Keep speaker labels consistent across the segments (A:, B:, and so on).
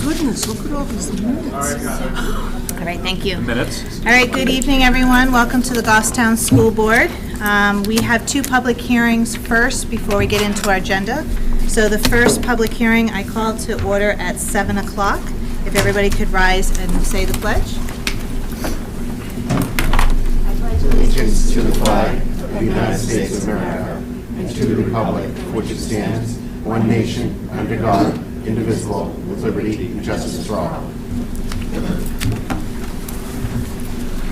A: goodness, look at all these minutes.
B: All right, thank you.
C: Minutes.
B: All right, good evening, everyone. Welcome to the Goffstown School Board. We have two public hearings first before we get into our agenda. So the first public hearing I called to order at 7 o'clock. If everybody could rise and say the pledge.
D: Allegiance to the flag of the United States of America and to the republic for which it stands, one nation, under God, indivisible, with liberty and justice for all.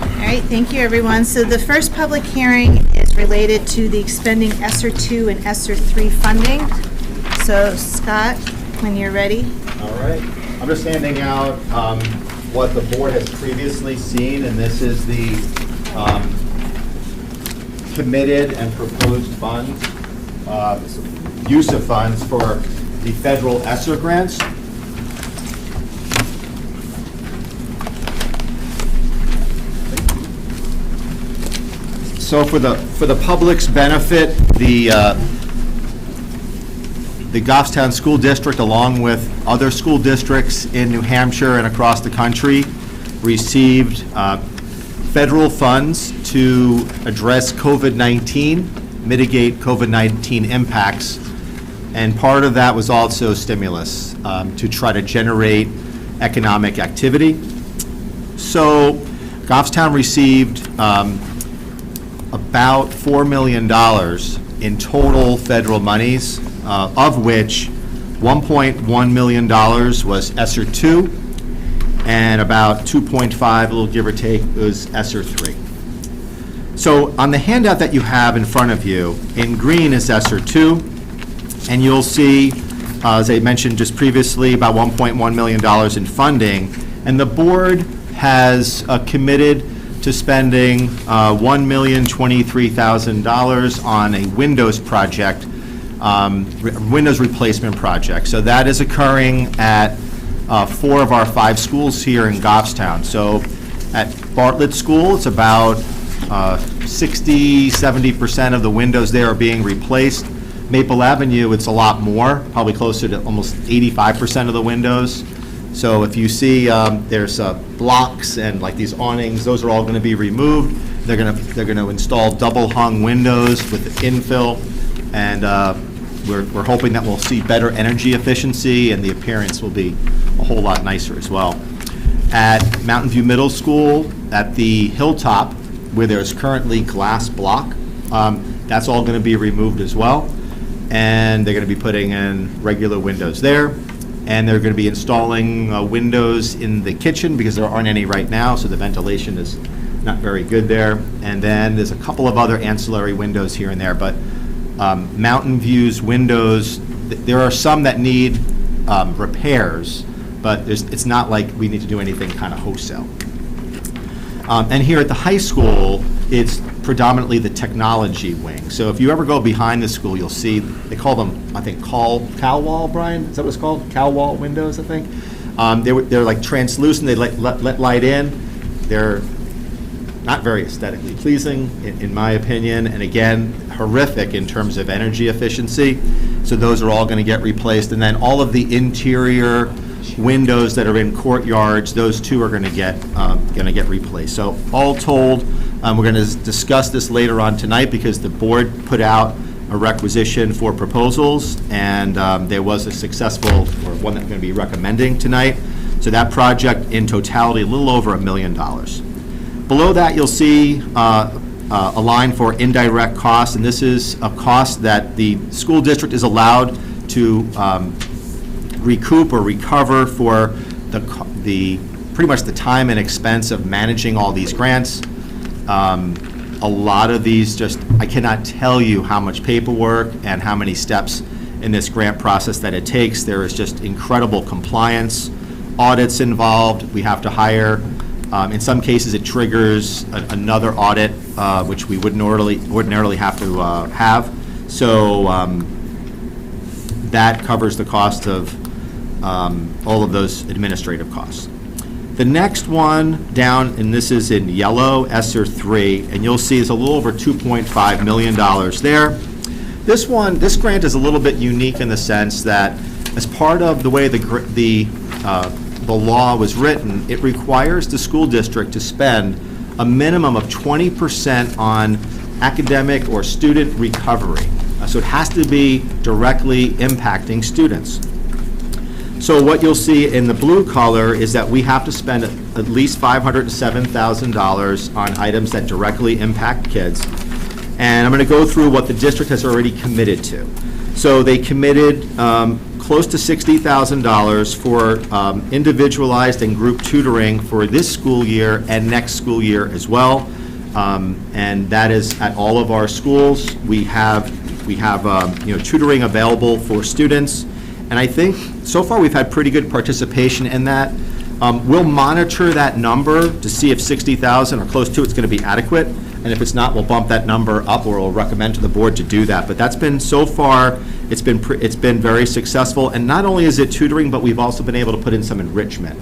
B: All right, thank you, everyone. So the first public hearing is related to the Expending Esser 2 and Esser 3 funding. So Scott, when you're ready.
E: All right. I'm just handing out what the board has previously seen, and this is the committed and proposed funds, use of funds for the federal Esser grants. So for the public's benefit, the Goffstown School District, along with other school districts in New Hampshire and across the country, received federal funds to address COVID-19, mitigate COVID-19 impacts, and part of that was also stimulus to try to generate economic activity. So Goffstown received about $4 million in total federal monies, of which $1.1 million was Esser 2, and about 2.5, a little give or take, was Esser 3. So on the handout that you have in front of you, in green is Esser 2, and you'll see, as I mentioned just previously, about $1.1 million in funding, and the board has committed to spending $1,023,000 on a Windows project, Windows replacement project. So that is occurring at 4 of our 5 schools here in Goffstown. So at Bartlett School, it's about 60-70% of the windows there are being replaced. Maple Avenue, it's a lot more, probably closer to almost 85% of the windows. So if you see there's blocks and like these awnings, those are all going to be removed. They're going to install double hung windows with the infill, and we're hoping that we'll see better energy efficiency, and the appearance will be a whole lot nicer as well. At Mountain View Middle School, at the hilltop, where there's currently glass block, that's all going to be removed as well, and they're going to be putting in regular windows there. And they're going to be installing windows in the kitchen because there aren't any right now, so the ventilation is not very good there. And then there's a couple of other ancillary windows here and there, but Mountain View's windows, there are some that need repairs, but it's not like we need to do anything kind of wholesale. And here at the high school, it's predominantly the technology wing. So if you ever go behind the school, you'll see, they call them, I think, cow wall, Brian? Is that what it's called? Cow wall windows, I think. They're like translucent, they let light in. They're not very aesthetically pleasing, in my opinion, and again, horrific in terms of energy efficiency. So those are all going to get replaced. And then all of the interior windows that are in courtyards, those too are going to get replaced. So all told, we're going to discuss this later on tonight because the board put out a requisition for proposals, and there was a successful, or one that we're going to be recommending tonight. So that project in totality, a little over $1 million. Below that, you'll see a line for indirect costs, and this is a cost that the school district is allowed to recoup or recover for the pretty much the time and expense of managing all these grants. A lot of these I cannot tell you how much paperwork and how many steps in this grant process that it takes. There is just incredible compliance, audits involved. We have to hire, in some cases it triggers another audit, which we wouldn't ordinarily have to have. So that covers the cost of all of those administrative costs. The next one down, and this is in yellow, Esser 3, and you'll see is a little over $2.5 million there. This grant is a little bit unique in the sense that as part of the way the the law was written, it requires the school district to spend a minimum of 20% on academic or student recovery. So it has to be directly impacting students. So what you'll see in the blue color is that we have to spend at least $507,000 on items that directly impact kids. And I'm going to go through what the district has already committed to. So they committed close to $60,000 for individualized and group tutoring for this school year and next school year as well. And that is at all of our schools. We have tutoring available for students. And I think so far we've had pretty good participation in that. We'll monitor that number to see if 60,000 or close to it's going to be adequate. And if it's not, we'll bump that number up, or we'll recommend to the board to do that. But that's been, so far, it's been very successful. And not only is it tutoring, but we've also been able to put in some enrichment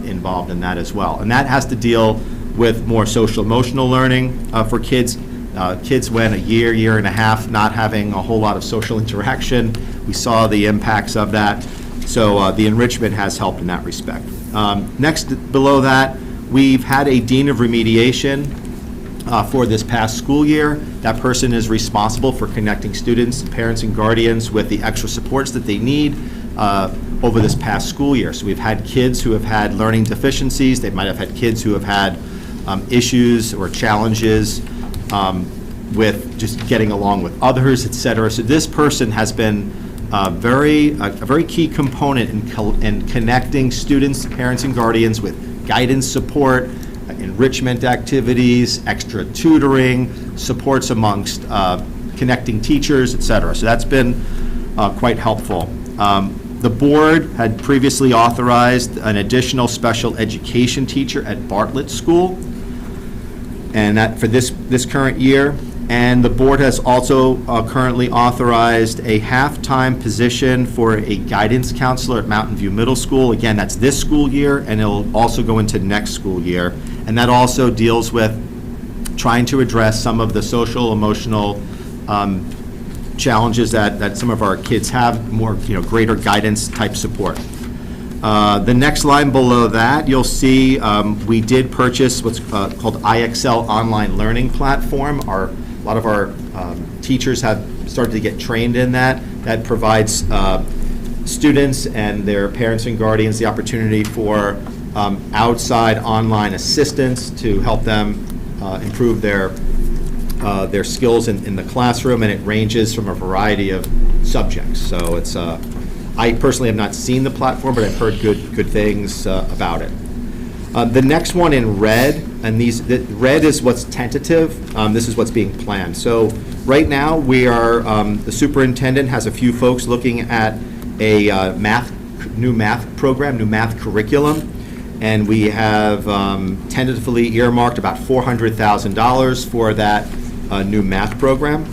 E: involved in that as well. And that has to deal with more social emotional learning for kids. Kids went a year and a half not having a whole lot of social interaction. We saw the impacts of that. So the enrichment has helped in that respect. Next, below that, we've had a dean of remediation for this past school year. That person is responsible for connecting students, parents, and guardians with the extra supports that they need over this past school year. So we've had kids who have had learning deficiencies. They might have had kids who have had issues or challenges with just getting along with others, et cetera. So this person has been a very key component in connecting students, parents, and guardians with guidance support, enrichment activities, extra tutoring, supports amongst connecting teachers, et cetera. So that's been quite helpful. The board had previously authorized an additional special education teacher at Bartlett School, and that for this current year. And the board has also currently authorized a half-time position for a guidance counselor at Mountain View Middle School. Again, that's this school year, and it'll also go into next school year. And that also deals with trying to address some of the social, emotional challenges that some of our kids have, more, greater guidance type support. The next line below that, you'll see we did purchase what's called IXL Online Learning Platform. A lot of our teachers have started to get trained in that. That provides students and their parents and guardians the opportunity for outside online assistance to help them improve their skills in the classroom, and it ranges from a variety of subjects. So it's I personally have not seen the platform, but I've heard good things about it. The next one in red, and red is what's tentative. This is what's being planned. So right now we are, the superintendent has a few folks looking at a new math program, new math curriculum, and we have tentatively earmarked about $400,000 for that new math program.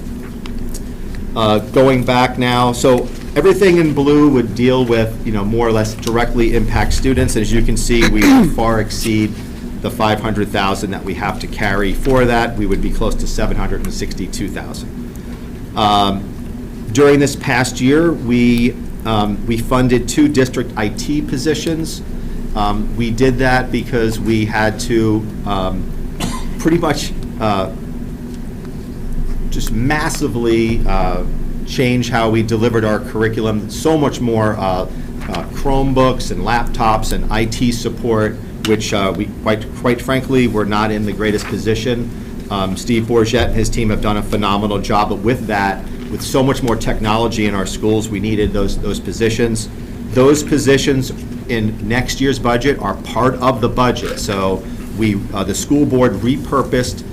E: Going back now, so everything in blue would deal with, more or less directly impact students. As you can see, we far exceed the $500,000 that we have to carry for that. We would be close to $762,000. During this past year, we funded 2 district IT positions. We did that because we had to pretty much just massively change how we delivered our curriculum. So much more Chromebooks and laptops and IT support, which we quite frankly were not in the greatest position. Steve Bourget and his team have done a phenomenal job, but with that, with so much more technology in our schools, we needed those positions. Those positions in next year's budget are part of the budget. So the school board repurposed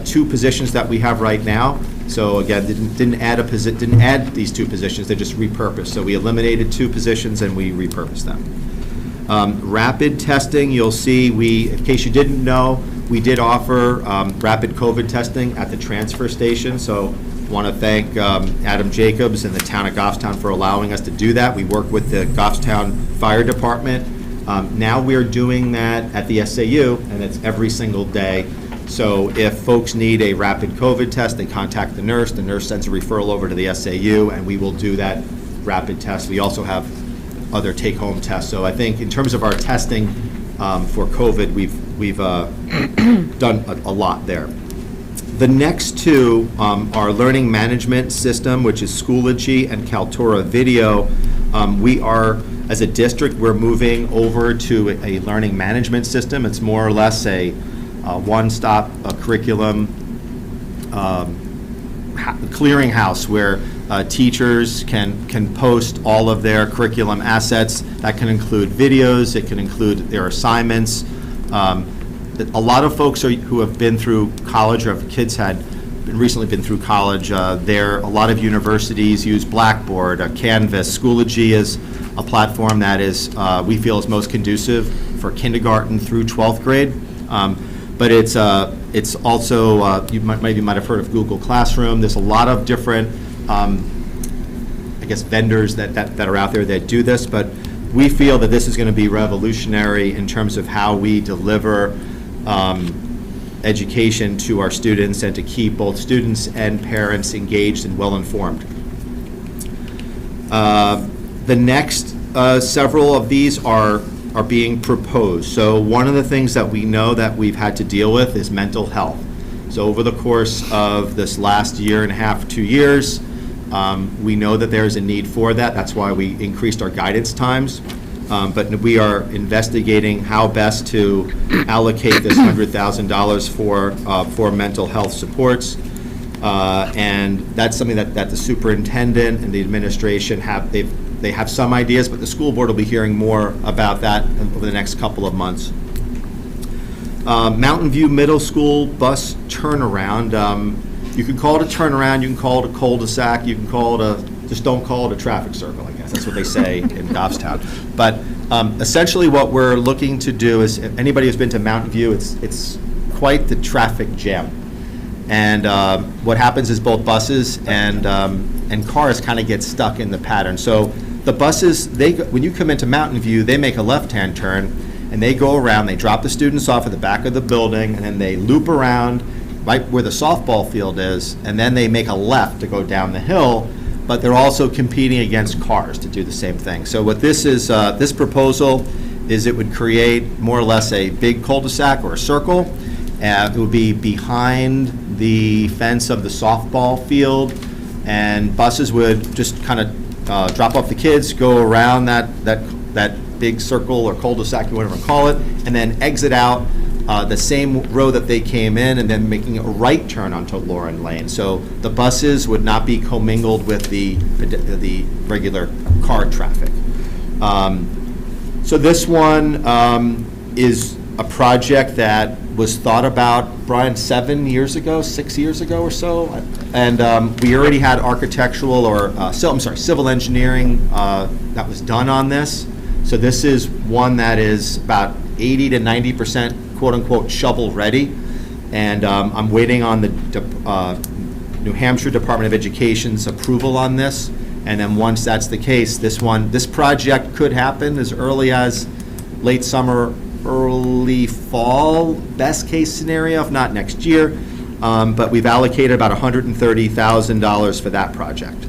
E: 2 positions that we have right now. So again, didn't add these 2 positions, they just repurposed. So we eliminated 2 positions and we repurposed them. Rapid testing, you'll see in case you didn't know, we did offer rapid COVID testing at the transfer station. So I want to thank Adam Jacobs and the town of Goffstown for allowing us to do that. We work with the Goffstown Fire Department. Now we're doing that at the SAU, and it's every single day. So if folks need a rapid COVID test, they contact the nurse sends a referral over to the SAU, and we will do that rapid test. We also have other take-home tests. So I think in terms of our testing for COVID, we've done a lot there. The next two are learning management system, which is Schoology and Kaltura Video. We are, as a district, we're moving over to a learning management system. It's more or less a one-stop curriculum clearinghouse where teachers can post all of their curriculum assets. That can include videos, it can include their assignments. A lot of folks who have been through college or have kids recently been through college, a lot of universities use Blackboard, Canvas. Schoology is a platform that is, we feel, is most conducive for kindergarten through 12th grade. But it's also, you might have heard of Google Classroom. There's a lot of different, I guess, vendors that are out there that do this, but we feel that this is going to be revolutionary in terms of how we deliver education to our students and to keep both students and parents engaged and well-informed. The next several of these are being proposed. So one of the things that we know that we've had to deal with is mental health. So over the course of this last year and a half, 2 years, we know that there's a need for that. That's why we increased our guidance times. But we are investigating how best to allocate this $100,000 for mental health supports. And that's something that the superintendent and the administration they have some ideas, but the school board will be hearing more about that over the next couple of months. Mountain View Middle School bus turnaround. You can call it a turnaround, you can call it a cul-de-sac, you can call it just don't call it a traffic circle, I guess. That's what they say in Goffstown. But essentially what we're looking to do is, if anybody who's been to Mountain View, it's quite the traffic jam. And what happens is both buses and cars kind of get stuck in the pattern. So the buses, when you come into Mountain View, they make a left-hand turn, and they go around, they drop the students off at the back of the building, and then they loop around right where the softball field is, and then they make a left to go down the hill, but they're also competing against cars to do the same thing. So what this is, this proposal is it would create more or less a big cul-de-sac or a circle. It would be behind the fence of the softball field, and buses would just kind of drop off the kids, go around that big circle or cul-de-sac, whatever you call it, and then exit out the same road that they came in, and then making a right turn onto Lauren Lane. So the buses would not be commingled with the regular car traffic. So this one is a project that was thought about, Brian, 6 years ago or so, and we already had architectural or civil engineering that was done on this. So this is one that is about 80 to 90% quote-unquote shovel-ready, and I'm waiting on the New Hampshire Department of Education's approval on this, and then once that's the case, this project could happen as early as late summer, early fall, best case scenario, if not next year, but we've allocated about $130,000 for that project.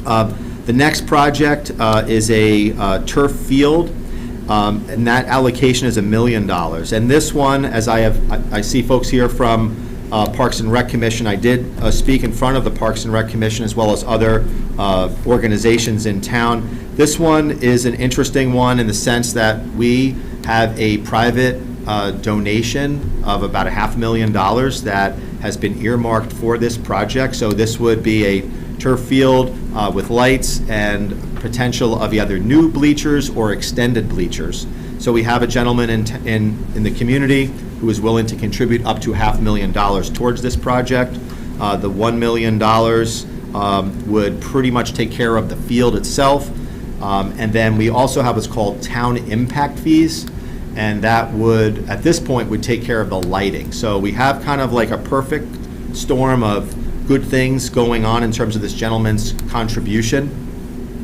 E: The next project is a turf field, and that allocation is $1 million. And this one, as I see folks here from Parks and Rec Commission, I did speak in front of the Parks and Rec Commission as well as other organizations in town. This one is an interesting one in the sense that we have a private donation of about $500,000 that has been earmarked for this project. So this would be a turf field with lights and potential of either new bleachers or extended bleachers. So we have a gentleman in the community who is willing to contribute up to $500,000 towards this project. The $1 million would pretty much take care of the field itself. And then we also have what's called town impact fees, and that would, at this point, would take care of the lighting. So we have kind of like a perfect storm of good things going on in terms of this gentleman's contribution,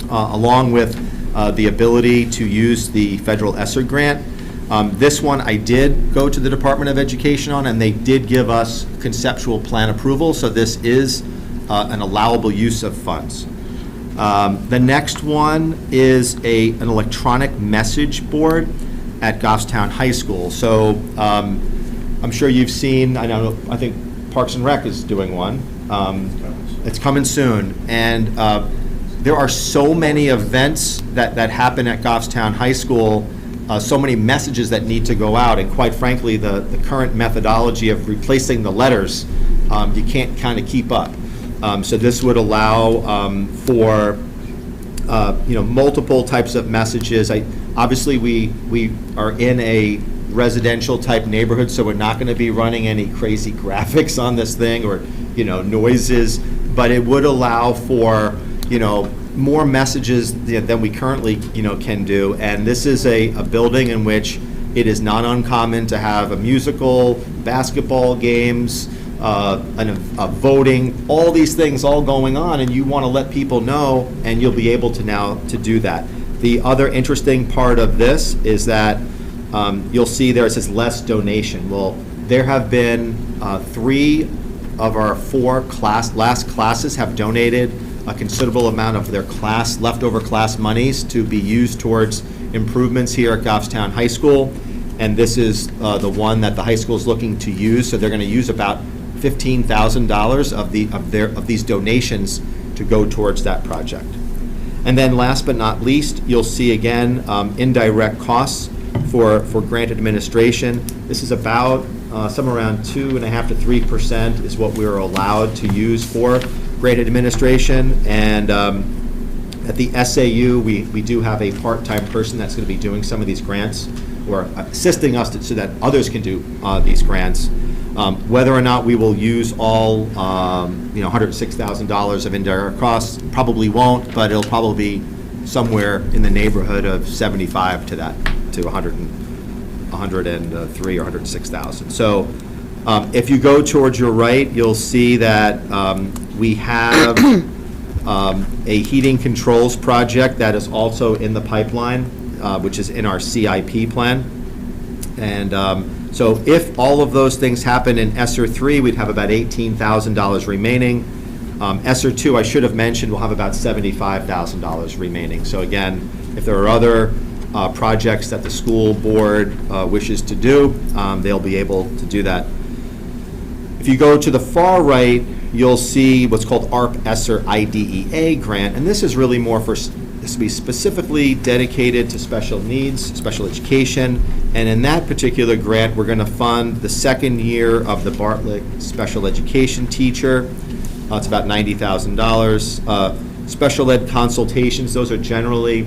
E: along with the ability to use the federal Esser grant. This one I did go to the Department of Education on, and they did give us conceptual plan approval, so this is an allowable use of funds. The next one is an electronic message board at Goffstown High School. So I'm sure you've seen, I think Parks and Rec is doing one. It's coming soon. And there are so many events that happen at Goffstown High School, so many messages that need to go out, and quite frankly, the current methodology of replacing the letters, you can't kind of keep up. So this would allow for multiple types of messages. Obviously, we are in a residential type neighborhood, so we're not going to be running any crazy graphics on this thing or noises, but it would allow for more messages than we currently can do. And this is a building in which it is not uncommon to have a musical, basketball games, voting, all these things all going on, and you want to let people know, and you'll be able to now to do that. The other interesting part of this is that you'll see there it says less donation. Well, there have been 3 of our 4 last classes have donated a considerable amount of their leftover class monies to be used towards improvements here at Goffstown High School. And this is the one that the high school is looking to use. So they're going to use about $15,000 of these donations to go towards that project. And then last but not least, you'll see again indirect costs for grant administration. This is about somewhere around 2.5% to 3% is what we're allowed to use for grant administration. And at the SAU, we do have a part-time person that's going to be doing some of these grants, or assisting us so that others can do these grants. Whether or not we will use all $106,000 of indirect costs, probably won't, but it'll probably be somewhere in the neighborhood of 75 to 103 or 106,000. So if you go towards your right, you'll see that we have a heating controls project that is also in the pipeline, which is in our CIP plan. And so if all of those things happen in Esser 3, we'd have about $18,000 remaining. Esser 2, I should have mentioned, will have about $75,000 remaining. So again, if there are other projects that the school board wishes to do, they'll be able to do that. If you go to the far right, you'll see what's called ARP Esser IDEA grant, and this is really more for this will be specifically dedicated to special needs, special education, and in that particular grant, we're going to fund the second year of the Bartlett special education teacher. It's about $90,000. Special ed consultations, those are generally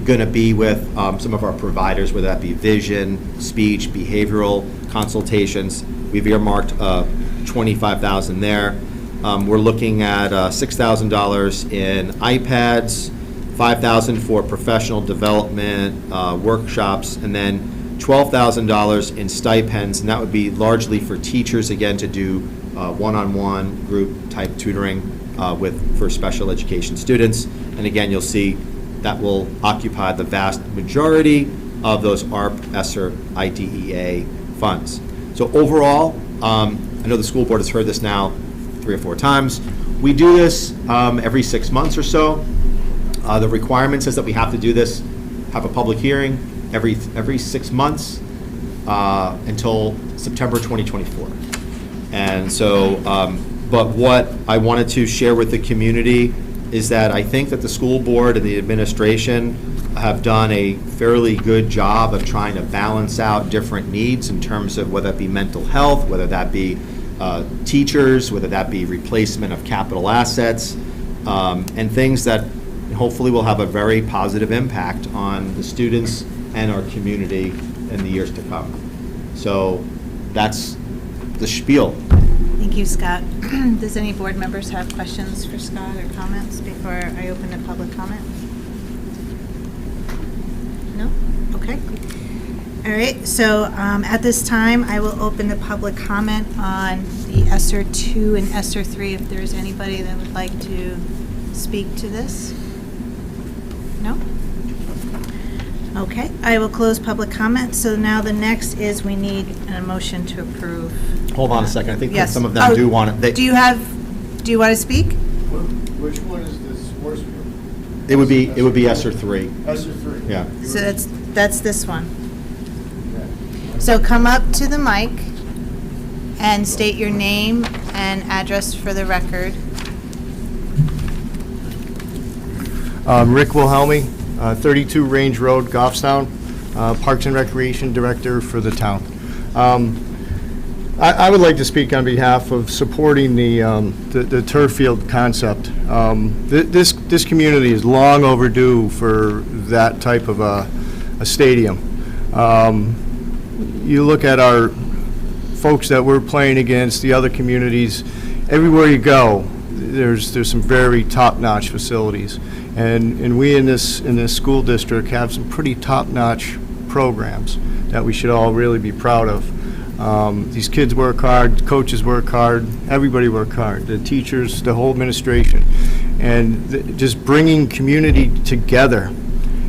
E: going to be with some of our providers, whether that be vision, speech, behavioral consultations. We've earmarked $25,000 there. We're looking at $6,000 in iPads, $5,000 for professional development workshops, and then $12,000 in stipends, and that would be largely for teachers, again, to do one-on-one group type tutoring for special education students. And again, you'll see that will occupy the vast majority of those ARP Esser IDEA funds. So overall, I know the school board has heard this now 3 or 4 times. We do this every 6 months or so. The requirement says that we have to do this, have a public hearing every 6 months until September 2024. And so, but what I wanted to share with the community is that I think that the school board and the administration have done a fairly good job of trying to balance out different needs in terms of whether that be mental health, whether that be teachers, whether that be replacement of capital assets, and things that hopefully will have a very positive impact on the students and our community in the years to come. So that's the spiel.
B: Thank you, Scott. Does any board members have questions for Scott or comments before I open the public comment? No? Okay. All right, so at this time, I will open the public comment on the Esser 2 and Esser 3, if there's anybody that would like to speak to this. No? Okay, I will close public comment. So now the next is we need a motion to approve.
E: Hold on a second. I think that
B: Yes.
E: some of them do want it.
B: Do you want to speak?
D: Which one is the sports field?
E: It would be Esser 3.
D: Esser 3.
E: Yeah.
B: So that's this one. So come up to the mic and state your name and address for the record.
C: Rick Wilhelmi, 32 Range Road, Goffstown, Parks and Recreation Director for the town. I would like to speak on behalf of supporting the turf field concept. This community is long overdue for that type of a stadium. You look at our folks that we're playing against, the other communities, everywhere you go, there's some very top-notch facilities. And we in this school district have some pretty top-notch programs that we should all really be proud of. These kids work hard, coaches work hard, everybody work hard, the teachers, the whole administration, and just bringing community together.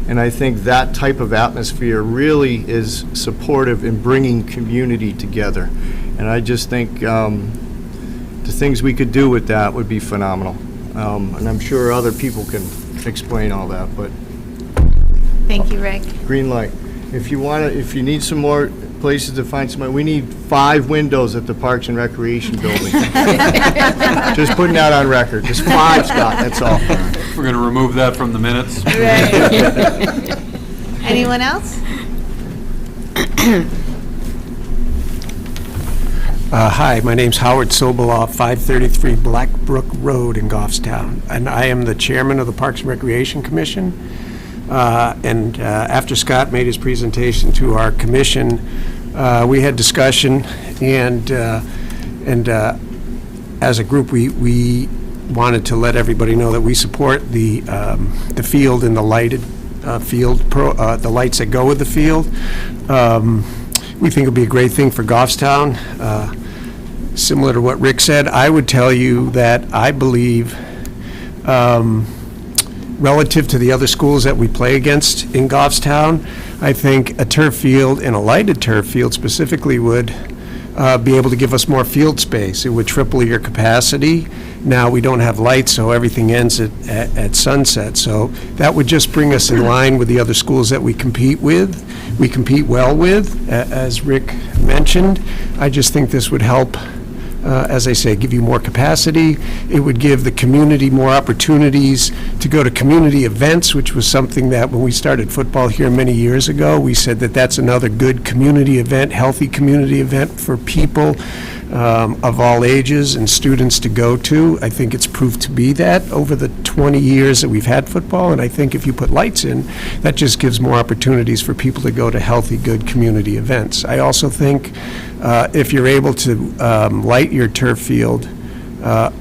C: And I think that type of atmosphere really is supportive in bringing community together. And I just think the things we could do with that would be phenomenal. And I'm sure other people can explain all that, but
B: Thank you, Rick.
C: green light. If you need some more places to find some, we need 5 windows at the Parks and Recreation building. Just putting that on record, just 5, Scott, that's all.
F: We're going to remove that from the minutes.
B: Anyone else?
G: Hi, my name's Howard Soboloff, 533 Blackbrook Road in Goffstown, and I am the chairman of the Parks and Recreation Commission. After Scott made his presentation to our commission, we had discussion, and as a group, we wanted to let everybody know that we support the field and the lighted field, the lights that go with the field. We think it'll be a great thing for Goffstown. Similar to what Rick said, I would tell you that I believe, relative to the other schools that we play against in Goffstown, I think a turf field and a lighted turf field specifically would be able to give us more field space. It would triple your capacity. Now we don't have lights, so everything ends at sunset. So that would just bring us in line with the other schools that we compete with. We compete well with, as Rick mentioned. I just think this would help, as I say, give you more capacity. It would give the community more opportunities to go to community events, which was something that when we started football here many years ago, we said that that's another good community event, healthy community event for people of all ages and students to go to. I think it's proved to be that over the 20 years that we've had football, and I think if you put lights in, that just gives more opportunities for people to go to healthy, good community events. I also think if you're able to light your turf field,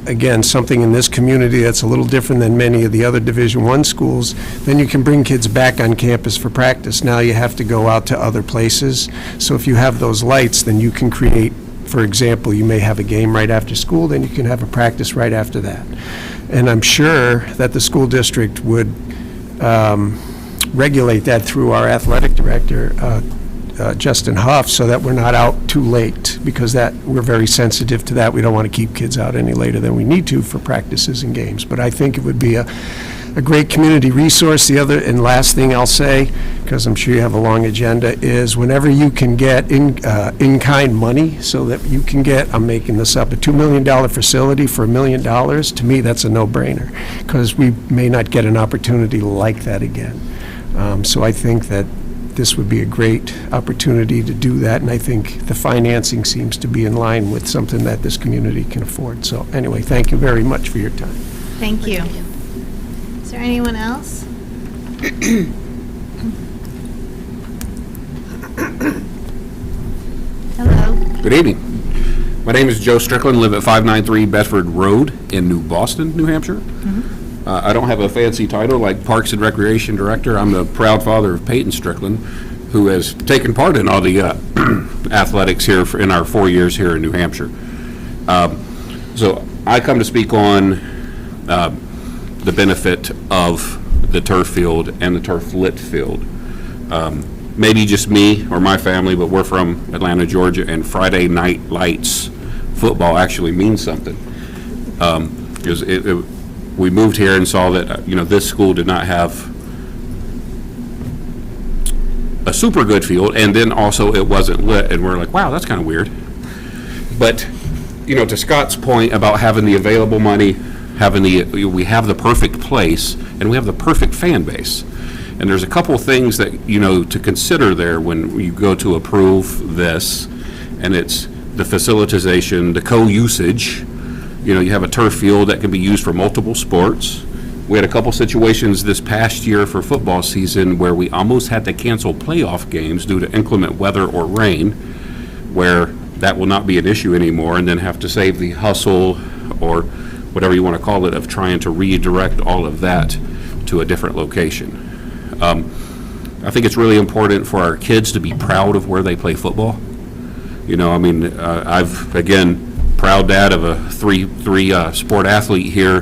G: again, something in this community that's a little different than many of the other Division I schools, then you can bring kids back on campus for practice. Now you have to go out to other places. So if you have those lights, then you can create, for example, you may have a game right after school, then you can have a practice right after that. And I'm sure that the school district would regulate that through our athletic director, Justin Huff, so that we're not out too late, because that we're very sensitive to that. We don't want to keep kids out any later than we need to for practices and games. But I think it would be a great community resource. The other and last thing I'll say, because I'm sure you have a long agenda, is whenever you can get in-kind money, so that you can get, I'm making this up, a $2 million facility for $1 million, to me that's a no-brainer, because we may not get an opportunity like that again. So I think that this would be a great opportunity to do that, and I think the financing seems to be in line with something that this community can afford. So anyway, thank you very much for your time.
B: Thank you. Is there anyone else? Hello.
H: Good evening. My name is Joe Strickland, live at 593 Bedford Road in New Boston, New Hampshire. I don't have a fancy title like Parks and Recreation Director. I'm the proud father of Peyton Strickland, who has taken part in all the athletics here in our 4 years here in New Hampshire. So I come to speak on the benefit of the turf field and the turf lit field. Maybe just me or my family, but we're from Atlanta, Georgia, and Friday night lights football actually means something. we moved here and saw that, this school did not have a super good field, and then also it wasn't lit, and we're like, wow, that's kind of weird. But, to Scott's point about having the available money, we have the perfect place, and we have the perfect fan base. And there's a couple things that, to consider there when you go to approve this, and it's the facilitization, the co-usage. You have a turf field that can be used for multiple sports. We had a couple situations this past year for football season where we almost had to cancel playoff games due to inclement weather or rain, where that will not be an issue anymore, and then have to save the hustle or whatever you want to call it of trying to redirect all of that to a different location. I think it's really important for our kids to be proud of where they play football. I've, again, proud dad of a three sport athlete here,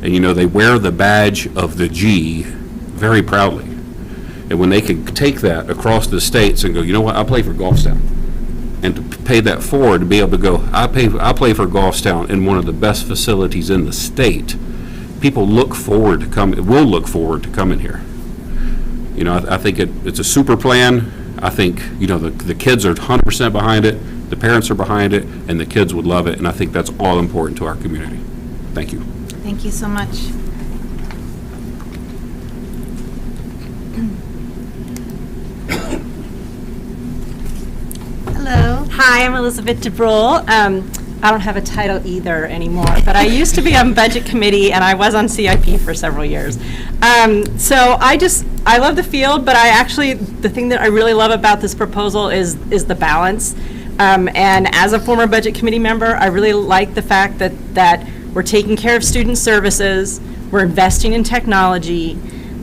H: and they wear the badge of the G very proudly. And when they can take that across the states and go, you know what, I play for Goffstown, and to pay that forward, to be able to go, I play for Goffstown in one of the best facilities in the state, people will look forward to coming here. I think it's a super plan. I think, the kids are 100% behind it, the parents are behind it, and the kids would love it, and I think that's all important to our community. Thank you.
B: Thank you so much. Hello.
I: Hi, I'm Elizabeth DeBrule. I don't have a title either anymore, but I used to be on budget committee and I was on CIP for several years. So I love the field, but the thing that I really love about this proposal is the balance. And as a former budget committee member, I really like the fact that we're taking care of student services, we're investing in technology,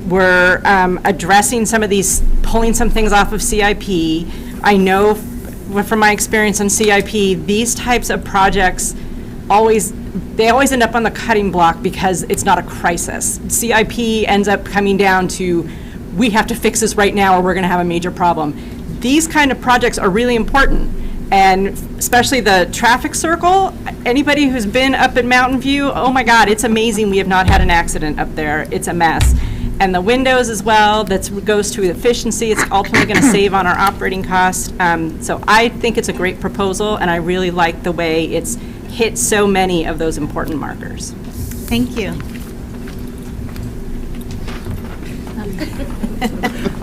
I: we're addressing pulling some things off of CIP. I know from my experience on CIP, these types of projects always end up on the cutting block because it's not a crisis. CIP ends up coming down to, we have to fix this right now or we're going to have a major problem. These kind of projects are really important, and especially the traffic circle. Anybody who's been up at Mountain View, oh my God, it's amazing we have not had an accident up there. It's a mess. And the windows as well, that goes to efficiency. It's ultimately going to save on our operating costs. So I think it's a great proposal, and I really like the way it's hit so many of those important markers.
B: Thank you.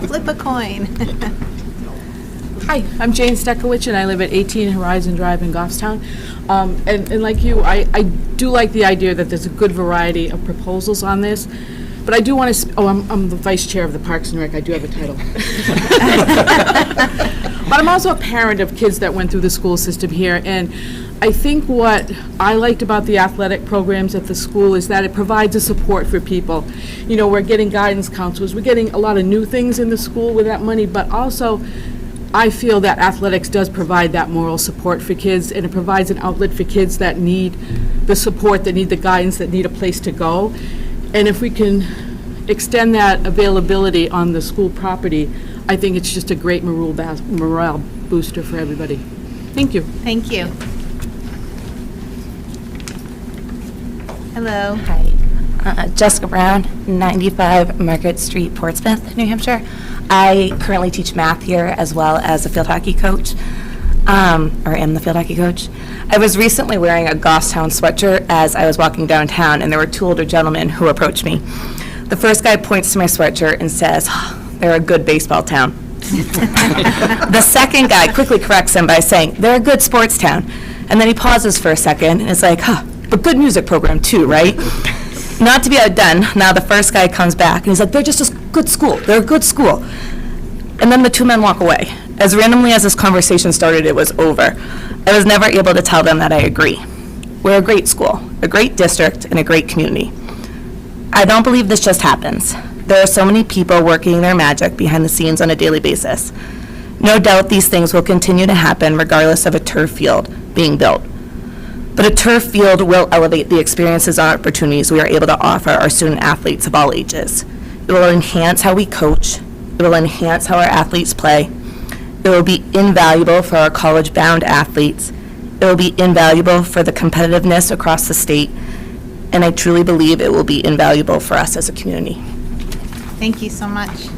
B: Flip a coin.
A: Hi, I'm Jane Stekowicz, and I live at 18 Horizon Drive in Goffstown. And like you, I do like the idea that there's a good variety of proposals on this. But I do want to, I'm the vice chair of the Parks and Rec, I do have a title. But I'm also a parent of kids that went through the school system here, and I think what I liked about the athletic programs at the school is that it provides a support for people. We're getting guidance counselors, we're getting a lot of new things in the school with that money, but also I feel that athletics does provide that moral support for kids, and it provides an outlet for kids that need the support, that need the guidance, that need a place to go. And if we can extend that availability on the school property, I think it's just a great morale booster for everybody. Thank you.
B: Thank you. Hello.
J: Hi, Jessica Brown, 95 Margaret Street, Portsmouth, New Hampshire. I currently teach math here as well as a field hockey coach, or am the field hockey coach. I was recently wearing a Goffstown sweatshirt as I was walking downtown, and there were two older gentlemen who approached me. The first guy points to my sweatshirt and says, "They're a good baseball town." The second guy quickly corrects him by saying, "They're a good sports town." And then he pauses for a second and is like, "But good music program too, right?" Not to be outdone, now the first guy comes back and he's like, "They're just a good school. They're a good school." And then the two men walk away. As randomly as this conversation started, it was over. I was never able to tell them that I agree. We're a great school, a great district, and a great community. I don't believe this just happens. There are so many people working their magic behind the scenes on a daily basis. No doubt these things will continue to happen regardless of a turf field being built. But a turf field will elevate the experiences and opportunities we are able to offer our student athletes of all ages. It will enhance how we coach. It will enhance how our athletes play. It will be invaluable for our college-bound athletes. It will be invaluable for the competitiveness across the state. and I truly believe it will be invaluable for us as a community.
B: Thank you so much.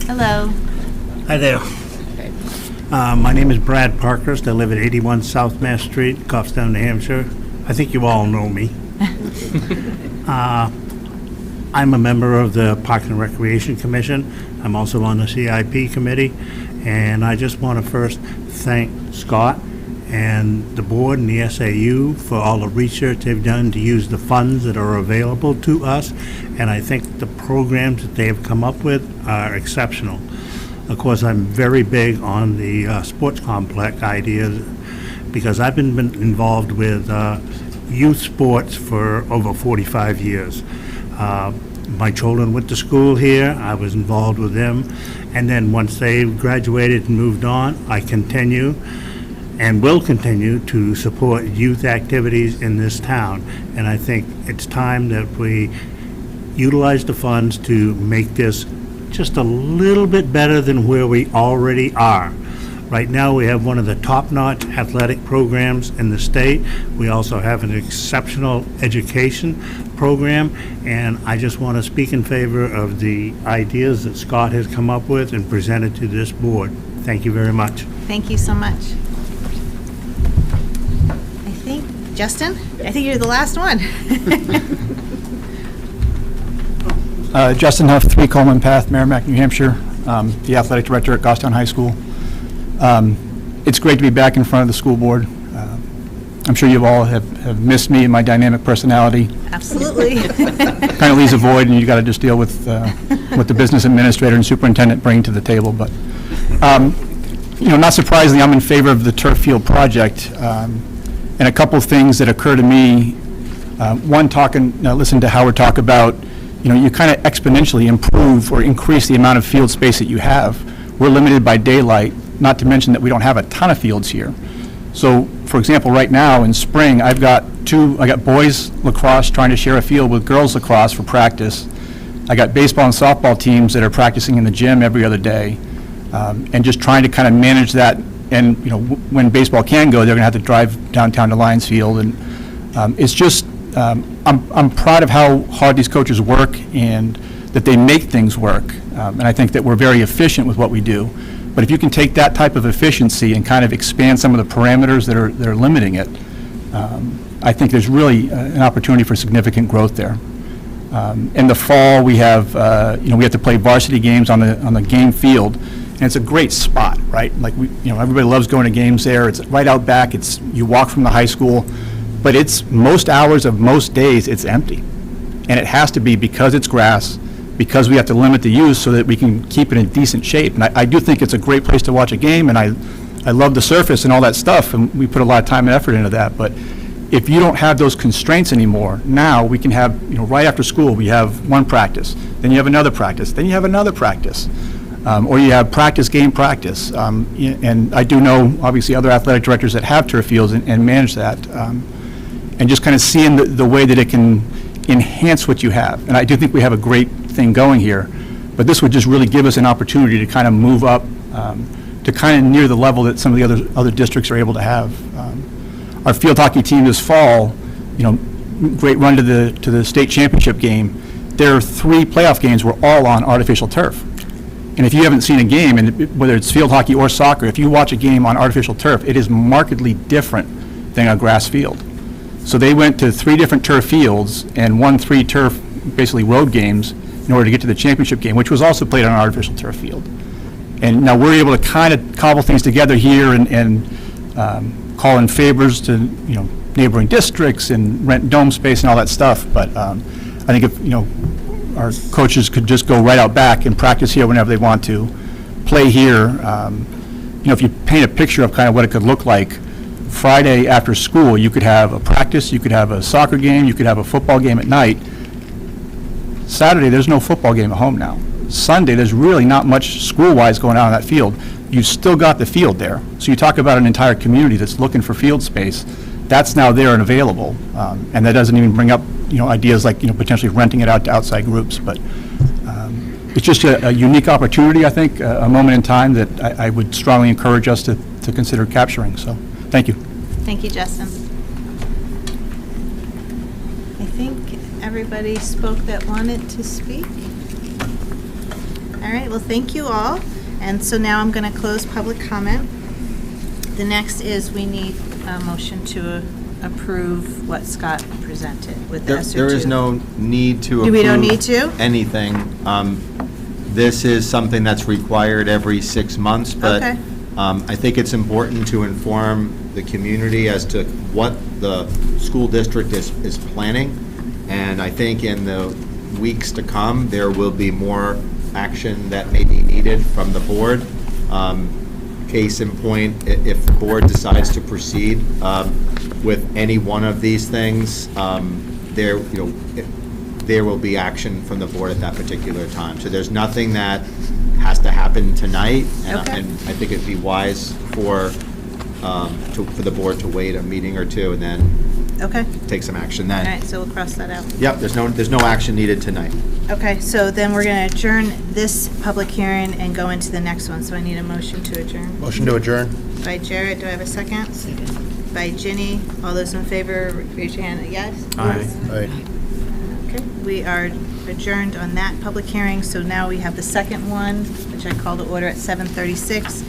B: Hello.
K: Hi there. My name is Brad Parkhurst. I live at 81 South Mass Street, Goffstown, New Hampshire. I think you all know me. I'm a member of the Park and Recreation Commission. I'm also on the CIP committee. And I just want to first thank Scott and the board and the SAU for all the research they've done to use the funds that are available to us. And I think the programs that they have come up with are exceptional. Of course, I'm very big on the sports complex ideas because I've been involved with youth sports for over 45 years. My children went to school here. I was involved with them. And then once they graduated and moved on, I continue and will continue to support youth activities in this town. And I think it's time that we utilize the funds to make this just a little bit better than where we already are. Right now, we have one of the top-notch athletic programs in the state. We also have an exceptional education program, and I just want to speak in favor of the ideas that Scott has come up with and presented to this board. Thank you very much.
B: Thank you so much. I think, Justin, I think you're the last one.
L: Justin Huff, 3 Coleman Path, Merrimack, New Hampshire, the athletic director at Goffstown High School. It's great to be back in front of the school board. I'm sure you all have missed me and my dynamic personality.
B: Absolutely.
L: Kind of leaves a void, and you got to just deal with what the business administrator and superintendent bring to the table. But, not surprisingly, I'm in favor of the turf field project. And a couple of things that occur to me, one, listen to Howard talk about, you kind of exponentially improve or increase the amount of field space that you have. We're limited by daylight, not to mention that we don't have a ton of fields here. So, for example, right now in spring, I got boys lacrosse trying to share a field with girls lacrosse for practice. I got baseball and softball teams that are practicing in the gym every other day, and just trying to kind of manage that. And, when baseball can go, they're going to have to drive downtown to Lions Field. And it's just, I'm proud of how hard these coaches work and that they make things work. And I think that we're very efficient with what we do. But if you can take that type of efficiency and kind of expand some of the parameters that are limiting it, I think there's really an opportunity for significant growth there. In the fall, we have to play varsity games on the game field, and it's a great spot, right? Like everybody loves going to games there. It's right out back. You walk from the high school, but it's most hours of most days it's empty, and it has to be because it's grass, because we have to limit the use so that we can keep it in decent shape. And I do think it's a great place to watch a game, and I love the surface and all that stuff, and we put a lot of time and effort into that. But if you don't have those constraints anymore, now we can have, right after school, we have one practice, then you have another practice, then you have another practice, or you have practice, game practice. And I do know, obviously, other athletic directors that have turf fields and manage that, and just kind of seeing the way that it can enhance what you have. And I do think we have a great thing going here, but this would just really give us an opportunity to kind of move up to kind of near the level that some of the other districts are able to have. Our field hockey team this fall, great run to the state championship game. Their 3 playoff games were all on artificial turf. And if you haven't seen a game, and whether it's field hockey or soccer, if you watch a game on artificial turf, it is markedly different than a grass field. So they went to 3 different turf fields and won 3 turf, basically road games, in order to get to the championship game, which was also played on an artificial turf field. And now we're able to kind of cobble things together here and call in favors to neighboring districts and rent dome space and all that stuff. But I think if our coaches could just go right out back and practice here whenever they want to, play here. If you paint a picture of kind of what it could look like, Friday after school, you could have a practice, you could have a soccer game, you could have a football game at night. Saturday, there's no football game at home now. Sunday, there's really not much school-wise going on in that field. You've still got the field there. So you talk about an entire community that's looking for field space. That's now there and available. And that doesn't even bring up, ideas like, potentially renting it out to outside groups. But, it's just a unique opportunity, I think, a moment in time that I would strongly encourage us to consider capturing. So, thank you.
B: Thank you, Justin. I think everybody spoke that wanted to speak. All right, well, thank you all. And so now I'm going to close public comment. The next is we need a motion to approve what Scott presented with the Esser
E: There is
B: 2.
E: no need to approve.
B: We don't need to?
E: Anything. This is something that's required every 6 months, but
B: Okay.
E: I think it's important to inform the community as to what the school district is planning. And I think in the weeks to come, there will be more action that may be needed from the board. Case in point, if the board decides to proceed with any one of these things, there will be action from the board at that particular time. So there's nothing that has to happen tonight, and
B: Okay.
E: and I think it'd be wise for the board to wait a meeting or two and then
B: Okay,
E: take some action
B: all
E: then.
B: right, so we'll cross that out.
E: Yep, there's no action needed tonight.
B: Okay, so then we're going to adjourn this public hearing and go into the next one, so I need a motion to adjourn.
C: Motion to adjourn.
B: By Jared, do I have a second? Second. By Ginny, all those in favor, raise your hand, yes?
C: Aye.
B: Okay, we are adjourned on that public hearing, so now we have the second one, which I call to order at 7:36.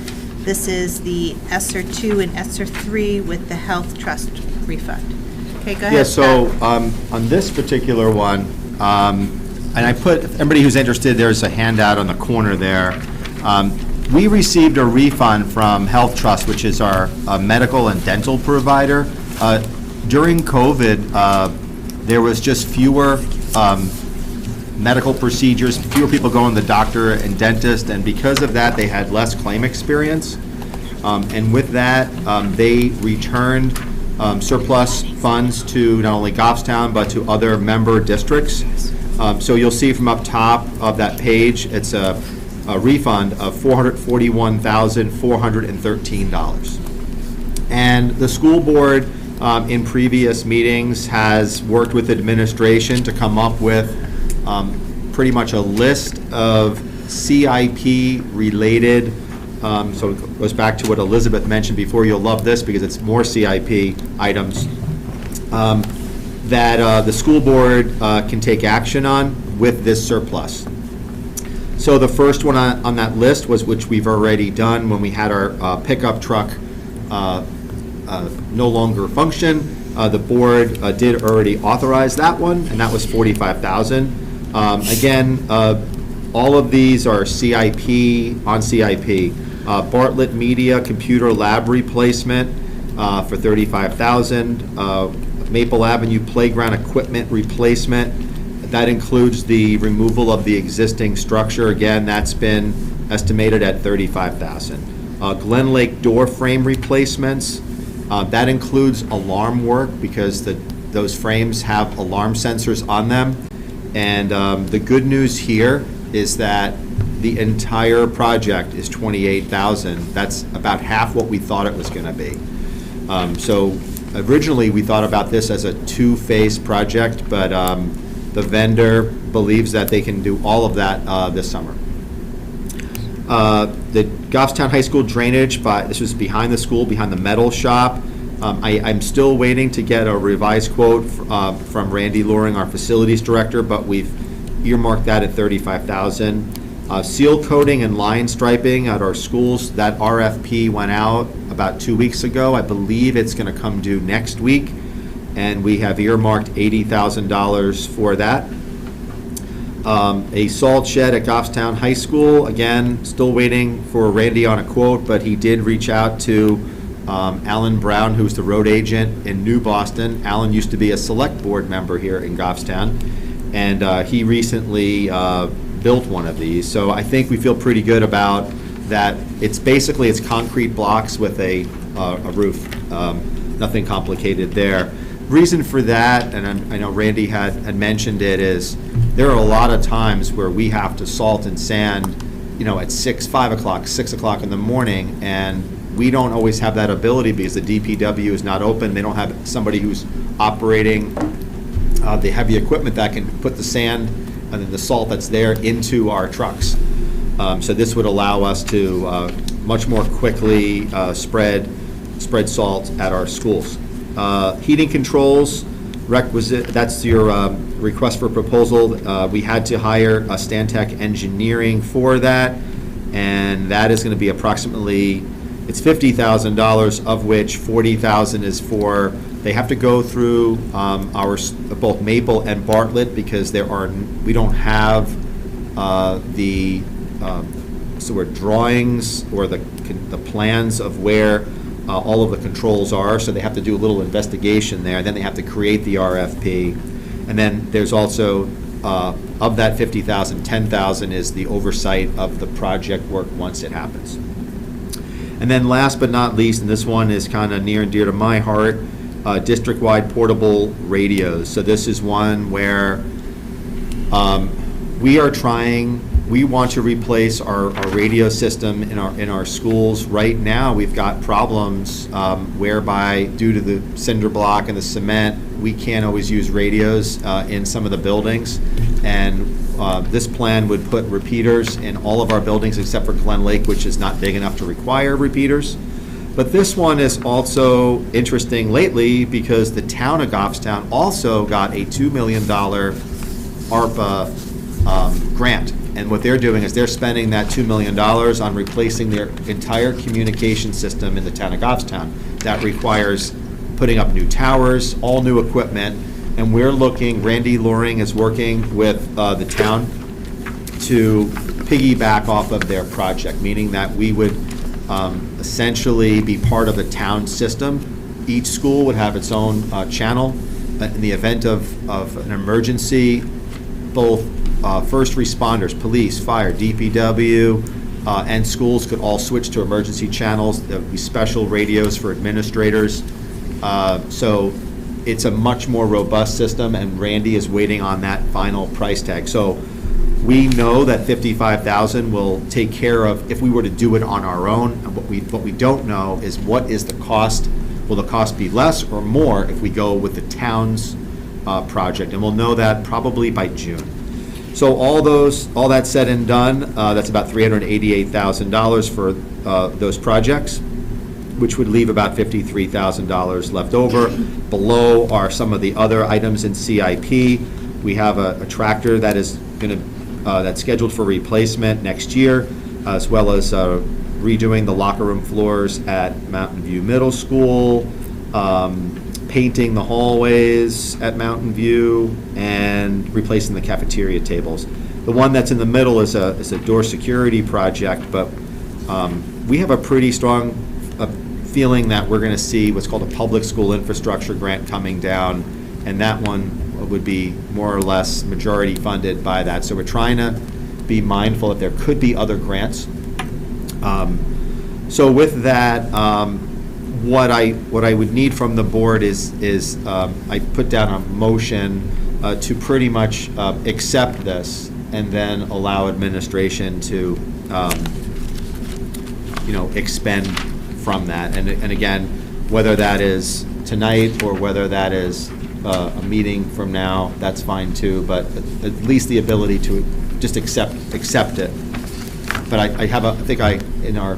B: This is the Esser 2 and Esser 3 with the health trust refund. Okay, go ahead,
E: Yeah, so
B: Scott.
E: on this particular one, and I put, everybody who's interested, there's a handout on the corner there. We received a refund from Health Trust, which is our medical and dental provider. During COVID, there was just fewer medical procedures, fewer people going to the doctor and dentist, and because of that, they had less claim experience. And with that, they returned surplus funds to not only Goffstown, but to other member districts. So you'll see from up top of that page, it's a refund of $441,413. And the school board, in previous meetings, has worked with administration to come up with pretty much a list of CIP-related, so it goes back to what Elizabeth mentioned before. You'll love this because it's more CIP items that the school board can take action on with this surplus. So the first one on that list was, which we've already done when we had our pickup truck no longer function. The board did already authorize that one, and that was $45,000. Again, all of these are CIP, on CIP. Bartlett Media computer lab replacement for $35,000. Maple Avenue playground equipment replacement. That includes the removal of the existing structure. Again, that's been estimated at $35,000. Glen Lake door frame replacements. That includes alarm work because those frames have alarm sensors on them. And the good news here is that the entire project is $28,000. That's about half what we thought it was going to be. So originally, we thought about this as a two-phase project, but the vendor believes that they can do all of that this summer. The Goffstown High School drainage, this was behind the school, behind the metal shop. I'm still waiting to get a revised quote from Randy Loring, our facilities director, but we've earmarked that at $35,000. Seal coating and line striping at our schools, that RFP went out about 2 weeks ago. I believe it's going to come due next week, and we have earmarked $80,000 for that. A salt shed at Goffstown High School, again, still waiting for Randy on a quote, but he did reach out to Alan Brown, who's the road agent in New Boston. Alan used to be a select board member here in Goffstown, and he recently built one of these. So I think we feel pretty good about that. It's concrete blocks with a roof, nothing complicated there. Reason for that, and I know Randy had mentioned it, is there are a lot of times where we have to salt and sand, at 5 o'clock, 6 o'clock in the morning, and we don't always have that ability because the DPW is not open. They don't have somebody who's operating the heavy equipment that can put the sand and then the salt that's there into our trucks. So this would allow us to much more quickly spread salt at our schools. Heating controls, requisite, that's your request for proposal. We had to hire a Stantec Engineering for that, and that is going to be approximately, it's $50,000, of which $40,000 is for, they have to go through both Maple and Bartlett, because we don't have drawings or the plans of where all of the controls are, so they have to do a little investigation there, then they have to create the RFP. And then there's also, of that $50,000, $10,000 is the oversight of the project work once it happens. And then last but not least, and this one is kind of near and dear to my heart, district-wide portable radios. So this is one where we want to replace our radio system in our schools. Right now, we've got problems whereby, due to the cinder block and the cement, we can't always use radios in some of the buildings. And this plan would put repeaters in all of our buildings except for Glen Lake, which is not big enough to require repeaters. But this one is also interesting lately because the town of Goffstown also got a $2 million ARPA grant. And what they're doing is they're spending that $2 million on replacing their entire communication system in the town of Goffstown. That requires putting up new towers, all new equipment, and Randy Loring is working with the town to piggyback off of their project, meaning that we would essentially be part of the town system. Each school would have its own channel. In the event of an emergency, both first responders, police, fire, DPW, and schools could all switch to emergency channels. There would be special radios for administrators. So it's a much more robust system, and Randy is waiting on that final price tag. So we know that $55,000 will take care of if we were to do it on our own. And what we don't know is what is the cost. Will the cost be less or more if we go with the town's project? And we'll know that probably by June. So all that said and done, that's about $388,000 for those projects, which would leave about $53,000 left over. Below are some of the other items in CIP. We have a tractor that is that's scheduled for replacement next year, as well as redoing the locker room floors at Mountain View Middle School, painting the hallways at Mountain View, and replacing the cafeteria tables. The one that's in the middle is a door security project, but we have a pretty strong feeling that we're going to see what's called a public school infrastructure grant coming down, and that one would be more or less majority funded by that. So we're trying to be mindful that there could be other grants. So with that, what I would need from the board is I put down a motion to pretty much accept this and then allow administration to expend from that. And again, whether that is tonight or whether that is a meeting from now, that's fine too, but at least the ability to just accept it. But I think in our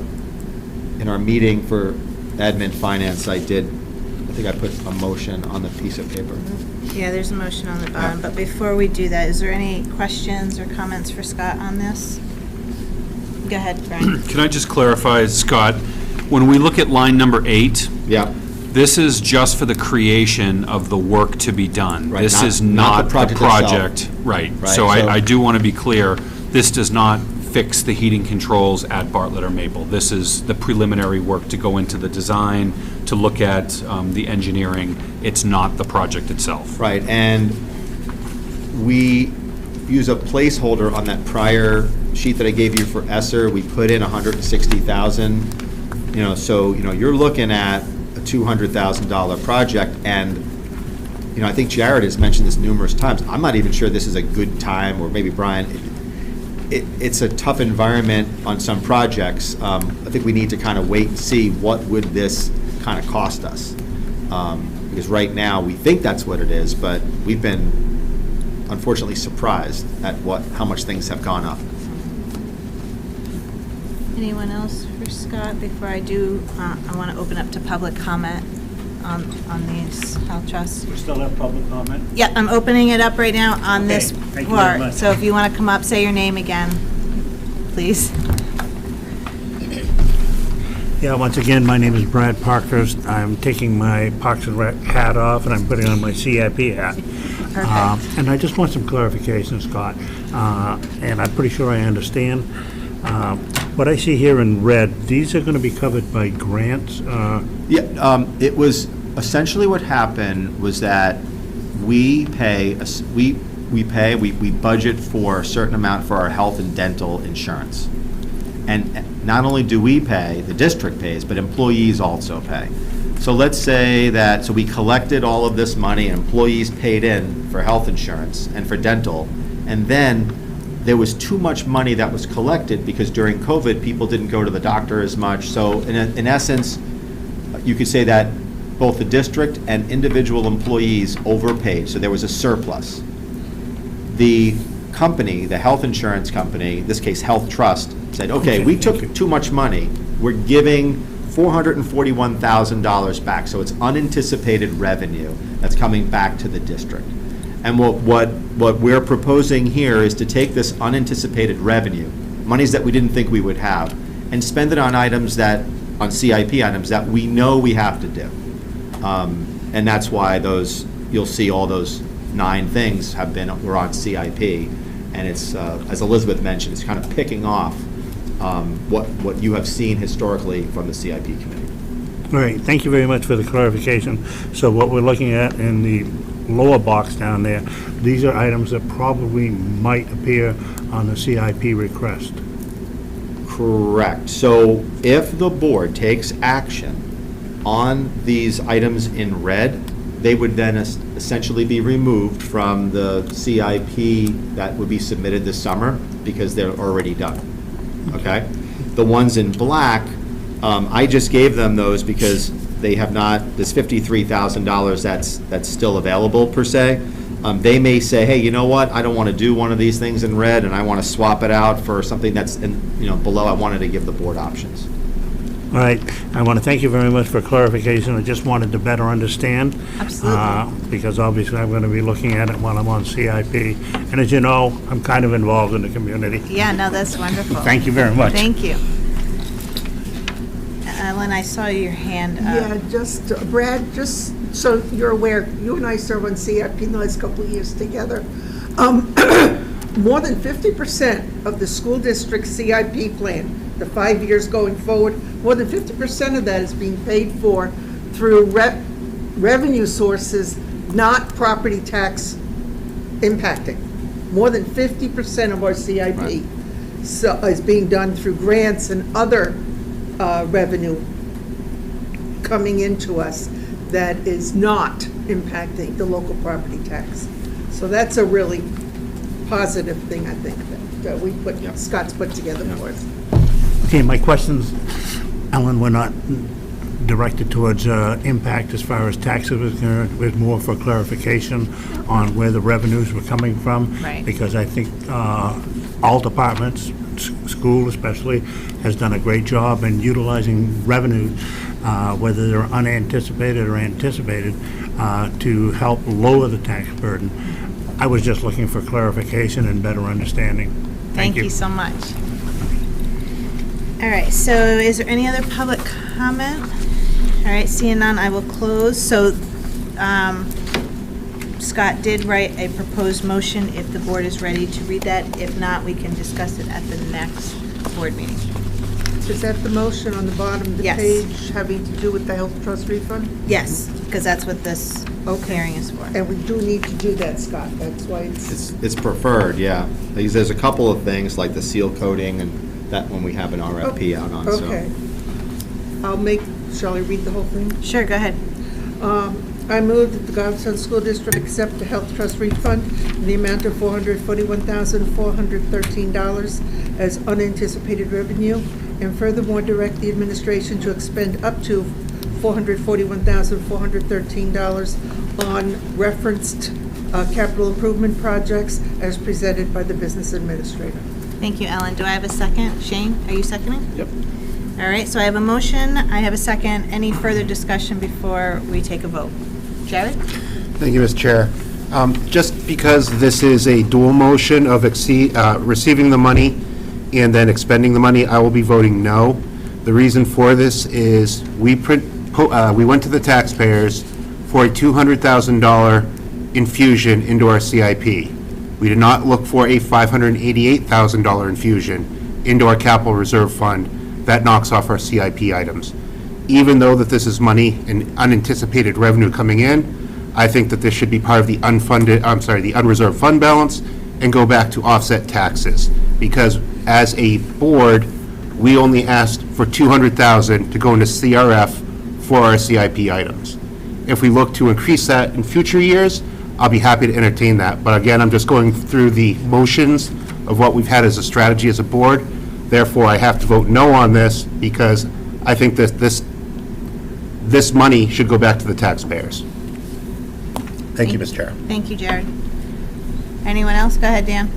E: meeting for admin finance, I think I put a motion on the piece of paper.
B: Yeah, there's a motion on the bottom, but before we do that, is there any questions or comments for Scott on this? Go ahead, Brian.
F: Can I just clarify, Scott, when we look at line number 8,
E: Yeah.
F: this is just for the creation of the work to be done.
E: Right,
F: This
E: not-
F: is
E: not
F: not
E: the
F: the
E: project
F: project.
E: itself.
F: Right.
E: Right,
F: So
E: so-
F: I do want to be clear, this does not fix the heating controls at Bartlett or Maple. This is the preliminary work to go into the design, to look at the engineering. It's not the project itself.
E: Right, and we use a placeholder on that prior sheet that I gave you for Esser. We put in $160,000, so, you're looking at a $200,000 project, and, I think Jared has mentioned this numerous times. I'm not even sure this is a good time, or maybe Brian, it's a tough environment on some projects. I think we need to kind of wait and see what would this kind of cost us. Because right now, we think that's what it is, but we've been unfortunately surprised at how much things have gone up.
B: Anyone else for Scott? Before I do, I want to open up to public comment on these health trusts.
K: We still have public comment?
B: Yeah, I'm opening it up right now on
K: Okay,
B: this
K: thank you very
B: part.
K: much.
B: So if you want to come up, say your name again, please.
K: Yeah, once again, my name is Brad Parkhurst. I'm taking my Parks and Rec hat off, and I'm putting on my CIP hat. And I just want some clarification, Scott, and I'm pretty sure I understand. What I see here in red, these are going to be covered by grants?
E: Yeah, it was, essentially what happened was that we pay, we budget for a certain amount for our health and dental insurance. And not only do we pay, the district pays, but employees also pay. So let's say that, so we collected all of this money, and employees paid in for health insurance and for dental, and then there was too much money that was collected because during COVID, people didn't go to the doctor as much. So in essence, you could say that both the district and individual employees overpaid, so there was a surplus. The company, the health insurance company, in this case Health Trust, said, okay, we took too much money, we're giving $441,000 back, so it's unanticipated revenue that's coming back to the district. And what we're proposing here is to take this unanticipated revenue, monies that we didn't think we would have, and spend it on items that, on CIP items that we know we have to do. And that's why those, you'll see all those 9 things were on CIP. And it's, as Elizabeth mentioned, it's kind of picking off what you have seen historically from the CIP committee.
K: All right, thank you very much for the clarification. So what we're looking at in the lower box down there, these are items that probably might appear on the CIP request.
E: Correct. So if the board takes action on these items in red, they would then essentially be removed from the CIP that would be submitted this summer because they're already done. Okay? The ones in black, I just gave them those because they have not, this $53,000 that's still available per se. They may say, hey, you know what, I don't want to do one of these things in red and I want to swap it out for something that's below. I wanted to give the board options.
K: All right, I want to thank you very much for clarification. I just wanted to better understand.
B: Absolutely.
K: Because obviously I'm going to be looking at it while I'm on CIP. And as you know, I'm kind of involved in the community.
B: Yeah, no, that's wonderful.
K: Thank you very much.
B: Thank you. Ellen, I saw your hand up.
M: Yeah, just, Brad, just so you're aware, you and I served on CIP in the last couple of years together. More than 50% of the school district CIP plan, the 5 years going forward, more than 50% of that is being paid for through revenue sources, not property tax impacting. More than 50% of our CIP is being done through grants and other revenue coming into us that is not impacting the local property tax. So that's a really positive thing, I think, that we put, Scott's put together for us.
K: Okay, my questions, Ellen, were not directed towards impact as far as taxes was concerned. It was more for clarification on where the revenues were coming from.
B: Right.
K: Because I think all departments, school especially, has done a great job in utilizing revenue, whether they're unanticipated or anticipated, to help lower the tax burden. I was just looking for clarification and better understanding.
B: Thank you so much. All right, so is there any other public comment? All right, seeing none, I will close. So Scott did write a proposed motion if the board is ready to read that. If not, we can discuss it at the next board meeting.
M: Is that the motion on the bottom of the
B: Yes.
M: page having to do with the health trust refund?
B: Yes, because that's what this hearing is for.
M: And we do need to do that, Scott, that's why
E: It's preferred, yeah. Because there's a couple of things like the seal coating and that one we have an RFP out on, so.
M: Okay. Shall I read the whole thing?
B: Sure, go ahead.
M: I move that the Goffstown School District accept the health trust refund in the amount of $441,413 as unanticipated revenue, and furthermore direct the administration to expend up to $441,413 on referenced capital improvement projects as presented by the business administrator.
B: Thank you, Ellen. Do I have a second? Shane, are you seconding?
C: Yep.
B: All right, so I have a motion, I have a second. Any further discussion before we take a vote? Jared?
D: Thank you, Ms. Chair. Just because this is a dual motion of receiving the money and then expending the money, I will be voting no. The reason for this is we went to the taxpayers for a $200,000 infusion into our CIP. We did not look for a $588,000 infusion into our capital reserve fund. That knocks off our CIP items. Even though that this is money and unanticipated revenue coming in, I think that this should be part of the the unreserved fund balance and go back to offset taxes. Because as a board, we only asked for $200,000 to go into CRF for our CIP items. If we look to increase that in future years, I'll be happy to entertain that. But again, I'm just going through the motions of what we've had as a strategy as a board. Therefore, I have to vote no on this because I think that this money should go back to the taxpayers. Thank you, Ms. Chair.
B: Thank you, Jared. Anyone else? Go ahead, Dan.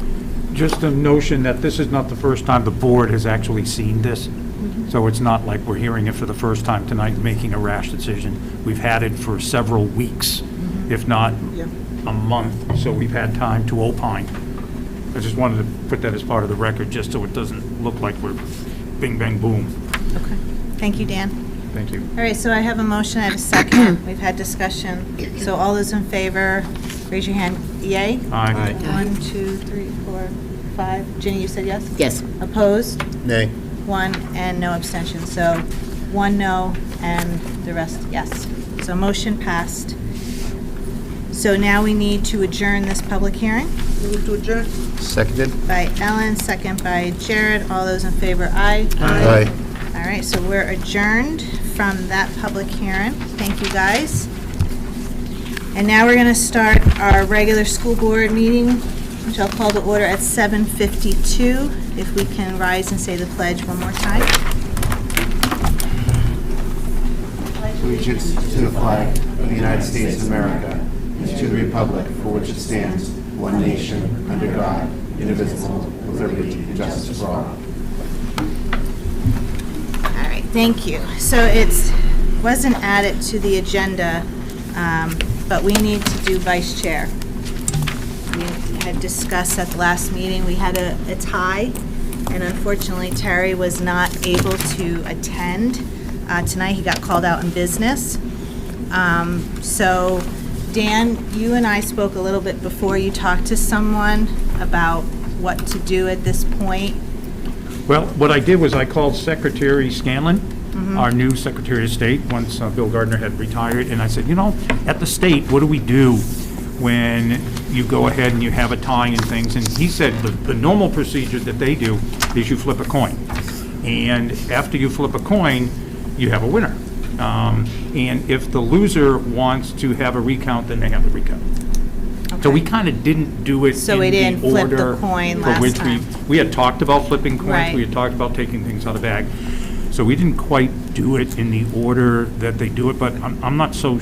N: Just a notion that this is not the first time the board has actually seen this. So it's not like we're hearing it for the first time tonight, making a rash decision. We've had it for several weeks, if not a month, so we've had time to opine. I just wanted to put that as part of the record, just so it doesn't look like we're bing, bang, boom.
B: Okay. Thank you, Dan.
N: Thank you.
B: All right, so I have a motion, I have a second. We've had discussion. So all those in favor, raise your hand. Yay?
N: Aye.
B: 1, 2, 3, 4, 5. Ginny, you said yes?
O: Yes.
B: Opposed?
C: Nay.
B: 1, and no abstention. So 1 no, and the rest yes. So motion passed. So now we need to adjourn this public hearing.
M: Move to adjourn.
C: Seconded?
B: By Ellen, second by Jared. All those in favor, aye.
C: Aye.
B: All right, so we're adjourned from that public hearing. Thank you, guys. And now we're going to start our regular school board meeting, which I'll call to order at 7:52. If we can rise and say the pledge one more time.
D: Allegiance to the flag of the United States of America and to the republic for which it stands, one nation, under God, indivisible, with liberty and justice for all.
B: All right, thank you. So wasn't added to the agenda, but we need to do vice chair. We had discussed at the last meeting, we had a tie, and unfortunately Terry was not able to attend. Tonight he got called out in business. So Dan, you and I spoke a little bit before. You talked to someone about what to do at this point.
N: Well, what I did was I called Secretary Scanlon, our new Secretary of State, once Bill Gardner had retired, and I said, you know, at the state, what do we do when you go ahead and you have a tie and things? And he said the normal procedure that they do is you flip a coin. And after you flip a coin, you have a winner. And if the loser wants to have a recount, then they have the recount. So we kind of didn't do it
B: So
N: in
B: we didn't
N: the
B: flip the
N: order
B: coin
N: for
B: last
N: which
B: time.
N: we had talked about flipping coins.
B: Right.
N: We had talked about taking things out of the bag. So we didn't quite do it in the order that they do it, but I'm not so,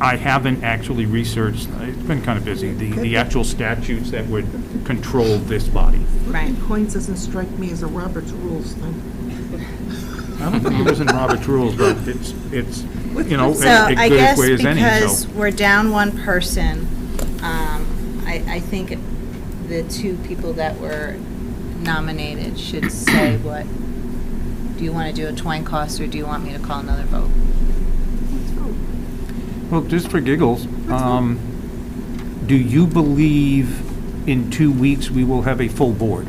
N: I haven't actually researched, it's been kind of busy, the actual statutes that would control this body.
B: Right.
M: Coins doesn't strike me as a Robert's Rules thing.
N: I don't think it was in Robert's rules, but it's you know,
B: So
N: as
B: I
N: good
B: guess
N: as way as any,
B: because
N: so.
B: we're down one person, I think the two people that were nominated should say what, do you want to do a twine toss or do you want me to call another vote?
N: Well, just for giggles, do you believe in 2 weeks we will have a full board?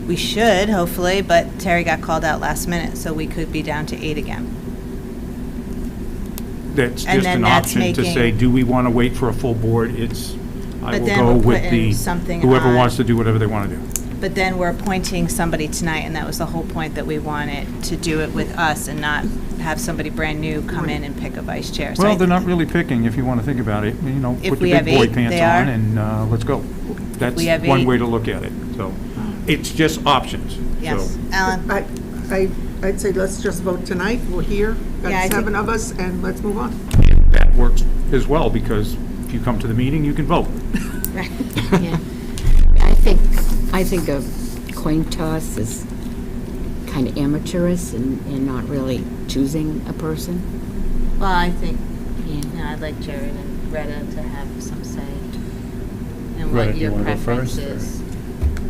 B: We should, hopefully, but Terry got called out last minute, so we could be down to 8 again.
N: That's
B: And
N: just
B: then
N: an
B: that's
N: option to
B: making-
N: say, do we want to wait for a full board? I
B: But
N: will
B: then
N: go
B: we're
N: with
B: putting
N: the,
B: something
N: whoever
B: on-
N: wants to do whatever they want to do.
B: But then we're appointing somebody tonight, and that was the whole point, that we wanted to do it with us and not have somebody brand new come in and pick a vice chair. So
N: Well,
B: I-
N: they're not really picking, if you want to think about it. You know,
B: If
N: put
B: we
N: your
B: have
N: big boy
B: 8,
N: pants
B: they are?
N: on and let's go. That's
B: we have
N: one
B: 8?
N: way to look at it, so. It's just options.
B: Yes,
N: So,
B: Alan?
M: I'd say let's just vote tonight. We're here,
B: Yeah, I
M: got
B: think-
M: 7 of us, and let's move on.
N: That works as well, because if you come to the meeting, you can vote.
O: Yeah. I think a coin toss is kind of amateurish and not really choosing a person.
B: Well, I think,
O: Yeah.
B: I'd like Jared and Retta to have some say in
D: Retta,
B: what
D: do you
B: your
D: wanna go
B: preference
D: first, or-
B: is.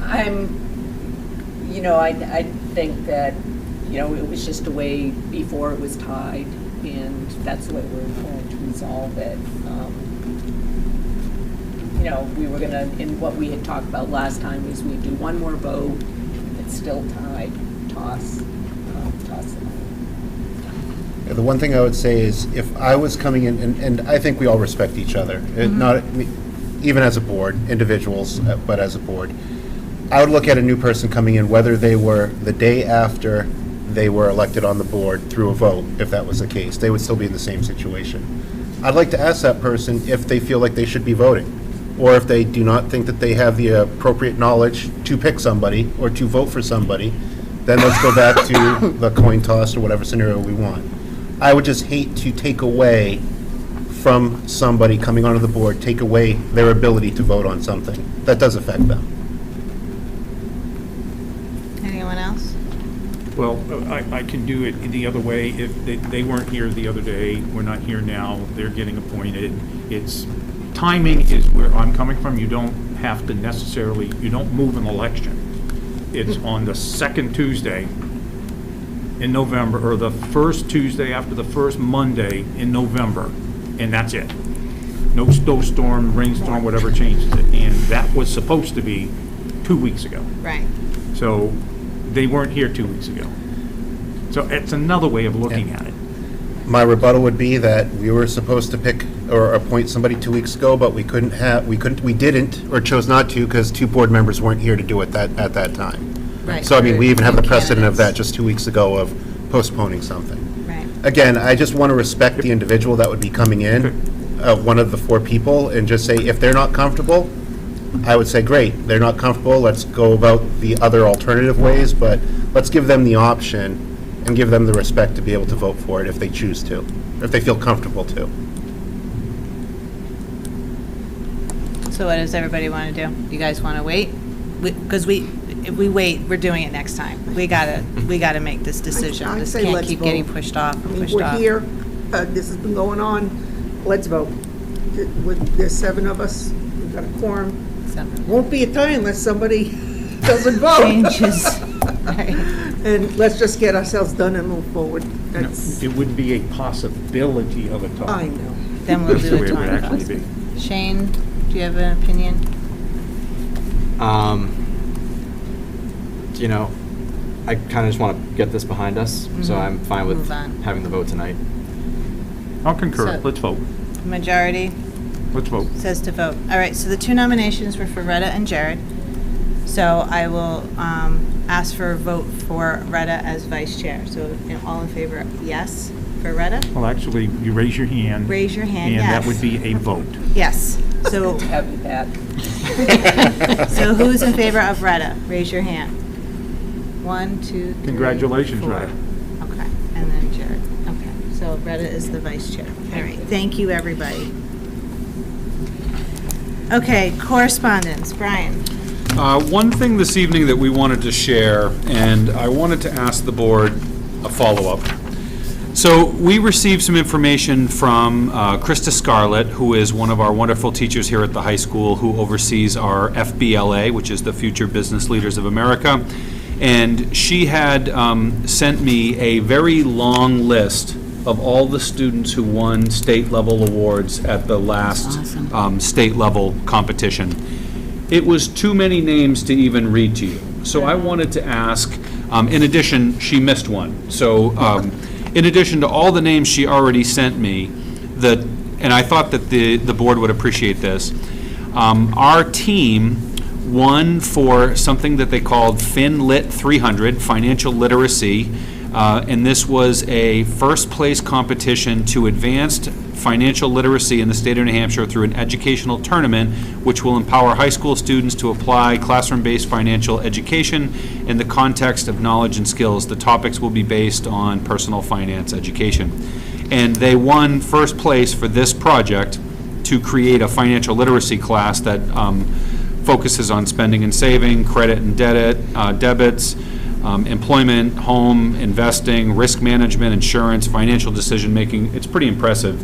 P: I think that, it was just a way before it was tied, and that's the way we're going to resolve it. We were gonna, and what we had talked about last time is we'd do one more vote, it's still tied, toss it.
D: The one thing I would say is, if I was coming in, and I think we all respect each other, not, even as a board, individuals, but as a board, I would look at a new person coming in, whether they were the day after they were elected on the board through a vote, if that was the case, they would still be in the same situation. I'd like to ask that person if they feel like they should be voting, or if they do not think that they have the appropriate knowledge to pick somebody or to vote for somebody, then let's go back to the coin toss or whatever scenario we want. I would just hate to take away from somebody coming onto the board, take away their ability to vote on something. That does affect them.
B: Anyone else?
N: Well, I can do it the other way. If they weren't here the other day, we're not here now, they're getting appointed. Timing is where I'm coming from. You don't have to necessarily, you don't move an election. It's on the second Tuesday in November, or the first Tuesday after the first Monday in November, and that's it. No snowstorm, rainstorm, whatever changes it. And that was supposed to be 2 weeks ago.
B: Right.
N: So they weren't here 2 weeks ago. So it's another way of looking at it.
D: My rebuttal would be that we were supposed to pick or appoint somebody 2 weeks ago, but we didn't, or chose not to, because 2 board members weren't here to do it at that time.
B: Right.
D: So, I mean, we even have the precedent of that
B: Candidates.
D: just 2 weeks ago of postponing something.
B: Right.
D: Again, I just want to respect the individual that would be coming in, one of the 4 people, and just say, if they're not comfortable, I would say, great, they're not comfortable, let's go about the other alternative ways, but let's give them the option and give them the respect to be able to vote for it if they choose to, or if they feel comfortable to.
B: So what does everybody want to do? You guys want to wait? Because if we wait, we're doing it next time. We gotta make this decision.
M: I
B: This
M: say
B: can't
M: let's
B: keep
M: vote.
B: getting pushed off
M: I
B: and
M: mean,
B: pushed
M: we're
B: off.
M: here, this has been going on, let's vote. There's 7 of us, we've got a quorum. Won't be a tie unless somebody doesn't vote.
B: Changes. Right.
M: And let's just get ourselves done and move forward. That's,
N: It would be a possibility of a tie.
M: I know.
B: Then we'll
N: That's
B: do
N: the
B: a
N: way it would
B: time
N: actually
B: toss.
N: be.
B: Shane, do you have an opinion?
Q: I kind of just want to get this behind us, so I'm fine with
B: Move on.
Q: having the vote tonight.
N: I'll concur.
B: So-
N: Let's vote.
B: Majority
N: Let's vote.
B: says to vote. All right, so the 2 nominations were for Retta and Jared. So I will ask for a vote for Retta as vice chair. So all in favor, yes, for Retta?
N: Well, actually, you raise your hand.
B: Raise your hand,
N: And that
B: yes.
N: would be a vote.
B: Yes. So,
P: Have you back.
B: so who's in favor of Retta? Raise your hand. 1, 2, 3,
N: Congratulations,
B: 4.
N: Retta.
B: Okay, and then Jared. Okay, so Retta is the vice chair. All right, thank you, everybody. Okay, correspondence. Brian?
F: One thing this evening that we wanted to share, and I wanted to ask the board a follow-up. So we received some information from Krista Scarlett, who is one of our wonderful teachers here at the high school, who oversees our FBLA, which is the Future Business Leaders of America. And she had sent me a very long list of all the students who won state-level awards at the last state-level competition. It was too many names to even read to you. So I wanted to ask, in addition, she missed one. So in addition to all the names she already sent me, and I thought that the board would appreciate this, our team won for something that they called FinLit 300, Financial Literacy, and this was a first-place competition to advanced financial literacy in the state of New Hampshire through an educational tournament, which will empower high school students to apply classroom-based financial education in the context of knowledge and skills. The topics will be based on personal finance education. And they won first place for this project to create a financial literacy class that focuses on spending and saving, credit and debits, employment, home, investing, risk management, insurance, financial decision-making. It's pretty impressive.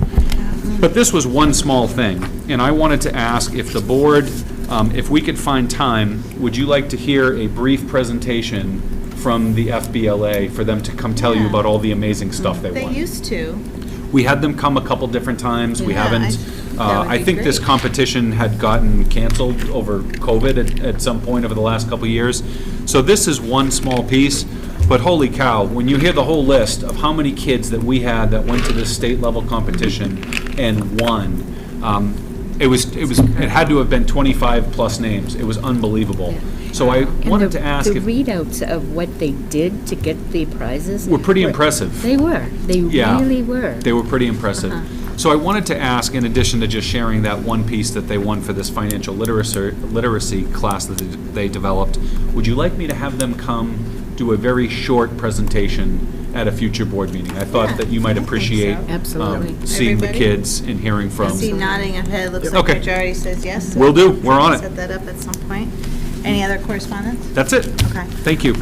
F: But this was one small thing, and I wanted to ask if the board, if we could find time, would you like to hear a brief presentation from the FBLA for them to come tell you about all the amazing stuff they
B: They
F: won?
B: used to.
F: We had them come a couple different times. We
B: Yeah,
F: haven't.
B: that would
F: I
B: be
F: think this
B: great.
F: competition had gotten canceled over COVID at some point over the last couple of years. So this is one small piece, but holy cow, when you hear the whole list of how many kids that we had that went to this state level competition and won, it had to have been 25 plus names. It was unbelievable. So I wanted to ask
O: The
F: if,
O: readouts of what they did to get the prizes.
F: were pretty impressive.
O: They were. They
F: Yeah.
O: really were.
F: They were pretty impressive. So I wanted to ask, in addition to just sharing that one piece that they won for this financial literacy class that they developed, would you like me to have them come do a very short presentation at a future board meeting? I thought that you might appreciate
O: Absolutely.
F: seeing the
B: Everybody?
F: kids and hearing
B: I
F: from.
B: see nodding of head, looks like
F: Okay.
B: majority says yes. so
F: Will do. We're on it.
B: Set that up at some point. Any other correspondence?
F: That's it.
B: Okay.
F: Thank you.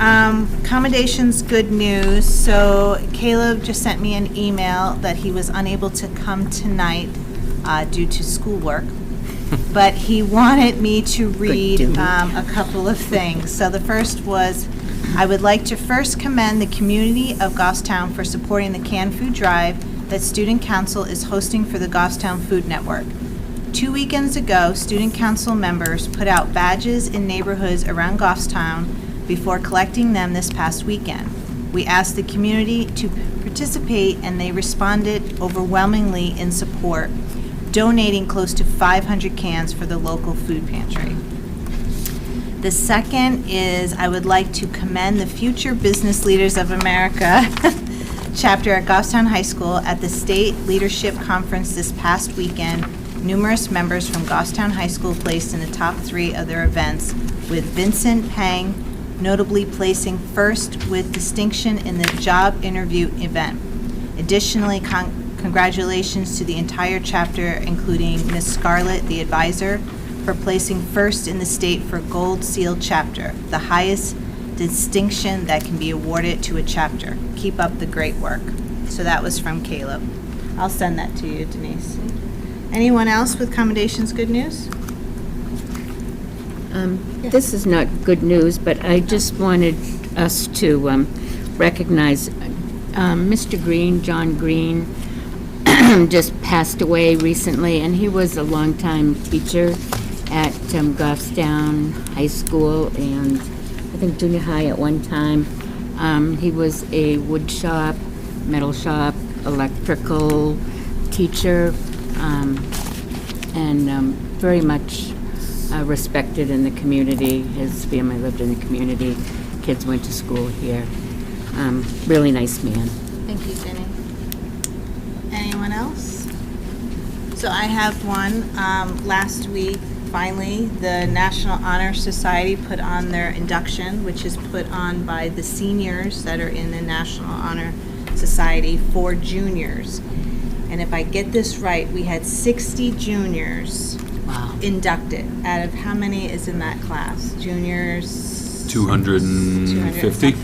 B: Accommodations, good news. So Caleb just sent me an email that he was unable to come tonight due to schoolwork. But he wanted me to read a couple of things. So the first was, I would like to first commend the community of Goffstown for supporting the canned food drive that Student Council is hosting for the Goffstown Food Network. 2 weekends ago, Student Council members put out badges in neighborhoods around Goffstown before collecting them this past weekend. We asked the community to participate, and they responded overwhelmingly in support, donating close to 500 cans for the local food pantry. The second is, I would like to commend the Future Business Leaders of America chapter at Goffstown High School at the State Leadership Conference this past weekend. Numerous members from Goffstown High School placed in the top 3 of their events, with Vincent Pang notably placing first with distinction in the job interview event. Additionally, congratulations to the entire chapter, including Ms. Scarlett, the advisor, for placing first in the state for Gold Seal Chapter, the highest distinction that can be awarded to a chapter. Keep up the great work. So that was from Caleb. I'll send that to you, Denise. Anyone else with commendations, good news?
O: This is not good news, but I just wanted us to recognize Mr. Green, John Green, just passed away recently, and he was a longtime teacher at Goffstown High School and I think junior high at one time. He was a wood shop, metal shop, electrical teacher, and very much respected in the community. His family lived in the community. Kids went to school here. Really nice man.
B: Thank you, Jenny. Anyone else? So I have one. Last week, finally, the National Honor Society put on their induction, which is put on by the seniors that are in the National Honor Society for juniors. And if I get this right, we had 60 juniors inducted. Out of how many is in that class? Juniors?
F: 250.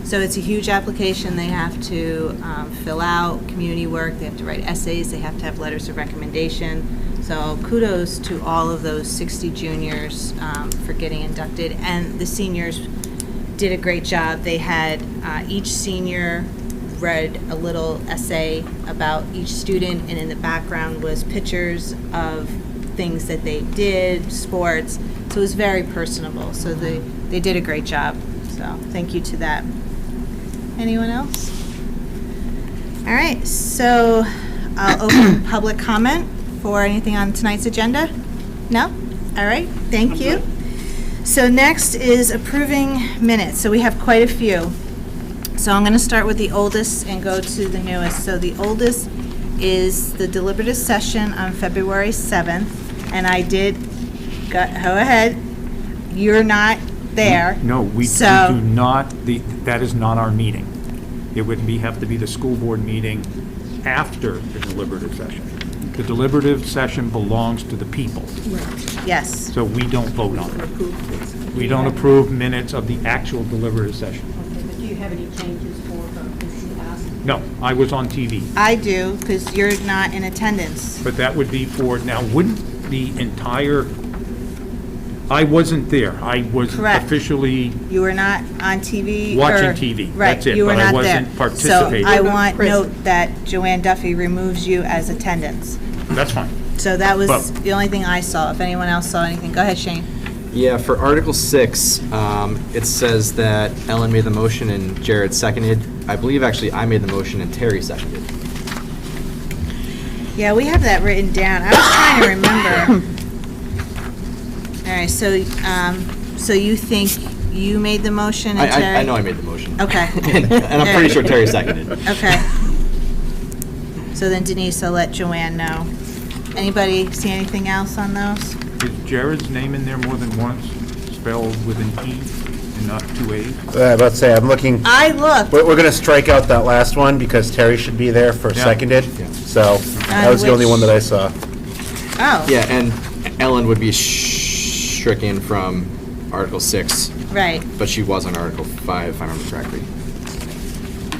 B: So it's a huge application. They have to fill out community work. They have to write essays. They have to have letters of recommendation. So kudos to all of those 60 juniors for getting inducted. And the seniors did a great job. They had each senior read a little essay about each student, and in the background was pictures of things that they did, sports. So it was very personable. So they did a great job. So thank you to that. Anyone else? All right, so I'll open public comment for anything on tonight's agenda. No? All right, thank you. So next is approving minutes. So we have quite a few. So I'm going to start with the oldest and go to the newest. So the oldest is the deliberative session on February 7th, and I did, go ahead, you're not there.
N: No, we do not, that is not our meeting. It would have to be the school board meeting after the deliberative session. The deliberative session belongs to the people,
B: Yes.
N: so we don't vote on it. We don't approve minutes of the actual deliberative session.
P: Okay, but do you have any changes for Mrs. Ask?
N: No, I was on TV,
B: I do, because you're not in attendance.
N: but that would be for, now, wouldn't the entire, I wasn't there. I was
B: Correct.
N: officially,
B: You were not on TV.
N: Watching
B: or-
N: TV,
B: Right,
N: that's it,
B: you were
N: but I
B: not there.
N: wasn't participating.
B: So I want note that Joanne Duffy removes you as attendance.
N: that's fine.
B: So that was
N: Well-
B: the only thing I saw. If anyone else saw anything, go ahead, Shane.
Q: Yeah, for Article 6, it says that Ellen made the motion and Jared seconded. I believe actually I made the motion and Terry seconded.
B: Yeah, we have that written down. I was trying to remember. All right, so you think you made the motion and Terry?
Q: I know I made the motion.
B: Okay.
Q: And I'm pretty sure Terry seconded.
B: Okay. So then Denise, I'll let Joanne know. Anybody see anything else on those?
N: Is Jared's name in there more than once, spelled with an E and not two A's?
D: Let's say, I'm looking,
B: I looked.
D: we're going to strike out that last one because Terry should be there for
N: Yeah.
D: seconded. So that was the only one that I saw.
B: Oh.
Q: Yeah, and Ellen would be stricken from Article 6,
B: Right.
Q: but she was on Article 5, if I remember correctly.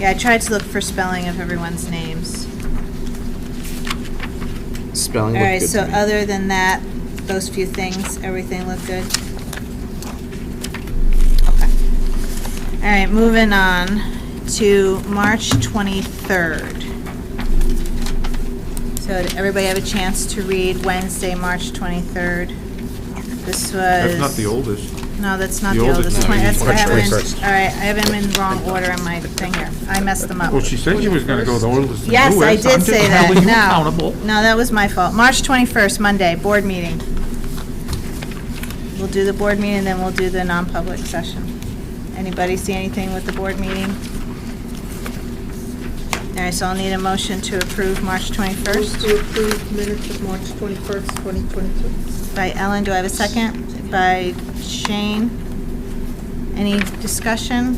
B: Yeah, I tried to look for spelling of everyone's names.
Q: Spelling
B: All
Q: looked
B: right,
Q: good
B: so
Q: to me.
B: other than that, those few things, everything looked good? Okay. All right, moving on to March 23rd. So did everybody have a chance to read Wednesday, March 23rd? This was...
N: That's not the oldest.
B: No, that's not
N: The
B: the
N: oldest
B: oldest.
N: is
B: 20 that's- I
D: March
B: have 'em in-
D: 21st.
B: All right, I have them in wrong order on my thing here. I messed them up.
N: Well, she said she was gonna go the oldest and
B: Yes, I
N: newest.
B: did
N: I'm just
B: say that.
N: holding you
B: No,
N: accountable.
B: no, that was my fault. March 21st, Monday, board meeting. We'll do the board meeting, then we'll do the non-public session. Anybody see anything with the board meeting? All right, so I'll need a motion to approve March 21st.
M: To approve minutes of March 21st, 2022.
B: By Ellen, do I have a second? By Shane. Any discussion?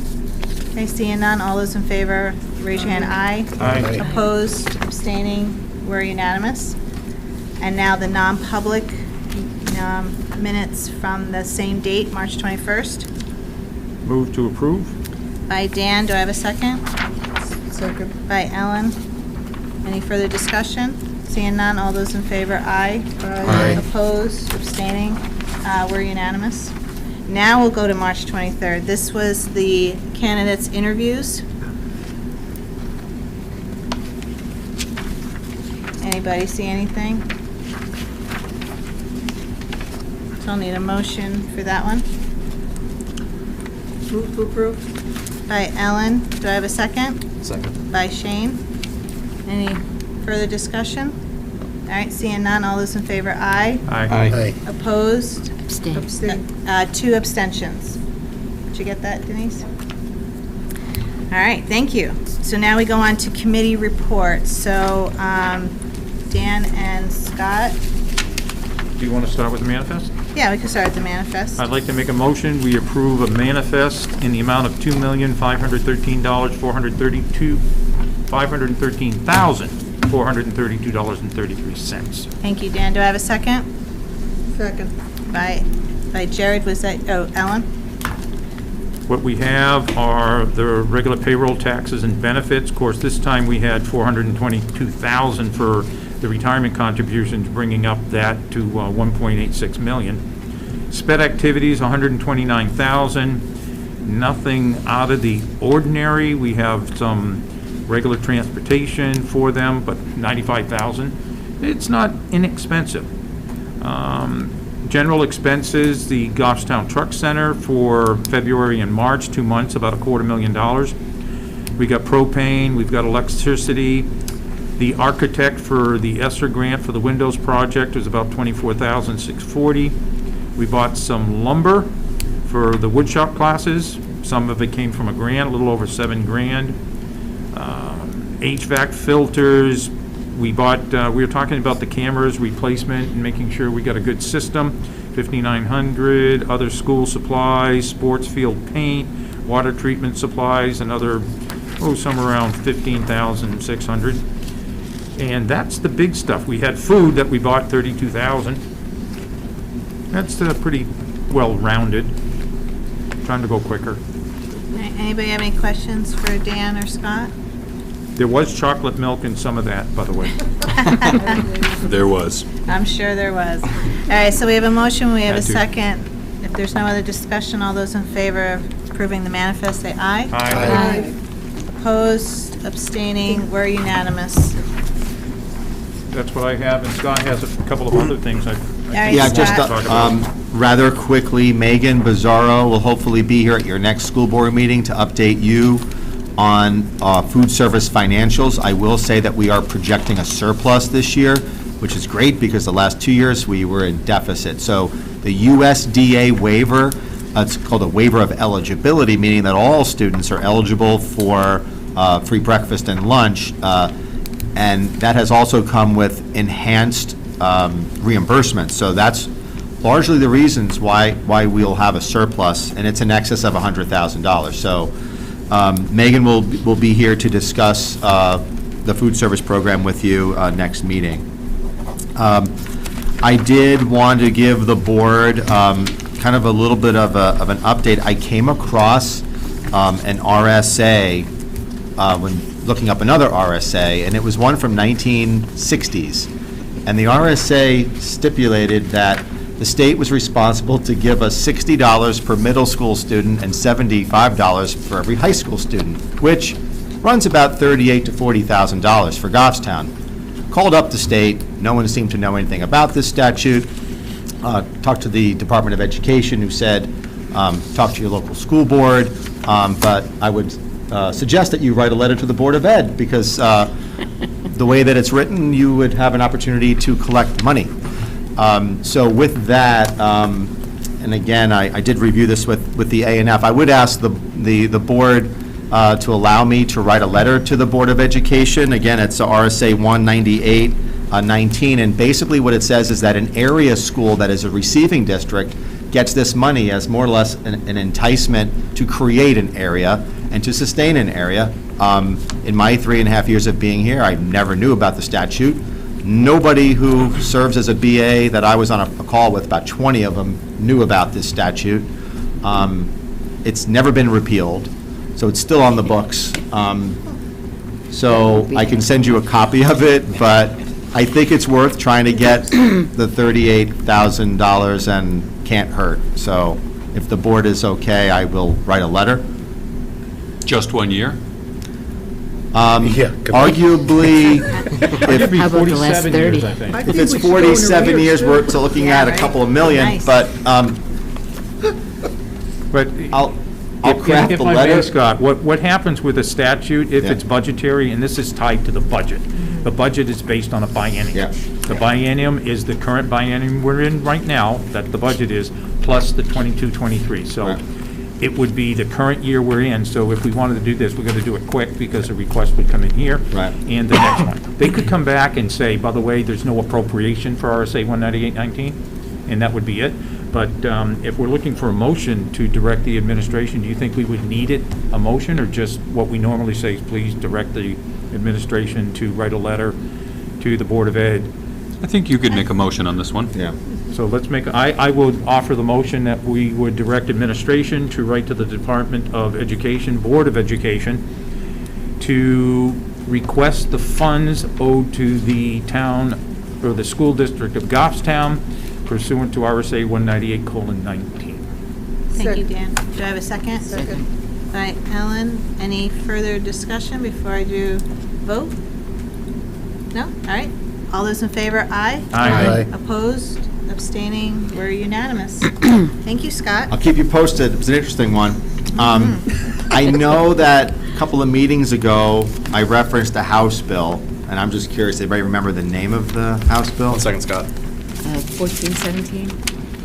B: Okay, seeing none, all those in favor, raise your hand, aye.
N: Aye.
B: Opposed, abstaining, we're unanimous. And now the non-public minutes from the same date, March 21st.
N: Move to approve?
B: By Dan, do I have a second?
M: Second.
B: By Ellen. Any further discussion? Seeing none, all those in favor, aye.
D: Aye.
B: Opposed, abstaining, we're unanimous. Now we'll go to March 23rd. This was the candidates' interviews. Anybody see anything? So I'll need a motion for that one.
M: Move to approve.
B: By Ellen, do I have a second?
Q: Second.
B: By Shane. Any further discussion? All right, seeing none, all those in favor, aye.
N: Aye.
B: Opposed?
O: Abstain.
M: Abstain.
B: 2 abstentions. Did you get that, Denise? All right, thank you. So now we go on to committee reports. So Dan and Scott,
N: Do you want to start with the manifest?
B: yeah, we can start with the manifest.
N: I'd like to make a motion, we approve a manifest in the amount of $2,513,432.33.
B: Thank you, Dan. Do I have a second?
M: Second.
B: By Jared, was that, oh, Ellen?
N: What we have are the regular payroll taxes and benefits. Of course, this time we had $422,000 for the retirement contributions, bringing up that to $1.86 million. Sped activities, $129,000. Nothing out of the ordinary. We have some regular transportation for them, but $95,000. It's not inexpensive. General expenses, the Goffstown Truck Center for February and March, 2 months, about $250,000. We got propane, we've got electricity. The architect for the Esser grant for the Windows project was about $24,640. We bought some lumber for the woodshop classes. Some of it came from a grant, a little over $7,000. HVAC filters. We bought, we were talking about the cameras replacement and making sure we got a good system. $5,900, other school supplies, sports field paint, water treatment supplies, and other, somewhere around $15,600. And that's the big stuff. We had food that we bought, 32,000. That's pretty well-rounded. Trying to go quicker.
B: Anybody have any questions for Dan or Scott?
N: There was chocolate milk in some of that, by the way.
F: There was.
B: I'm sure there was. All right, so we have a motion, we have a
N: Had to.
B: second. If there's no other discussion, all those in favor of approving the manifest, say aye.
N: Aye.
B: Opposed, abstaining, we're unanimous.
N: That's what I have, and Scott has a couple of other things I
B: right,
E: Yeah, just
B: Scott.
E: rather quickly, Megan Bizzaro will hopefully be here at your next school board meeting to update you on food service financials. I will say that we are projecting a surplus this year, which is great because the last 2 years we were in deficit. So the USDA waiver, it's called a waiver of eligibility, meaning that all students are eligible for free breakfast and lunch. And that has also come with enhanced reimbursement. So that's largely the reasons why we'll have a surplus, and it's in excess of $100,000. So Megan will be here to discuss the food service program with you next meeting. I did want to give the board kind of a little bit of an update. I came across an RSA when looking up another RSA, and it was one from 1960s. And the RSA stipulated that the state was responsible to give us $60 per middle school student and $75 for every high school student, which runs about $38,000 to $40,000 for Goffstown. Called up the state, no one seemed to know anything about this statute. Talked to the Department of Education, who said, talk to your local school board, but I would suggest that you write a letter to the Board of Ed, because the way that it's written, you would have an opportunity to collect money. So with that, and again, I did review this with the A&F, I would ask the board to allow me to write a letter to the Board of Education. Again, it's RSA 198-19, and basically what it says is that an area school that is a receiving district gets this money as more or less an enticement to create an area and to sustain an area. In my 3.5 years of being here, I never knew about the statute. Nobody who serves as a BA that I was on a call with, about 20 of them, knew about this statute. It's never been repealed, so it's still on the books. So I can send you a copy of it, but I think it's worth trying to get the $38,000 and can't hurt. So if the board is okay, I will write a letter.
F: Just 1 year?
E: Arguably, if
N: How about the last 47 years, 30? I think.
E: If it's 47 years, we're looking at a couple of million,
B: Nice.
E: but I'll craft
N: If
E: the
N: I may,
E: letter.
N: Scott, what happens with a statute, if it's budgetary, and this is tied to the budget, the budget is based on a biennium.
E: Yeah.
N: The biennium is the current biennium we're in right now, that the budget is, plus the 22-23. So
E: Right.
N: it would be the current year we're in, so if we wanted to do this, we're gonna do it quick, because a request would come in here.
E: Right.
N: And the next one. They could come back and say, by the way, there's no appropriation for RSA 198-19, and that would be it. But if we're looking for a motion to direct the administration, do you think we would need it, a motion, or just what we normally say is please direct the administration to write a letter to the Board of Ed?
F: I think you could make a motion on this one.
E: Yeah.
N: So let's make, I would offer the motion that we would direct administration to write to the Department of Education, Board of Education, to request the funds owed to the town, or the school district of Goffstown pursuant to RSA 198:19.
B: Thank you, Dan. Do I have a second? Second. All right, Ellen, any further discussion before I do vote? No? All right. All those in favor, aye?
N: Aye.
B: Opposed, abstaining, we're unanimous. Thank you, Scott.
E: I'll keep you posted. It was an interesting one. I know that a couple of meetings ago, I referenced a House bill, and I'm just curious, anybody remember the name of the House bill?
Q: 1 second, Scott.
O: 1417?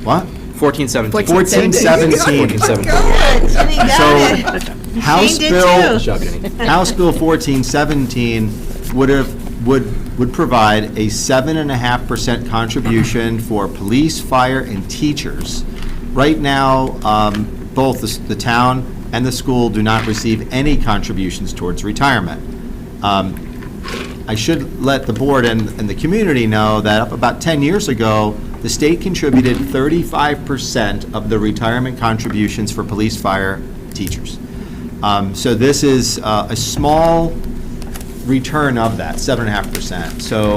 E: What?
Q: 1417.
E: 1417.
Q: 1417.
B: Good, Jenny got
E: So,
B: it.
E: House
B: Shane did
E: Bill,
B: too.
Q: Job, Jenny.
E: House Bill 1417 would provide a 7.5% contribution for police, fire, and teachers. Right now, both the town and the school do not receive any contributions towards retirement. I should let the board and the community know that up about 10 years ago, the state contributed 35% of the retirement contributions for police, fire, teachers. So this is a small return of that, 7.5%. So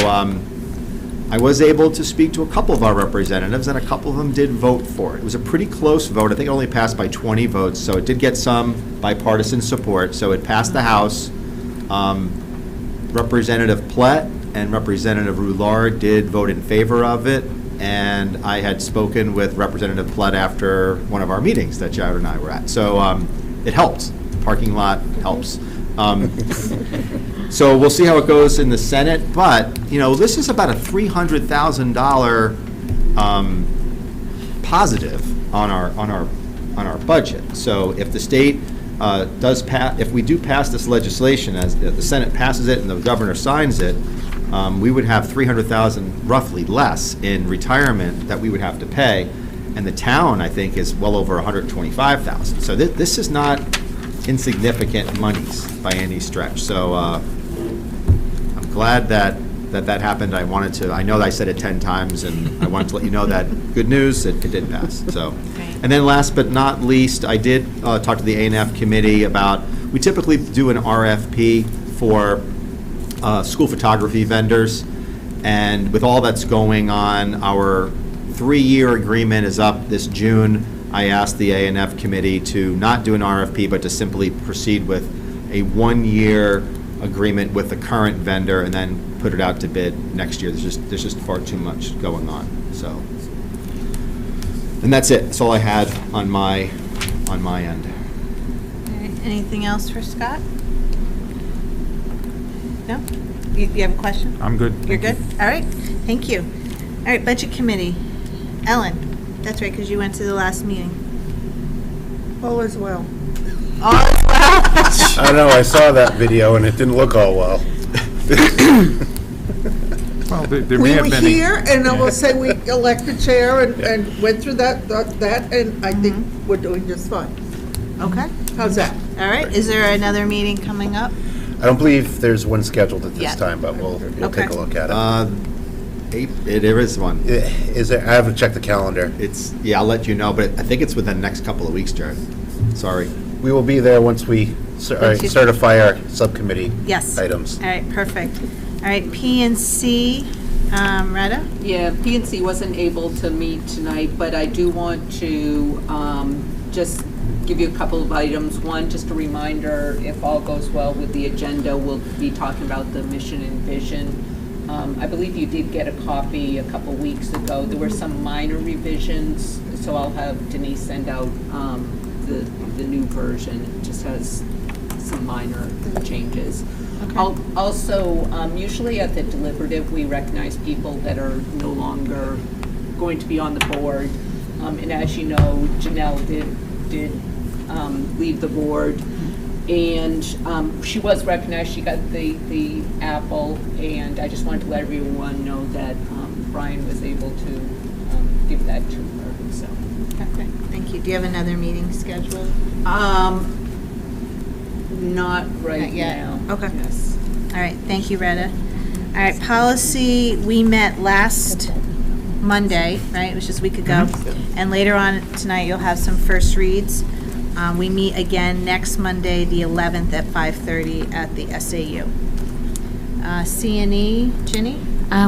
E: I was able to speak to a couple of our representatives, and a couple of them did vote for it. It was a pretty close vote. I think it only passed by 20 votes, so it did get some bipartisan support. So it passed the House. Representative Plett and Representative Roulard did vote in favor of it, and I had spoken with Representative Plett after one of our meetings that Jared and I were at. So it helps. The parking lot helps. So we'll see how it goes in the Senate, but, you know, this is about a $300,000 positive on our budget. So if the state does pass, if we do pass this legislation, as the Senate passes it and the governor signs it, we would have $300,000 roughly less in retirement that we would have to pay, and the town, I think, is well over $125,000. So this is not insignificant monies by any stretch. So I'm glad that happened. I know that I said it 10 times, and I wanted to let you know that good news, it did pass. So, and then last but not least, I did talk to the A&F committee about, we typically do an RFP for school photography vendors, and with all that's going on, our 3-year agreement is up this June. I asked the A&F committee to not do an RFP, but to simply proceed with a 1-year agreement with the current vendor and then put it out to bid next year. There's just far too much going on. So, and that's it. That's all I had on my end.
B: All right, anything else for Scott? No? You have a question?
N: I'm good.
B: You're good? All right, thank you. All right, Budget Committee. Ellen, that's right, because you went to the last meeting.
M: All is well.
B: All is well?
D: I know, I saw that video and it didn't look all well.
N: Well, there may
M: We
N: have
M: were
N: been.
M: here, and I will say we elected chair and went through that, and I think we're doing just fine.
B: Okay.
M: How's that?
B: All right, is there another meeting coming up?
D: I don't believe there's one scheduled at this
B: Yeah.
D: time, but we'll
B: Okay.
D: take a look at it.
E: There is one.
D: Is there, I haven't checked the calendar.
E: Yeah, I'll let you know, but I think it's within the next couple of weeks, Jared. Sorry.
D: We will be there once we certify our subcommittee
B: Yes.
D: items.
B: All right, perfect. All right, P&C, Retta?
P: Yeah, PNC wasn't able to meet tonight, but I do want to just give you a couple of items. One, just a reminder, if all goes well with the agenda, we'll be talking about the mission and vision. I believe you did get a copy a couple weeks ago. There were some minor revisions, so I'll have Denise send out the new version. It just has some minor changes. Also, usually at the deliberative, we recognize people that are no longer going to be on the board. And as you know, Janelle did leave the board. And she was recognized. She got the apple. And I just wanted to let everyone know that Bruyne was able to give that to her. So.
B: Okay, thank you. Do you have another meeting scheduled?
P: Not right
B: Not yet.
P: now.
B: Okay.
P: Yes.
B: All right, thank you, Retta. All right, policy, we met last Monday, right? It was just a week ago. And later on tonight, you'll have some first reads. We meet again next Monday, the 11th at 5:30 at the SAU. C&E, Ginny?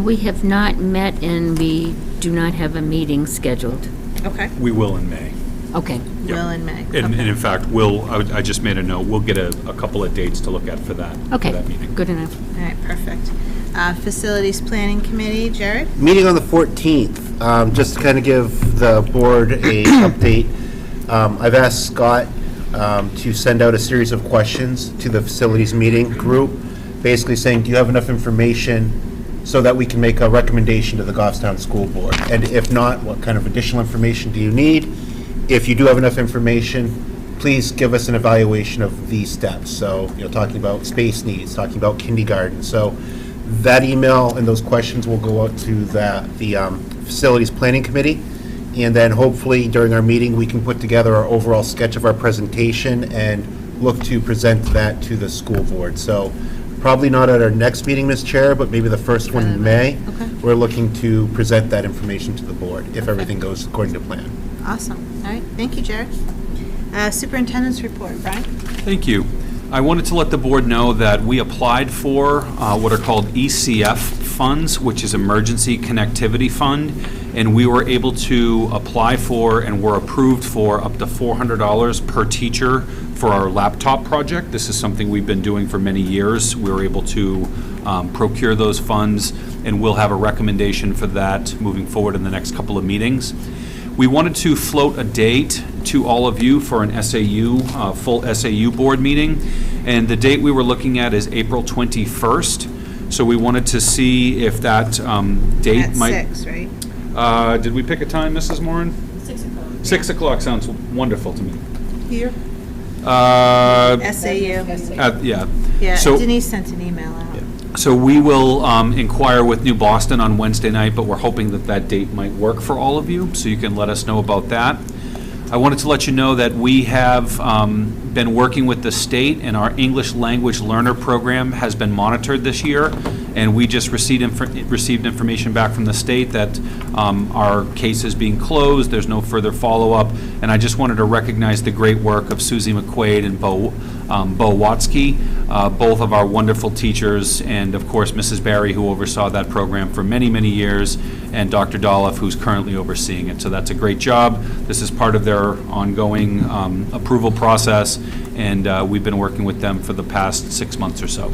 O: We have not met, and we do not have a meeting scheduled.
B: Okay.
F: We will in May.
O: Okay.
B: Will and May.
F: And in fact, I just made a note, we'll get a couple of dates to look at for that.
O: Okay,
F: For that meeting.
O: good enough.
B: All right, perfect. Facilities Planning Committee, Jared?
D: Meeting on the 14th, just to kind of give the board a update. I've asked Scott to send out a series of questions to the facilities meeting group, basically saying, do you have enough information so that we can make a recommendation to the Goffstown School Board? And if not, what kind of additional information do you need? If you do have enough information, please give us an evaluation of these steps. So, talking about space needs, talking about kindergarten. So that email and those questions will go out to the Facilities Planning Committee. And then hopefully during our meeting, we can put together our overall sketch of our presentation and look to present that to the school board. So Probably not at our next meeting, Ms. Chair, but maybe the first one in May.
B: Okay.
D: We're looking to present that information to the board, if everything goes according to plan.
B: Awesome. All right, thank you, Jared. Superintendent's report, Brian?
F: Thank you. I wanted to let the board know that we applied for what are called ECF funds, which is Emergency Connectivity Fund, and we were able to apply for and were approved for up to $400 per teacher for our laptop project. This is something we've been doing for many years. We were able to procure those funds, and we'll have a recommendation for that moving forward in the next couple of meetings. We wanted to float a date to all of you for an SAU, full SAU board meeting, and the date we were looking at is April 21st. So we wanted to see if that date
B: At
F: might...
B: 6, right?
F: Did we pick a time, Mrs. Moran?
B: 6 o'clock.
F: 6 o'clock sounds wonderful to me.
B: Here?
F: SAU. Yeah.
B: Yeah,
F: So-
B: Denise sent an email out.
F: So we will inquire with New Boston on Wednesday night, but we're hoping that that date might work for all of you, so you can let us know about that. I wanted to let you know that we have been working with the state, and our English Language Learner Program has been monitored this year, and we just received information back from the state that our case is being closed, there's no further follow-up, and I just wanted to recognize the great work of Susie McQuaid and Bo Watsky, both of our wonderful teachers, and of course Mrs. Barry, who oversaw that program for many, many years, and Dr. Dolph, who's currently overseeing it. So that's a great job. This is part of their ongoing approval process, and we've been working with them for the past 6 months or so.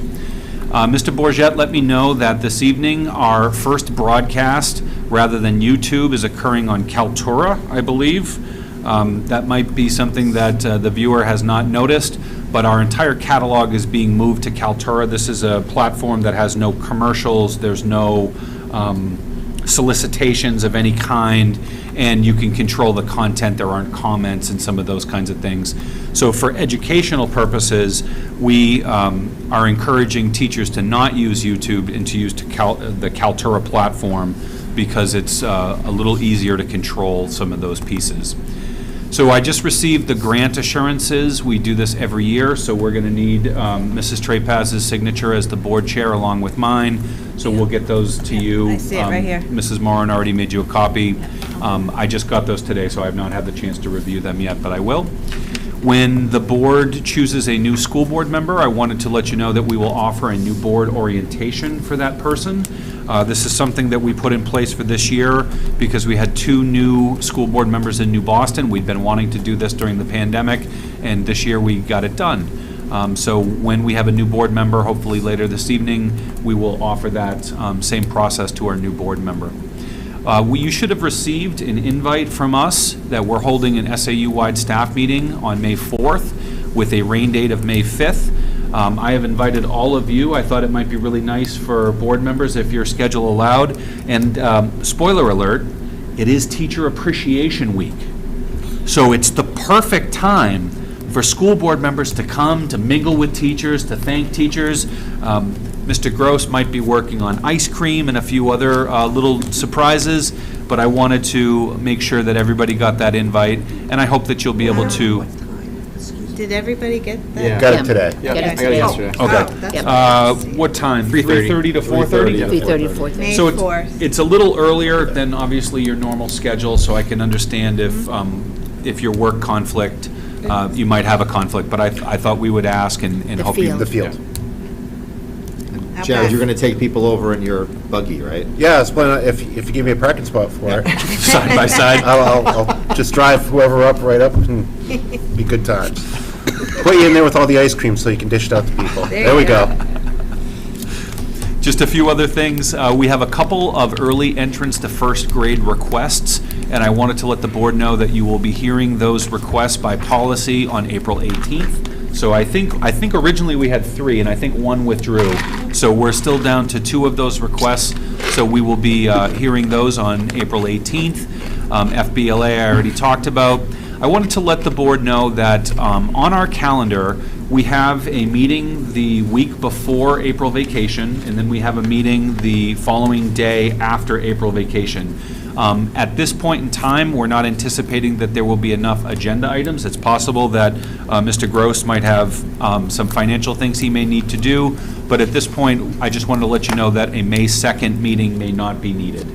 F: Mr. Bourget let me know that this evening our first broadcast, rather than YouTube, is occurring on Kaltura, I believe. That might be something that the viewer has not noticed, but our entire catalog is being moved to Kaltura. This is a platform that has no commercials, there's no solicitations of any kind, and you can control the content. There aren't comments and some of those kinds of things. So for educational purposes, we are encouraging teachers to not use YouTube and to use the Kaltura platform, because it's a little easier to control some of those pieces. So I just received the grant assurances. We do this every year, so we're going to need Mrs. Trapaz's signature as the board chair along with mine. So we'll get those to you.
B: I see it right here.
F: Mrs. Moran already made you a copy. I just got those today, so I have not had the chance to review them yet, but I will. When the board chooses a new school board member, I wanted to let you know that we will offer a new board orientation for that person. This is something that we put in place for this year because we had 2 new school board members in New Boston. We'd been wanting to do this during the pandemic, and this year we got it done. So when we have a new board member, hopefully later this evening, we will offer that same process to our new board member. You should have received an invite from us that we're holding an SAU-wide staff meeting on May 4th with a rain date of May 5th. I have invited all of you. I thought it might be really nice for board members if your schedule allowed. And spoiler alert, it is Teacher Appreciation Week. So it's the perfect time for school board members to come, to mingle with teachers, to thank teachers. Mr. Gross might be working on ice cream and a few other little surprises, but I wanted to make sure that everybody got that invite, and I hope that you'll be able to...
B: Did everybody get that?
Q: Yeah.
D: Got it today.
Q: Yeah, I got it yesterday.
F: Okay.
B: That's
F: What time?
Q: 3:30.
F: 3:30 to 4:30?
O: 3:30 to 4:30.
B: May
F: So
B: 4th.
F: it's a little earlier than obviously your normal schedule, so I can understand if your work conflict, you might have a conflict, but I thought we would ask and
O: The
F: hope you...
O: field.
D: The field.
E: Jared, you're going to take people over in your buggy, right?
D: Yeah, it's if you give me a parking spot for it.
F: Side by side.
D: I'll just drive whoever up, right up, and be good times. Put you in there with all the ice cream so you can dish it out to people. There we go.
F: Just a few other things. We have a couple of early entrance to first grade requests, and I wanted to let the board know that you will be hearing those requests by policy on April 18th. So I think originally we had 3, and I think 1 withdrew. So we're still down to 2 of those requests. So we will be hearing those on April 18th. FBLA I already talked about. I wanted to let the board know that on our calendar, we have a meeting the week before April vacation, and then we have a meeting the following day after April vacation. At this point in time, we're not anticipating that there will be enough agenda items. It's possible that Mr. Gross might have some financial things he may need to do, but at this point, I just wanted to let you know that a May 2nd meeting may not be needed.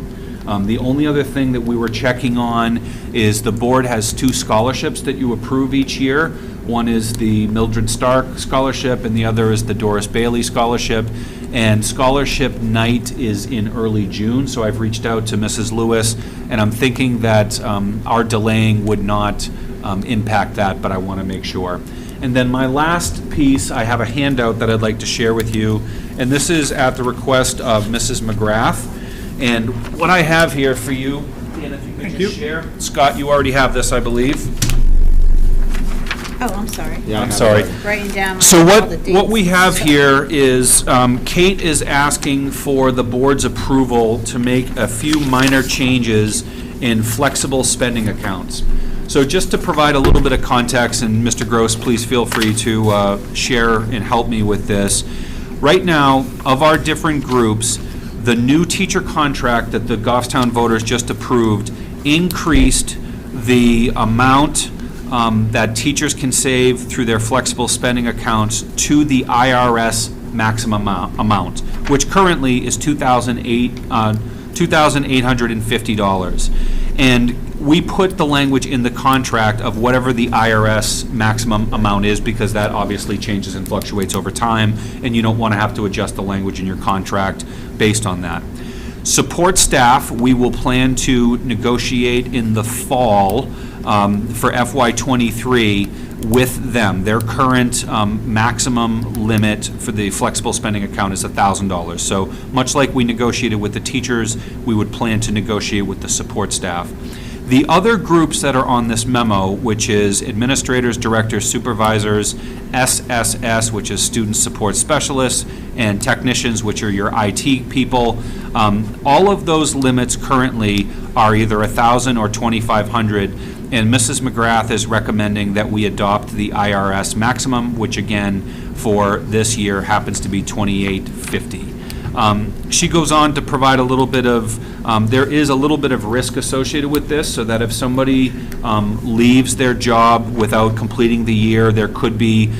F: The only other thing that we were checking on is the board has 2 scholarships that you approve each year. One is the Mildred Stark Scholarship, and the other is the Doris Bailey Scholarship. And scholarship night is in early June, so I've reached out to Mrs. Lewis, and I'm thinking that our delaying would not impact that, but I want to make sure. And then my last piece, I have a handout that I'd like to share with you, and this is at the request of Mrs. McGrath. And what I have here for you, Dan, if you could just share. Scott, you already have this, I believe.
B: Oh, I'm sorry.
F: Yeah, I'm sorry.
B: Writing down
F: So
B: all the dates.
F: what we have here is, Kate is asking for the board's approval to make a few minor changes in flexible spending accounts. So just to provide a little bit of context, and Mr. Gross, please feel free to share and help me with this. Right now, of our different groups, the new teacher contract that the Goffstown voters just approved increased the amount that teachers can save through their flexible spending accounts to the IRS maximum amount, which currently is $2,850. And we put the language in the contract of whatever the IRS maximum amount is, because that obviously changes and fluctuates over time, and you don't want to have to adjust the language in your contract based on that. Support staff, we will plan to negotiate in the fall for FY23 with them. Their current maximum limit for the flexible spending account is $1,000. So much like we negotiated with the teachers, we would plan to negotiate with the support staff. The other groups that are on this memo, which is administrators, directors, supervisors, SSS, which is student support specialists, and technicians, which are your IT people, all of those limits currently are either $1,000 or $2,500. And Mrs. McGrath is recommending that we adopt the IRS maximum, which again, for this year happens to be $2,850. She goes on to provide a little bit of, there is a little bit of risk associated with this, so that if somebody leaves their job without completing the year, there could be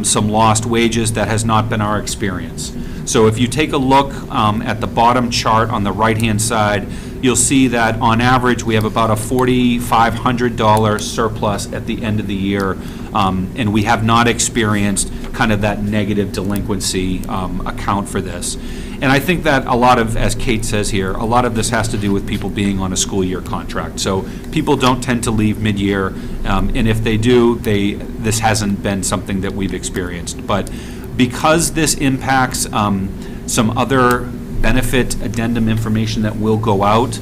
F: some lost wages. That has not been our experience. So if you take a look at the bottom chart on the right-hand side, you'll see that on average, we have about a $4,500 surplus at the end of the year, and we have not experienced kind of that negative delinquency account for this. And I think that a lot of, as Kate says here, a lot of this has to do with people being on a school year contract. So people don't tend to leave mid-year, and if they do, this hasn't been something that we've experienced. But because this impacts some other benefit addendum information that will go out,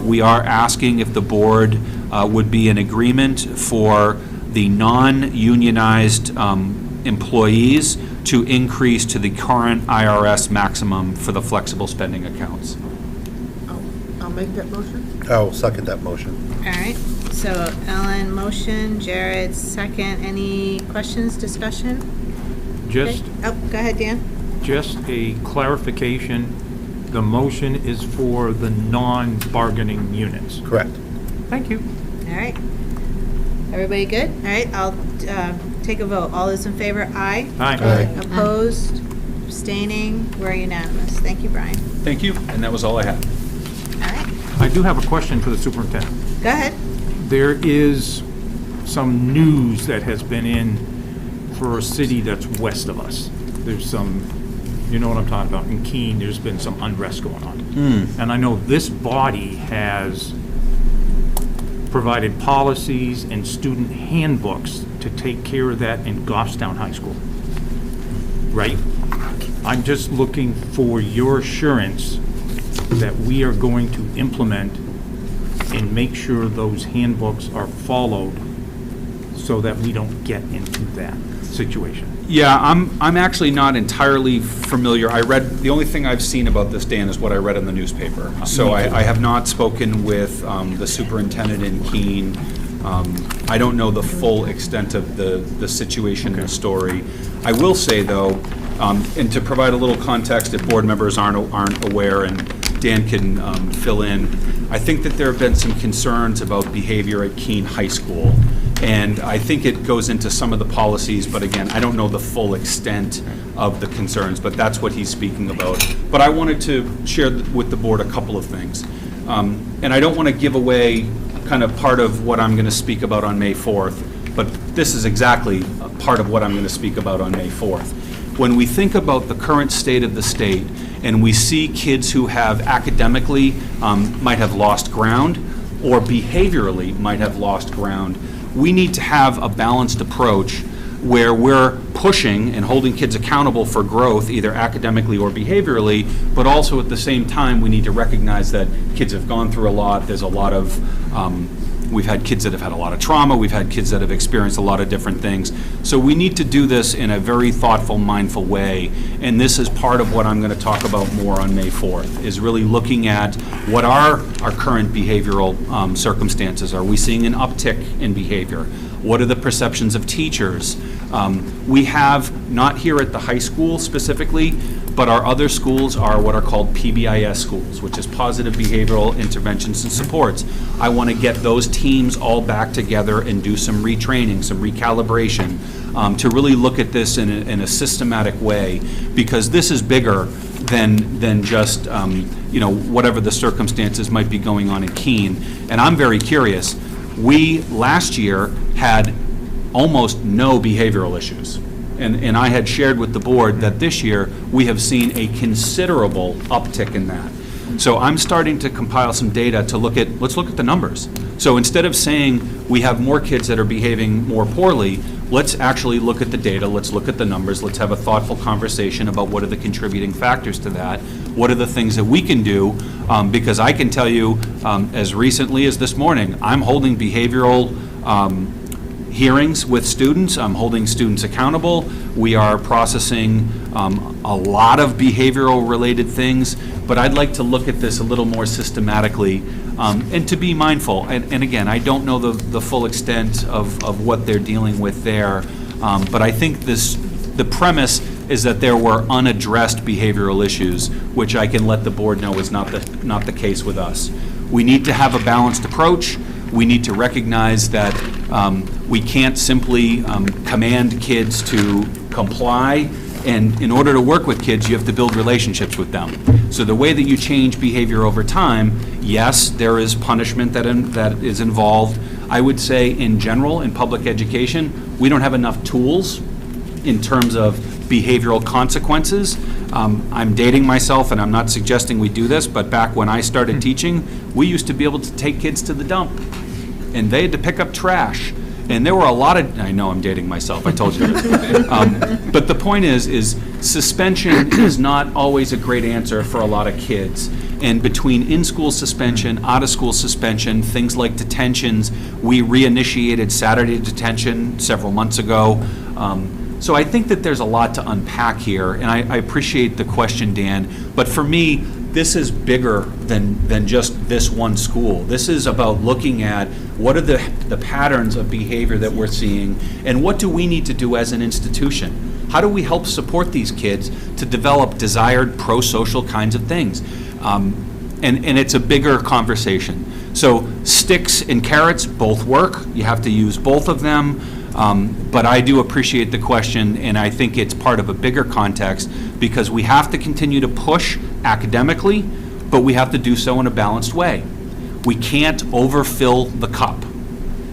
F: we are asking if the board would be in agreement for the non-unionized employees to increase to the current IRS maximum for the flexible spending accounts.
M: I'll make that motion.
D: I'll second that motion.
B: All right, so Ellen, motion, Jared, second. Any questions, discussion?
N: Just,
B: Okay. Oh, go ahead, Dan.
N: just a clarification, the motion is for the non-bargaining units.
D: Correct.
N: Thank you.
B: All right. Everybody good? All right, I'll take a vote. All those in favor, aye.
N: Aye.
D: Aye.
B: Opposed, abstaining, we're unanimous. Thank you, Brian.
F: Thank you, and that was all I had.
B: All right,
N: I do have a question for the superintendent.
B: go ahead.
N: There is some news that has been in for a city that's west of us. There's some, you know what I'm talking about, in Keene, there's been some unrest going on. And I know this body has provided policies and student handbooks to take care of that in Goffstown High School, right? I'm just looking for your assurance that we are going to implement and make sure those handbooks are followed so that we don't get into that situation.
F: Yeah, I'm actually not entirely familiar. The only thing I've seen about this, Dan, is what I read in the newspaper. So I have not spoken with the superintendent in Keene. I don't know the full extent of the situation and the story. I will say, though, and to provide a little context if board members aren't aware, and Dan can fill in. I think that there have been some concerns about behavior at Keene High School, and I think it goes into some of the policies, but again, I don't know the full extent of the concerns, but that's what he's speaking about. But I wanted to share with the board a couple of things. And I don't want to give away kind of part of what I'm going to speak about on May 4th, but this is exactly a part of what I'm going to speak about on May 4th. When we think about the current state of the state, and we see kids who have academically might have lost ground, or behaviorally might have lost ground, we need to have a balanced approach where we're pushing and holding kids accountable for growth, either academically or behaviorally, but also at the same time, we need to recognize that kids have gone through a lot. There's a lot of, we've had kids that have had a lot of trauma. We've had kids that have experienced a lot of different things. So we need to do this in a very thoughtful, mindful way. And this is part of what I'm going to talk about more on May 4th, is really looking at what are our current behavioral circumstances. Are we seeing an uptick in behavior? What are the perceptions of teachers? We have, not here at the high school specifically, but our other schools are what are called PBIS schools, which is Positive Behavioral Interventions and Supports. I want to get those teams all back together and do some retraining, some recalibration, to really look at this in a systematic way, because this is bigger than just, whatever the circumstances might be going on in Keene. And I'm very curious. We, last year, had almost no behavioral issues. And I had shared with the board that this year, we have seen a considerable uptick in that. So I'm starting to compile some data to let's look at the numbers. So instead of saying we have more kids that are behaving more poorly, let's actually look at the data, let's look at the numbers, let's have a thoughtful conversation about what are the contributing factors to that, what are the things that we can do, because I can tell you, as recently as this morning, I'm holding behavioral hearings with students. I'm holding students accountable. We are processing a lot of behavioral related things, but I'd like to look at this a little more systematically and to be mindful. And again, I don't know the full extent of what they're dealing with there, but I think the premise is that there were unaddressed behavioral issues, which I can let the board know is not the case with us. We need to have a balanced approach. We need to recognize that we can't simply command kids to comply, and in order to work with kids, you have to build relationships with them. So the way that you change behavior over time, yes, there is punishment that is involved. I would say in general, in public education, we don't have enough tools in terms of behavioral consequences. I'm dating myself, and I'm not suggesting we do this, but back when I started teaching, we used to be able to take kids to the dump, and they had to pick up trash. And there were a lot of, I know I'm dating myself, I told you. But the point is suspension is not always a great answer for a lot of kids. And between in-school suspension, out-of-school suspension, things like detentions, we reinitiated Saturday detention several months ago. So I think that there's a lot to unpack here, and I appreciate the question, Dan. But for me, this is bigger than just this one school. This is about looking at what are the patterns of behavior that we're seeing, and what do we need to do as an institution? How do we help support these kids to develop desired pro-social kinds of things? And it's a bigger conversation. So sticks and carrots both work. You have to use both of them. But I do appreciate the question, and I think it's part of a bigger context, because we have to continue to push academically, but we have to do so in a balanced way. We can't overfill the cup.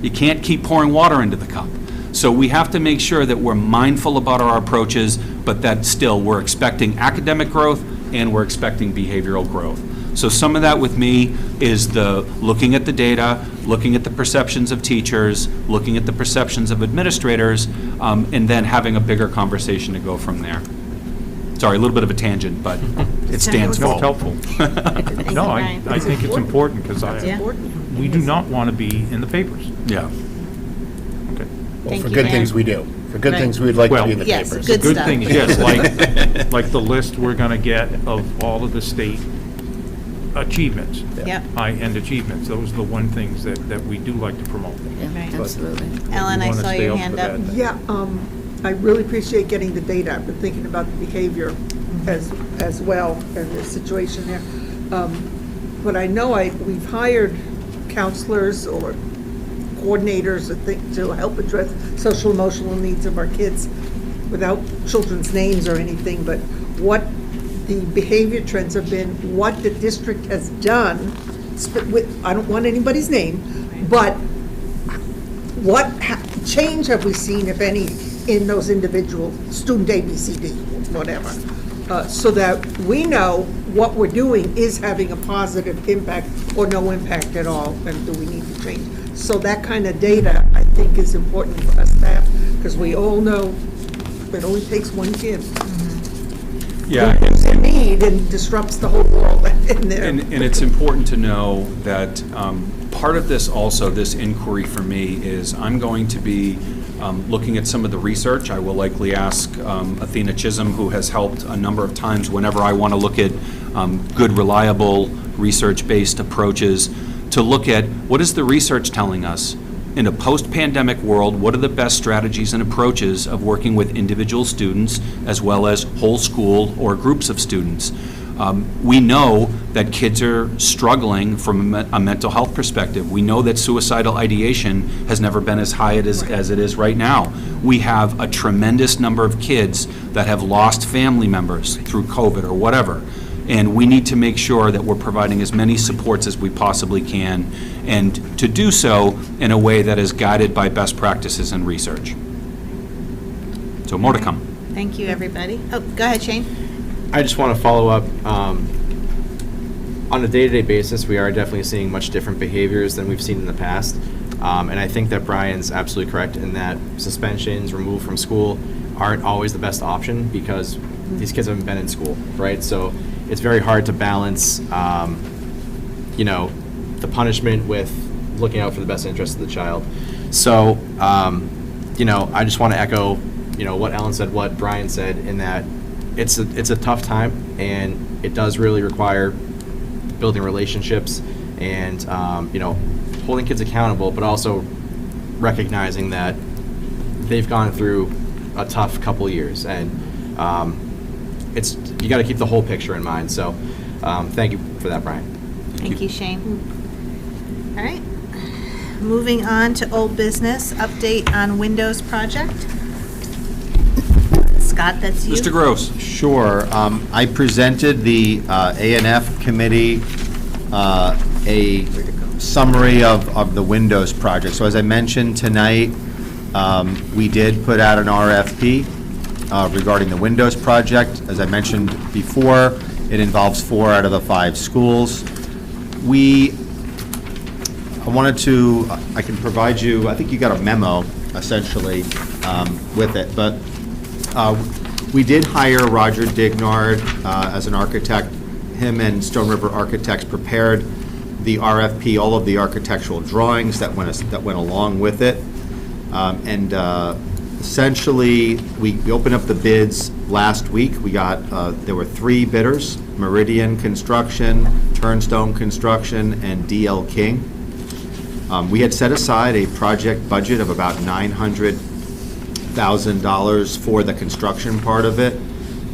F: You can't keep pouring water into the cup. So we have to make sure that we're mindful about our approaches, but that still we're expecting academic growth and we're expecting behavioral growth. So some of that with me is the looking at the data, looking at the perceptions of teachers, looking at the perceptions of administrators, and then having a bigger conversation to go from there. Sorry, a little bit of a tangent, but it stands
N: No,
F: full.
N: it's helpful. No, I think it's important, because we do not want to be in the papers.
F: Yeah.
N: Okay.
D: Well, for good things we do. For good things, we would like to be in the
B: yes,
D: papers.
B: good
N: Good
B: stuff.
N: things, yes, like the list we're going to get of all of the state achievements.
B: Yep.
N: High-end achievements. Those are the one things that we do like to promote.
B: Right.
O: Absolutely.
B: Ellen, I
N: wanna
B: saw
N: stay
B: your
N: up
B: hand
N: for
B: up.
N: that.
M: Yeah, I really appreciate getting the data. I've been thinking about the behavior as well and the situation there. But I know we've hired counselors or coordinators, I think, to help address social emotional needs of our kids without children's names or anything, but what the behavior trends have been, what the district has done, I don't want anybody's name, but what change have we seen, if any, in those individual student A, B, C, D, whatever, so that we know what we're doing is having a positive impact or no impact at all, and do we need to change? So that kind of data, I think, is important for us to have, because we all know it only takes one kid.
F: Yeah.
M: Who's in need and disrupts the whole world in there.
F: And it's important to know that part of this also, this inquiry for me, is I'm going to be looking at some of the research. I will likely ask Athena Chisholm, who has helped a number of times whenever I want to look at good, reliable, research-based approaches, to look at what is the research telling us. In a post-pandemic world, what are the best strategies and approaches of working with individual students as well as whole school or groups of students? We know that kids are struggling from a mental health perspective. We know that suicidal ideation has never been as high as it is right now. We have a tremendous number of kids that have lost family members through COVID or whatever. And we need to make sure that we're providing as many supports as we possibly can, and to do so in a way that is guided by best practices and research. So more to come.
B: Thank you, everybody. Oh, go ahead, Shane.
Q: I just want to follow up. On a day-to-day basis, we are definitely seeing much different behaviors than we've seen in the past. And I think that Brian's absolutely correct in that suspensions, removed from school, aren't always the best option because these kids haven't been in school, right? So it's very hard to balance, the punishment with looking out for the best interest of the child. So, I just want to echo, what Ellen said, what Brian said, in that it's a tough time, and it does really require building relationships and, holding kids accountable, but also recognizing that they've gone through a tough couple years, and you got to keep the whole picture in mind. So, thank you for that, Brian.
B: Thank you, Shane. All right. Moving on to old business, update on Windows project. Scott, that's you.
F: Mr. Gross.
E: Sure. I presented the A&F committee a summary of the Windows project. So as I mentioned tonight, we did put out an RFP regarding the Windows project. As I mentioned before, it involves 4 out of the 5 schools. I can provide you, I think you got a memo essentially with it, but we did hire Roger Dignard as an architect. Him and Stone River Architects prepared the RFP, all of the architectural drawings that went along with it. Essentially, we opened up the bids last week. There were 3 bidders: Meridian Construction, Turnstone Construction, and DL King. We had set aside a project budget of about $900,000 for the construction part of it,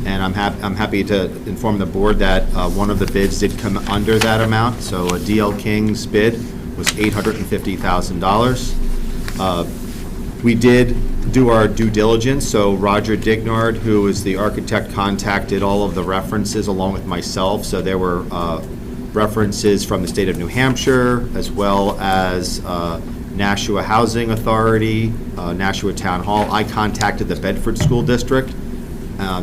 E: and I'm happy to inform the board that one of the bids did come under that amount. So a DL King's bid was $850,000. We did do our due diligence, so Roger Dignard, who is the architect, contacted all of the references along with myself. So there were references from the state of New Hampshire, as well as Nashua Housing Authority, Nashua Town Hall. I contacted the Bedford School District.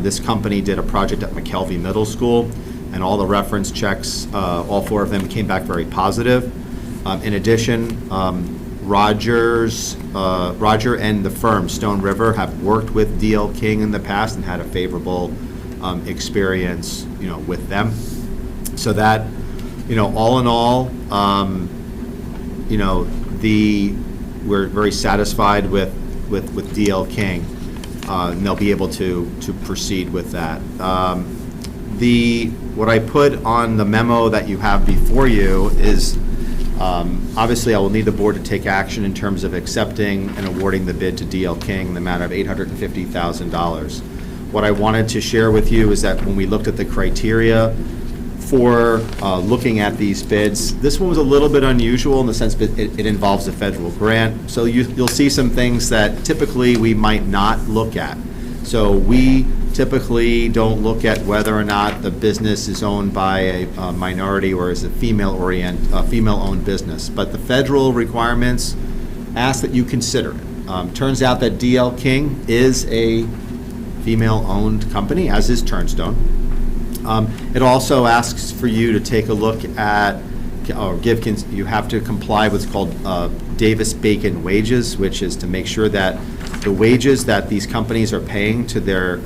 E: This company did a project at McKelvey Middle School, and all the reference checks, all 4 of them came back very positive. In addition, Roger and the firm Stone River have worked with DL King in the past and had a favorable experience, with them. So that, all in all, we're very satisfied with DL King, and they'll be able to proceed with that. What I put on the memo that you have before you is, obviously I will need the board to take action in terms of accepting and awarding the bid to DL King in the amount of $850,000. What I wanted to share with you is that when we looked at the criteria for looking at these bids. This one was a little bit unusual in the sense that it involves a federal grant. So you'll see some things that typically we might not look at. So we typically don't look at whether or not the business is owned by a minority or is a female-owned business. But the federal requirements ask that you consider it. Turns out that DL King is a female-owned company, as is Turnstone. It also asks for you to take a look at, or you have to comply with what's called Davis-Bacon wages, which is to make sure that the wages that these companies are paying to their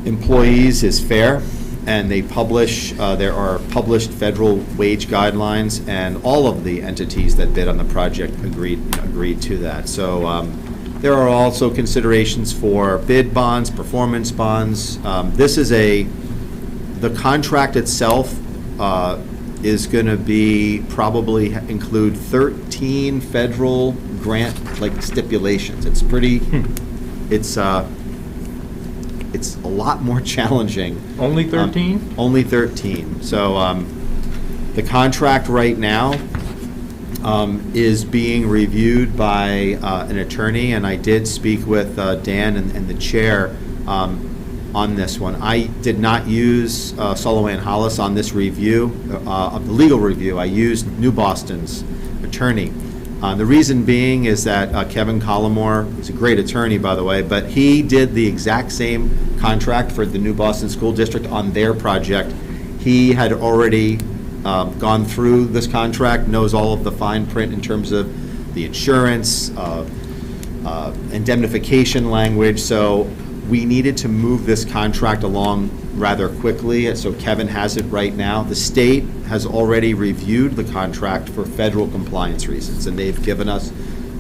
E: employees is fair, and they publish, there are published federal wage guidelines, and all of the entities that bid on the project agreed to that. So there are also considerations for bid bonds, performance bonds. The contract itself is going to be, probably include 13 federal grant stipulations. It's pretty, it's a lot more challenging.
N: Only 13?
E: Only 13. So the contract right now is being reviewed by an attorney, and I did speak with Dan and the chair on this one. I did not use Sullivan Hollis on this review, of the legal review. I used New Boston's attorney. The reason being is that Kevin Collmore is a great attorney, by the way, but he did the exact same contract for the New Boston School District on their project. He had already gone through this contract, knows all of the fine print in terms of the insurance, indemnification language, so we needed to move this contract along rather quickly, so Kevin has it right now. The state has already reviewed the contract for federal compliance reasons, and they've given us,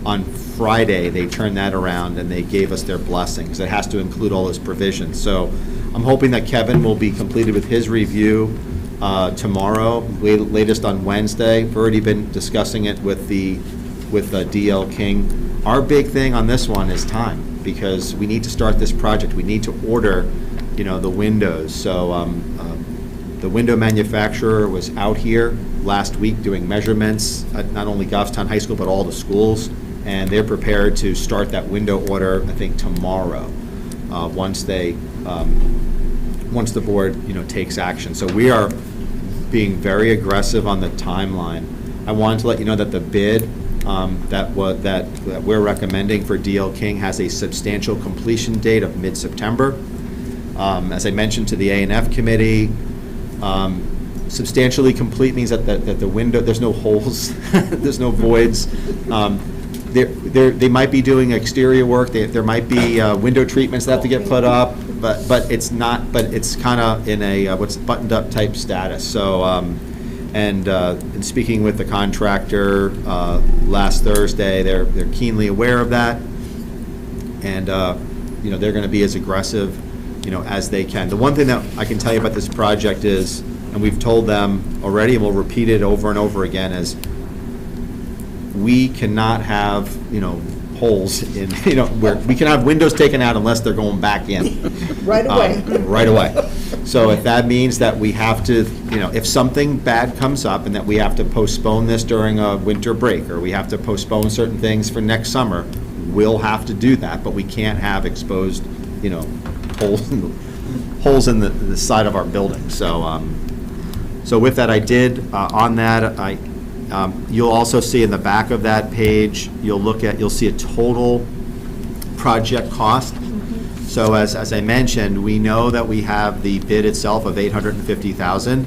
E: on Friday, they turned that around and they gave us their blessings. It has to include all those provisions. So I'm hoping that Kevin will be completed with his review tomorrow, latest on Wednesday. We've already been discussing it with DL King. Our big thing on this one is time, because we need to start this project. We need to order, the windows. So the window manufacturer was out here last week doing measurements at not only Goffstown High School, but all the schools, and they're prepared to start that window order, I think, tomorrow, once the board, takes action. So we are being very aggressive on the timeline. I wanted to let you know that the bid that we're recommending for DL King has a substantial completion date of mid-September. As I mentioned to the A&F committee, substantially complete means that the window, there's no holes, there's no voids. They might be doing exterior work, there might be window treatments that have to get put up, but it's not, but it's kind of in a what's buttoned up type status. So and speaking with the contractor last Thursday, they're keenly aware of that, and they're going to be as aggressive as they can. The one thing that I can tell you about this project is, and we've told them already, and we'll repeat it over and over again, is we cannot have holes in where we can have windows taken out unless they're going back in
M: Right away.
E: right away. So if that means that we have to, if something bad comes up and that we have to postpone this during a winter break, or we have to postpone certain things for next summer, we'll have to do that, but we can't have exposed, holes in the side of our building. So, so with that, I did, on that, you'll also see in the back of that page, you'll see a total project cost. So as I mentioned, we know that we have the bid itself of $850,000.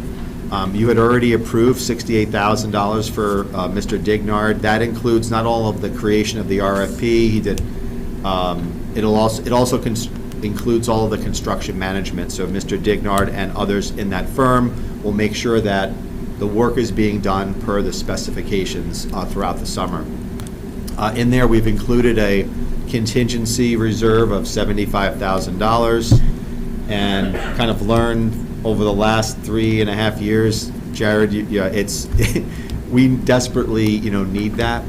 E: You had already approved $68,000 for Mr. Dignard. That includes not all of the creation of the RFP. He did. It also includes all of the construction management. So Mr. Dignard and others in that firm will make sure that the work is being done per the specifications throughout the summer. In there, we've included a contingency reserve of $75,000, and kind of learned over the last 3.5 years, Jared, we desperately need that.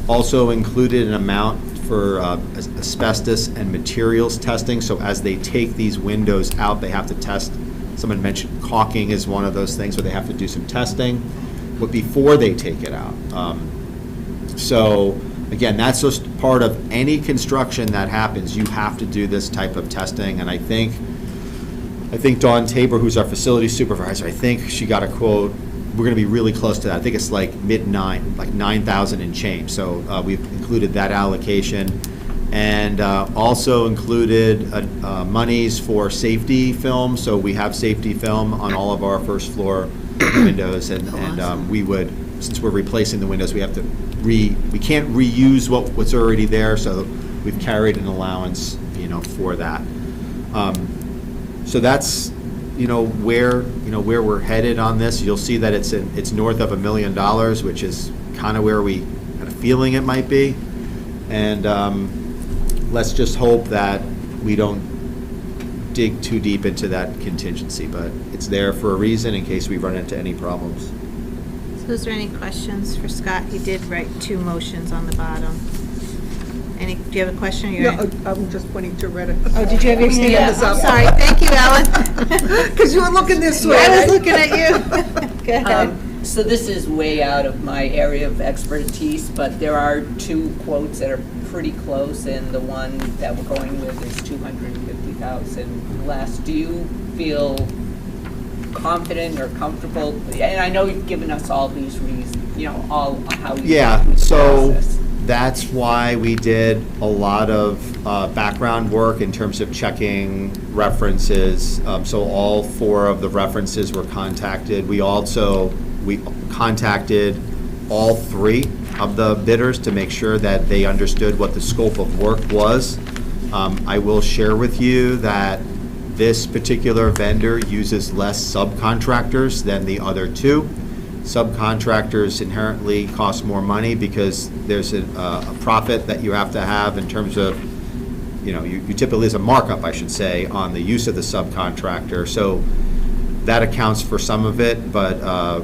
E: Also included an amount for asbestos and materials testing. So as they take these windows out, they have to test Someone mentioned caulking is one of those things where they have to do some testing, but before they take it out. So, again, that's just part of any construction that happens. You have to do this type of testing, and I think Dawn Tabor, who's our facility supervisor, I think she got a quote, we're gonna be really close to that. I think it's like mid-9, like 9,000 and change. So we've included that allocation. And also included monies for safety film. So we have safety film on all of our first floor windows. And we would, since we're replacing the windows, we have to we can't reuse what's already there. So we've carried an allowance, for that. So that's, where we're headed on this. You'll see that it's north of $1 million, which is kind of where we had a feeling it might be. And let's just hope that we don't dig too deep into that contingency, but it's there for a reason in case we run into any problems.
B: So is there any questions for Scott? He did write 2 motions on the bottom. Do you have a question?
M: No, I'm just pointing to Reddit.
B: Oh, did you have your hand up? I'm sorry. Thank you, Ellen.
M: Because you were looking this way.
B: I was looking at you. Go ahead.
P: So this is way out of my area of expertise, but there are 2 quotes that are pretty close, and the one that we're going with is $250,000 less. Do you feel confident or comfortable? And I know you've given us all these reasons, all how you
E: Yeah,
P: go through the
E: so
P: process.
E: that's why we did a lot of background work in terms of checking references. So all 4 of the references were contacted. We contacted all 3 of the bidders to make sure that they understood what the scope of work was. I will share with you that this particular vendor uses less subcontractors than the other 2. Subcontractors inherently cost more money because there's a profit that you have to have in terms of, you typically, there's a markup, I should say, on the use of the subcontractor. So that accounts for some of it, but I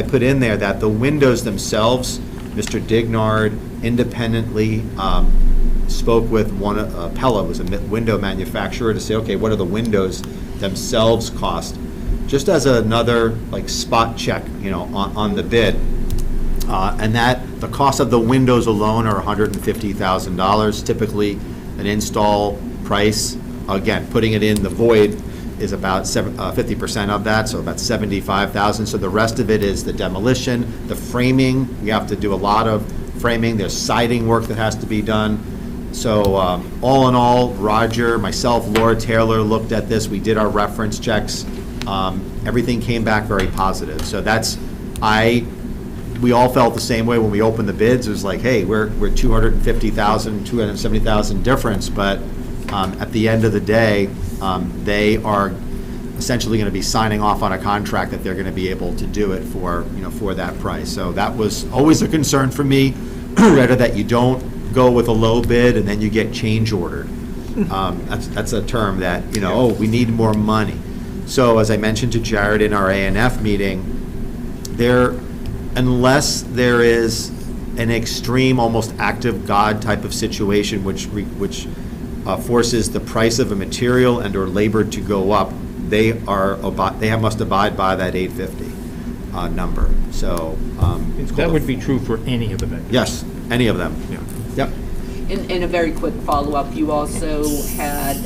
E: put in there that the windows themselves, Mr. Dignard independently spoke with Pella, was a window manufacturer, to say, okay, what are the windows themselves cost? Just as another spot check, on the bid. And that the cost of the windows alone are $150,000. Typically, an install price, again, putting it in the void, is about 50% of that, so about $75,000. So the rest of it is the demolition, the framing. We have to do a lot of framing. There's siding work that has to be done. So all in all, Roger, myself, Laura Taylor looked at this. We did our reference checks. Everything came back very positive. So we all felt the same way when we opened the bids. It was like, hey, we're $250,000, $270,000 difference, but at the end of the day, they are essentially going to be signing off on a contract that they're going to be able to do it for that price. So that was always a concern for me, rather that you don't go with a low bid and then you get change ordered. That's a term that, we need more money. So as I mentioned to Jared in our A&F meeting, unless there is an extreme, almost act of God type of situation which forces the price of a material and or labor to go up, they must abide by that 850 number. So
N: That would be true for any of the vendors.
E: yes, any of them.
N: Yeah.
E: Yep.
P: In a very quick follow-up, you also had,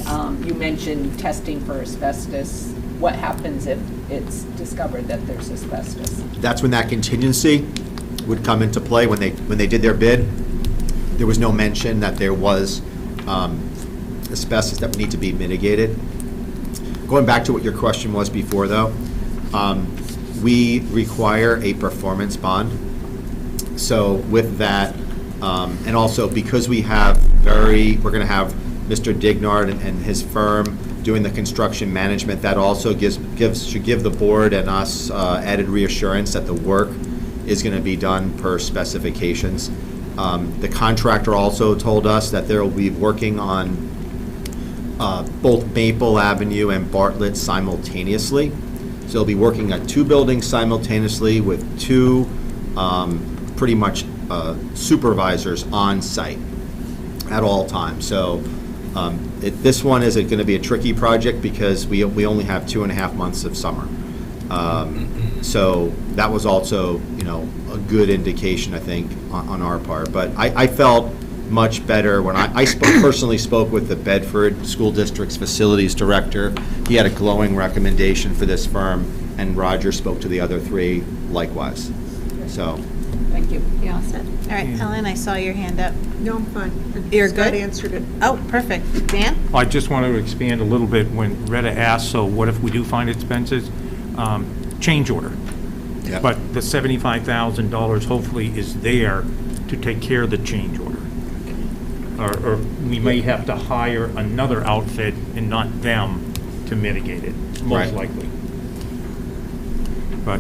P: you mentioned testing for asbestos. What happens if it's discovered that there's asbestos?
E: That's when that contingency would come into play. When they did their bid, there was no mention that there was asbestos that would need to be mitigated. Going back to what your question was before, though, we require a performance bond. So with that, and also because we're going to have Mr. Dignard and his firm doing the construction management, that also should give the board and us added reassurance that the work is going to be done per specifications. The contractor also told us that they'll be working on both Maple Avenue and Bartlett simultaneously. So they'll be working on 2 buildings simultaneously with 2 pretty much supervisors on site at all times. So This one is going to be a tricky project because we only have 2.5 months of summer. So that was also, a good indication, I think, on our part. But I felt much better when I personally spoke with the Bedford School District's facilities director. He had a glowing recommendation for this firm, and Roger spoke to the other 3 likewise. So.
P: Thank you.
B: You all set? All right, Ellen, I saw your hand up.
M: No, I'm fine.
B: You're
M: Scott
B: good?
M: answered it.
B: Oh, perfect. Dan?
N: I just wanted to expand a little bit when Retta asked, so what if we do find expenses? Change order.
E: Yep.
N: But the $75,000 hopefully is there to take care of the change order. Or we may have to hire another outfit and not them to mitigate it, most
E: Right.
N: likely. But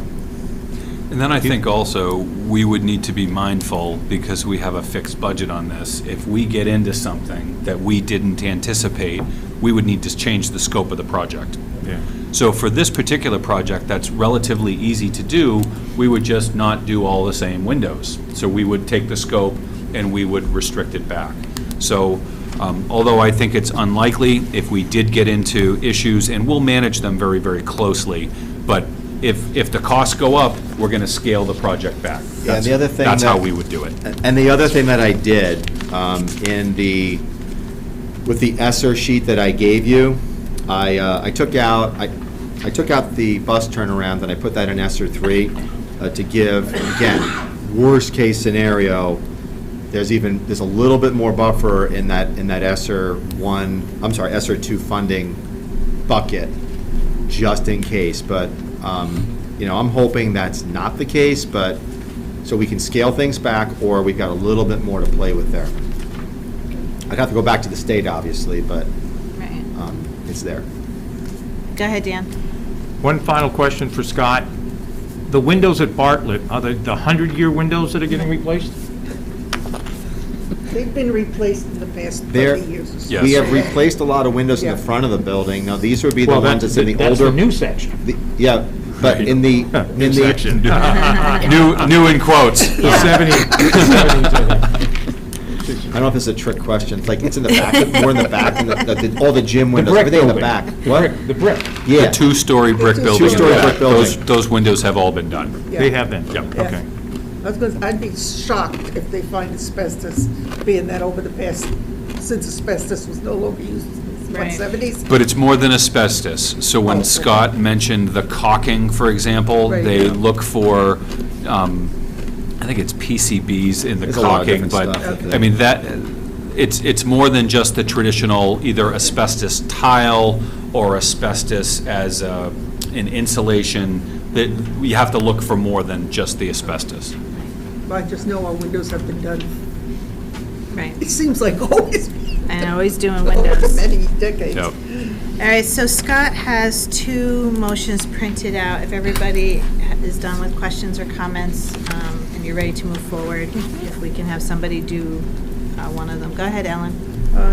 F: And then I think also, we would need to be mindful, because we have a fixed budget on this, if we get into something that we didn't anticipate, we would need to change the scope of the project.
N: yeah.
F: So for this particular project, that's relatively easy to do, we would just not do all the same windows. So we would take the scope and we would restrict it back. So although I think it's unlikely, if we did get into issues, and we'll manage them very, very closely, but if the costs go up, we're going to scale the project back.
E: Yeah, and the other thing
F: That's how
E: that-
F: we would do it.
E: And the other thing that I did, with the Esser sheet that I gave you, I took out the bus turnaround and I put that in Esser 3 to give, again, worst case scenario, there's a little bit more buffer in that Esser 2 funding bucket, just in case, but, I'm hoping that's not the case, but, so we can scale things back, or we've got a little bit more to play with there. I'd have to go back to the state, obviously, but
B: Right.
E: it's there.
B: Go ahead, Dan.
N: One final question for Scott. The windows at Bartlett, are they the 100-year windows that are getting replaced?
M: They've been replaced in the past
E: There-
M: 30 years.
F: Yes.
E: We have replaced a lot of windows in the
M: Yeah.
E: front of the building. Now, these would be the
N: Well,
E: ones that's in the older.
N: That's the new section.
E: Yeah, but in the,
N: New section.
F: New in quotes.
N: The 70s, I think.
E: I don't know if it's a trick question. It's like, it's in the back, more in the back, and all the gym windows,
N: brick
E: everything in the
N: building.
E: back.
N: The
E: What?
N: brick- The brick.
E: Yeah.
F: The two-story brick building. in the
E: Two-story
F: back.
E: brick building.
F: Those windows have all been done.
M: Yeah.
N: They have been, yep,
M: Yeah.
N: okay.
M: I'd be shocked if they find asbestos, being that over the past, since asbestos was no longer used in the
B: Right.
M: 70s.
F: But it's more than asbestos. So when
M: Oh, okay.
F: Scott mentioned the caulking, for example,
M: Right.
F: they
M: Yeah.
F: look for, I think it's PCBs in the
E: There's a lot of
F: caulking,
E: different
F: but,
E: stuff.
F: I mean, it's more than just the traditional either asbestos tile or asbestos as an insulation, that you have to look for more than just the asbestos.
M: I just know our windows have been done,
B: Right.
M: it seems like always.
B: I know, he's doing
M: Over
B: windows.
M: many decades.
F: Yep.
B: All right, so Scott has 2 motions printed out. If everybody is done with questions or comments, and you're ready to move forward, if we can have somebody do one of them. Go ahead, Ellen.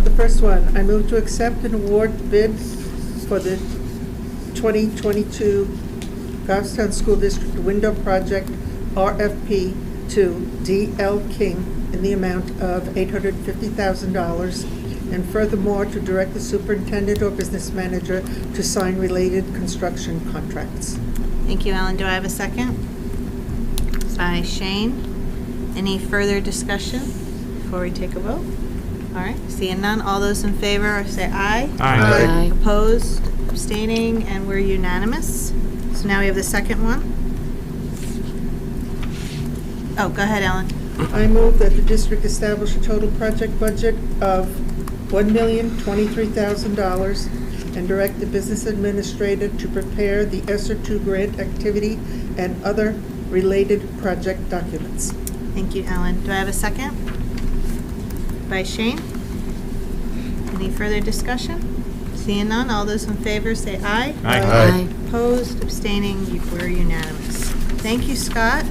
M: The first one, I move to accept and award bid for the 2022 Goffstown School District Window Project, RFP, to D.L. King in the amount of $850,000, and furthermore, to direct the superintendent or business manager to sign related construction contracts.
B: Thank you, Ellen. Do I have a second? By Shane. Any further discussion before we take a vote? All right, seeing none, all those in favor say aye.
F: Aye.
B: Opposed, abstaining, and we're unanimous. So now we have the second one. Oh, go ahead, Ellen.
M: I move that the district establish a total project budget of $1,023,000 and direct the business administrator to prepare the Esser 2 grant activity and other related project documents.
B: Thank you, Ellen. Do I have a second? By Shane. Any further discussion? Seeing none, all those in favor say aye.
N: Aye.
E: Aye.
B: Opposed, abstaining, we're unanimous. Thank you, Scott.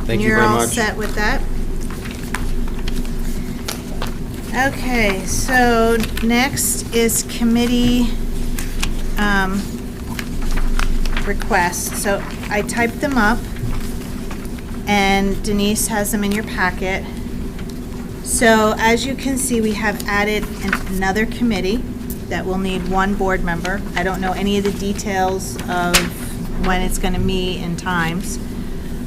E: Thank you very
B: You're all
E: much.
B: set with that? Okay, so next is committee requests. So I typed them up, and Denise has them in your packet. So as you can see, we have added another committee that will need one board member. I don't know any of the details of when it's going to meet and times.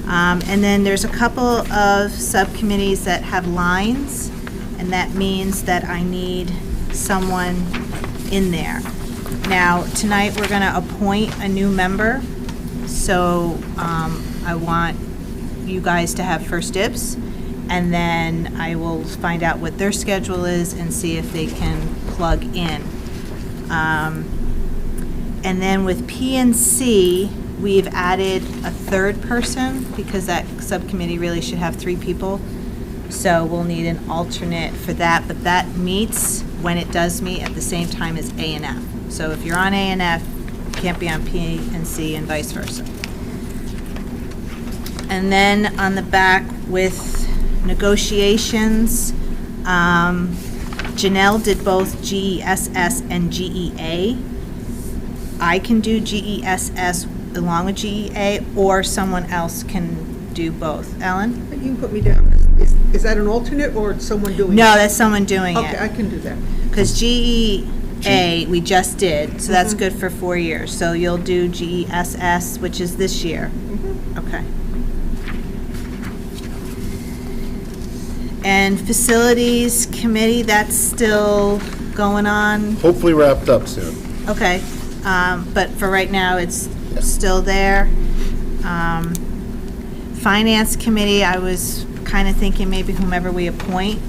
B: And then there's a couple of subcommittees that have lines, and that means that I need someone in there. Now, tonight, we're going to appoint a new member, so I want you guys to have first dibs, and then I will find out what their schedule is and see if they can plug in. And then with PNC, we've added a third person, because that subcommittee really should have 3 people. So we'll need an alternate for that, but that meets, when it does meet, at the same time as A&F. So if you're on A&F, you can't be on PNC and vice versa. And then on the back with negotiations, Janelle did both GESS and GEA. I can do GESS along with GEA, or someone else can do both. Ellen?
M: You can put me down. Is that an alternate or someone doing it?
B: No, that's someone doing it.
M: Okay, I can do that.
B: Because GEA, we just did, so that's good for 4 years. So you'll do GESS, which is this year. Okay. And Facilities Committee, that's still going on?
D: Hopefully wrapped up soon.
B: Okay, but for right now, it's still there. Finance Committee, I was kind of thinking maybe whomever we appoint,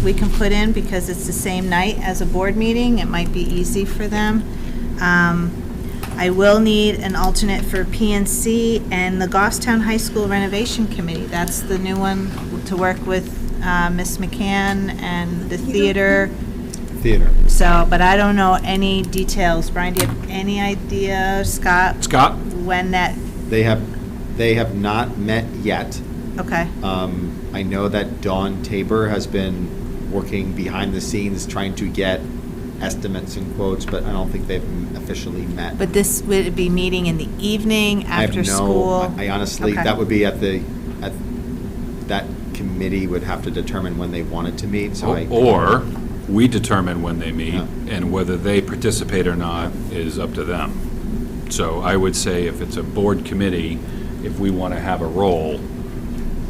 B: we can put in, because it's the same night as a board meeting. It might be easy for them. I will need an alternate for PNC and the Goffstown High School Renovation Committee. That's the new one to work with Miss McCann and the theater. So, but I don't know any details. Brian, do you have any idea, Scott?
F: Scott?
B: When that,
E: They have not met yet.
B: okay,
E: I know that Dawn Tabor has been working behind the scenes trying to get estimates and quotes, but I don't think they've officially met.
B: but this, would it be meeting in the evening, after school?
E: I honestly,
B: Okay.
E: that would be that committee would have to determine when they wanted to meet, so I.
F: Or we determine when they meet,
E: Yeah.
F: and whether they participate or not is up to them. So I would say if it's a board committee, if we want to have a role,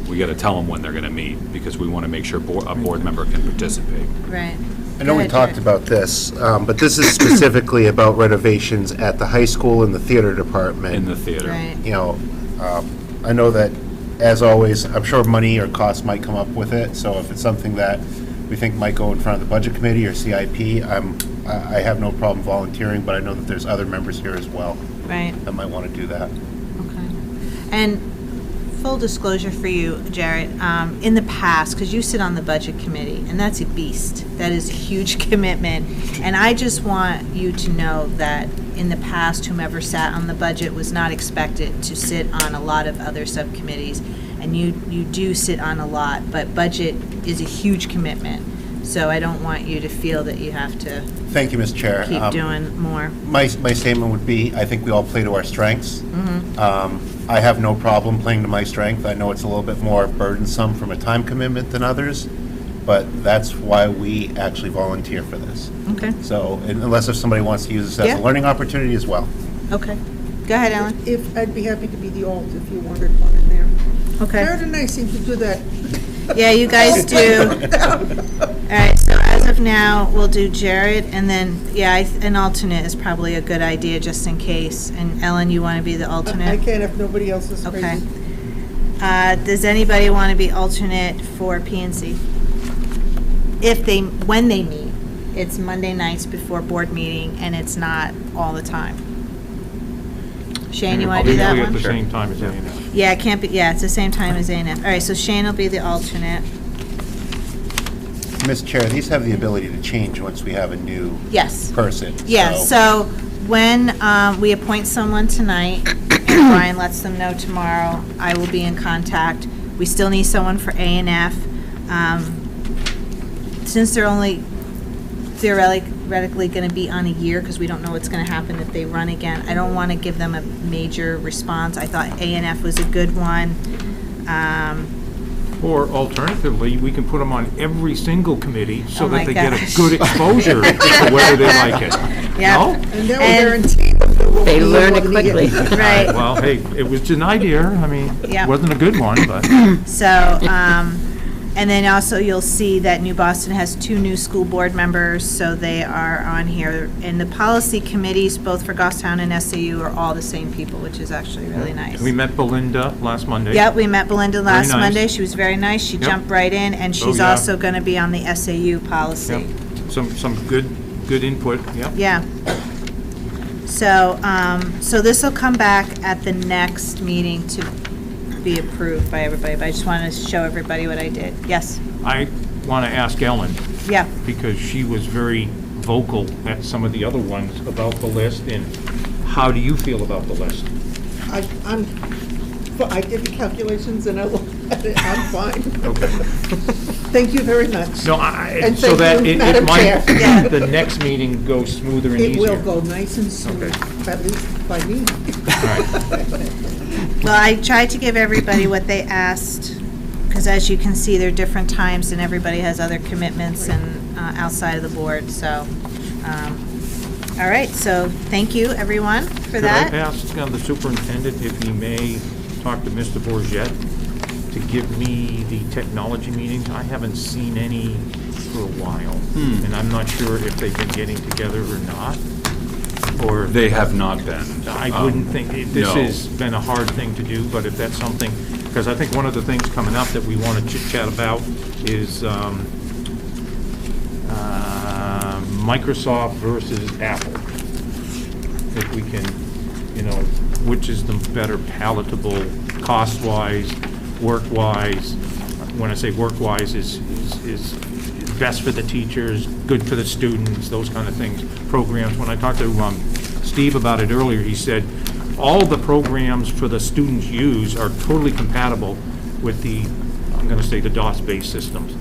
F: we got to tell them when they're going to meet, because we want to make sure a board member can participate.
B: Right.
D: I know
B: Go
D: we
B: ahead,
D: talked
B: Jared.
D: about this, but this is specifically about renovations at the high school and the theater department.
F: In the theater.
B: Right.
D: You know, I know that, as always, I'm sure money or costs might come up with it, so if it's something that we think might go in front of the budget committee or CIP, I have no problem volunteering, but I know that there's other members here as well
B: Right.
D: that might want to do that.
B: Okay. And full disclosure for you, Jared, in the past, because you sit on the budget committee, and that's a beast. That is a huge commitment. And I just want you to know that in the past, whomever sat on the budget was not expected to sit on a lot of other subcommittees. And you do sit on a lot, but budget is a huge commitment. So I don't want you to feel that you have to
D: Thank you, Ms. Chair.
B: keep doing more.
D: My statement would be, I think we all play to our strengths. I have no problem playing to my strength. I know it's a little bit more burdensome from a time commitment than others, but that's why we actually volunteer for this.
B: Okay.
D: So, unless if somebody wants to use this as
B: Yeah.
D: a learning opportunity as well.
B: Okay. Go ahead, Ellen.
M: I'd be happy to be the alt if you wanted one in there.
B: Okay.
M: Jared and I seem to do that.
B: Yeah, you guys do. All right, so as of now, we'll do Jared, and then, yeah, an alternate is probably a good idea, just in case. And Ellen, you want to be the
M: I
B: alternate?
M: can't if nobody else is
B: Okay.
M: crazy.
B: Does anybody want to be alternate for PNC? When they meet, it's Monday nights before board meeting, and it's not all the time. Shane, you want to do that
N: Usually at
B: one?
N: the same time as A&M.
B: Yeah, it can't be, yeah, it's the same time as A&F. All right, so Shane will be the alternate.
D: Ms. Chair, these have the ability to change once we have a new
B: Yes.
D: person.
B: Yeah, so when we appoint someone tonight, and Brian lets them know tomorrow, I will be in contact. We still need someone for A&F. Since they're only theoretically going to be on a year, because we don't know what's going to happen if they run again, I don't want to give them a major response. I thought A&F was a good one.
N: Or alternatively, we can put them on every single committee so
B: Oh my
N: that they get a
B: gosh.
N: good exposure to whether they like it.
B: Yeah.
N: No?
M: And they'll guarantee that there will
O: They
M: be
O: learn
M: one
O: it quickly.
B: Right.
N: Well, hey, it was just an idea. I mean,
B: Yeah.
N: it wasn't a good one, but.
B: So, and then also you'll see that New Boston has 2 new school board members, so they are on here. And the policy committees, both for Goffstown and SAU, are all the same people, which is actually really nice.
N: We met Belinda last Monday.
B: Yep, we met Belinda last
N: nice.
B: Monday. She was very nice. She
N: Yep.
B: jumped right in, and she's
N: yeah.
B: also going to be on the SAU policy.
N: Yep. Some good input, yep.
B: Yeah. So, so this will come back at the next meeting to be approved by everybody, but I just wanted to show everybody what I did. Yes?
N: I want to ask Ellen,
B: Yeah.
N: because she was very vocal at some of the other ones about the list, and how do you feel about the list?
M: I did the calculations and I looked at it, I'm fine.
N: Okay.
M: Thank you very much.
N: No,
M: And
N: so
M: thank
N: that
M: you,
N: it
M: Madam
N: might,
M: Chair.
N: the next meeting goes smoother and
M: It
N: easier.
M: will go nice and smooth, at least by me.
B: Well, I tried to give everybody what they asked, because as you can see, there are different times, and everybody has other commitments and outside of the board, so. All right, so thank you, everyone, for that.
N: Could I ask the superintendent if he may talk to Mr. Bourget to give me the technology meetings? I haven't seen any for a while, and I'm not sure if they've been getting together or not, or...
F: They have not been.
N: I wouldn't think, this
F: no.
N: has been a hard thing to do, but if that's something, because I think one of the things coming up that we want to chit-chat about is Microsoft versus Apple. If we can, which is the better palatable, cost-wise, work-wise. When I say work-wise, is best for the teachers, good for the students, those kind of things, programs. When I talked to Steve about it earlier, he said, all the programs for the students use are totally compatible with the, I'm going to say, the DOS-based systems.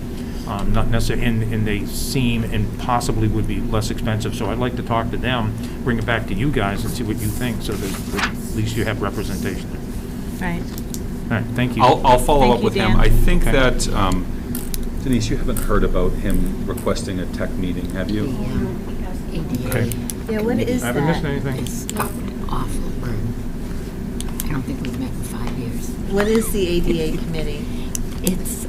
N: Not necessarily, and they seem and possibly would be less expensive. So I'd like to talk to them, bring it back to you guys and see what you think, so that at least you have representation.
B: Right.
N: All right, thank you.
F: I'll follow
B: Thank
F: up
B: you,
F: with him.
B: Dan.
F: I think
N: Okay.
F: that, Denise, you haven't heard about him requesting a tech meeting, have you?
N: Okay.
B: Yeah, what is
N: I haven't missed
B: that?
N: anything.
O: It's awful. I don't think we've met in 5 years.
B: What is the ADA committee?
O: It's,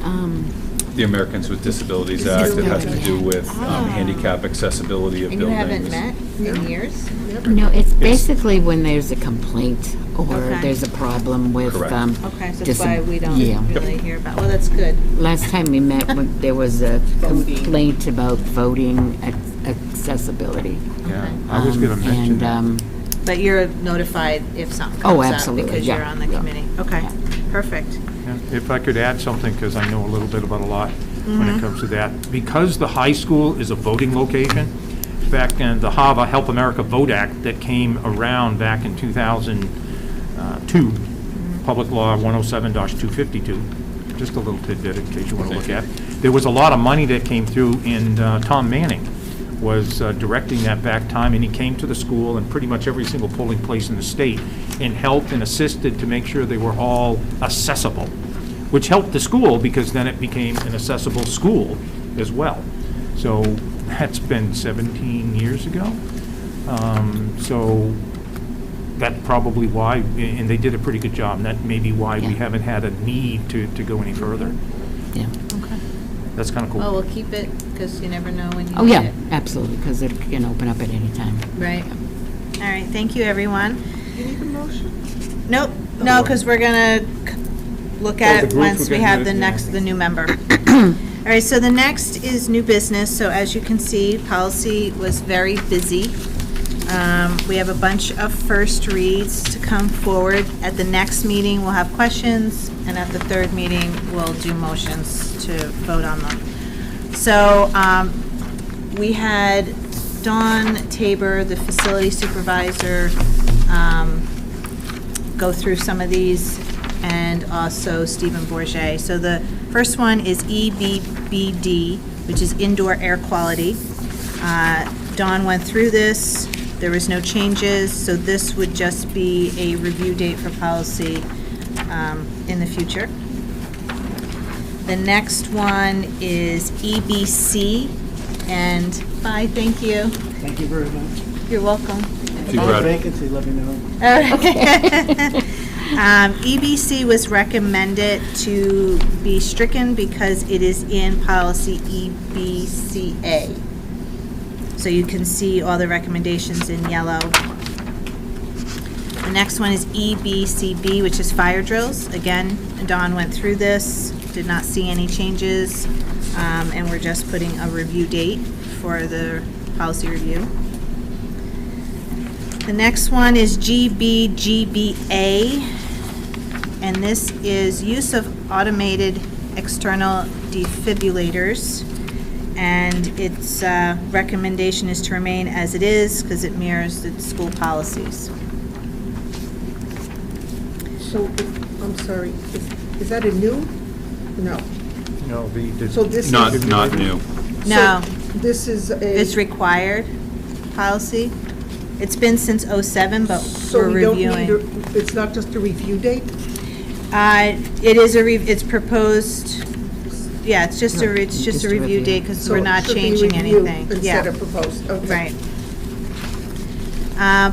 F: The Americans with Disabilities Act, it has to do with handicap accessibility of
B: And you
F: buildings.
B: haven't met in years?
O: no, it's basically when there's a complaint or
B: Okay.
O: there's a problem with,
F: Correct.
B: Okay, so that's why we don't
O: yeah.
B: really hear about, well, that's good.
O: Last time we met, there was a complaint about voting accessibility.
N: Yeah, I was going to mention
O: And,
N: that.
B: But you're notified if something
O: Oh,
B: comes up
O: absolutely,
B: because
O: yeah,
B: you're on the
O: yeah.
B: committee. Okay, perfect.
N: Yeah, if I could add something, because I know a little bit about a lot when it comes to that. Because the high school is a voting location, back in the HAVA, Help America Vote Act, that came around back in 2002, Public Law 107-252, just a little tidbit in case you want to look at. There was a lot of money that came through, and Tom Manning was directing that back time, and he came to the school and pretty much every single polling place in the state and helped and assisted to make sure they were all accessible, which helped the school because then it became an accessible school as well. So that's been 17 years ago. So that's probably why, and they did a pretty good job, and that may be why we
O: Yeah.
N: haven't had a need to go any further.
O: Yeah.
B: Okay.
N: That's kind of cool.
B: Well, we'll keep it because you never know when you
O: Oh,
B: need
O: yeah,
B: it.
O: absolutely, because it can open up at any time.
B: Right. All right, thank you, everyone.
M: You need a motion?
B: Nope, no, because we're gonna look
N: Oh,
B: at
N: the
B: it
N: group,
B: once
N: we're
B: we
N: gonna
B: have
N: do
B: the
N: it, yeah.
B: next, the new member. All right, so the next is new business. So as you can see, policy was very busy. We have a bunch of first reads to come forward. At the next meeting, we'll have questions, and at the third meeting, we'll do motions to vote on them. So we had Dawn Tabor, the facility supervisor, go through some of these, and also Stephen Bourget. So the first one is EBBD, which is indoor air quality. Dawn went through this. There was no changes, so this would just be a review date for policy in the future. The next one is EBC, and bye, thank you.
K: Thank you very much.
B: You're welcome.
F: you, Brad.
K: Vacancy, let me know.
B: EBC was recommended to be stricken because it is in policy EBCA. So you can see all the recommendations in yellow. The next one is EBCB, which is fire drills. Again, Dawn went through this, did not see any changes, and we're just putting a review date for the policy review. The next one is GBGBA, and this is use of automated external defibrillators. And its recommendation is to remain as it is because it mirrors the school policies.
M: So, I'm sorry, is that a new? No.
N: No,
M: So this is.
F: Not new.
B: No,
M: So this is a.
B: it's required policy. It's been since '07, but
M: So
B: we're
M: we don't need,
B: reviewing.
M: it's not just a review date?
B: It is it's proposed, yeah, it's just a review date because
M: So
B: we're
M: it
B: not
M: should be
B: changing
M: reviewed
B: anything.
M: Instead
B: Yeah,
M: of proposed, okay.
B: right.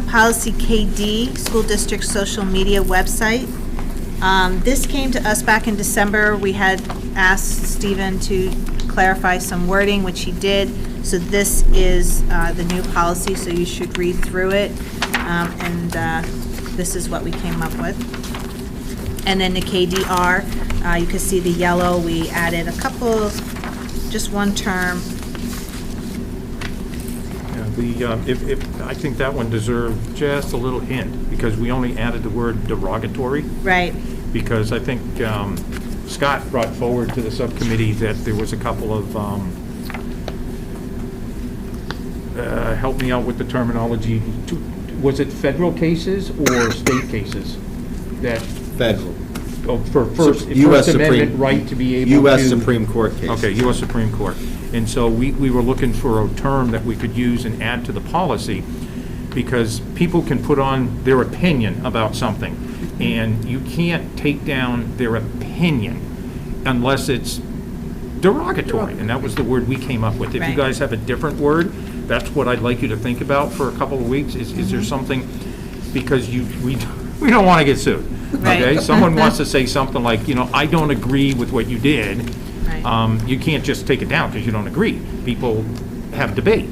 B: Policy KD, School District Social Media Website. This came to us back in December. We had asked Stephen to clarify some wording, which he did. So this is the new policy, so you should read through it. And this is what we came up with. And then the KDR, you can see the yellow, we added a couple, just one term.
N: I think that one deserved just a little hint, because we only added the word derogatory.
B: Right.
N: Because I think Scott brought forward to the subcommittee that there was a couple of, help me out with the terminology, was it federal cases or state cases? That
E: Federal.
N: for First Amendment right to be able to...
E: U.S. Supreme Court case.
N: Okay, U.S. Supreme Court. And so we were looking for a term that we could use and add to the policy, because people can put on their opinion about something, and you can't take down their opinion unless it's derogatory, and that was the word we came up with. If you
B: Right.
N: guys have a different word, that's what I'd like you to think about for a couple of weeks. Is there something, because we don't want to get sued,
B: Right.
N: okay? Someone wants to say something like, I don't agree with what you did.
B: Right.
N: You can't just take it down because you don't agree. People have debate.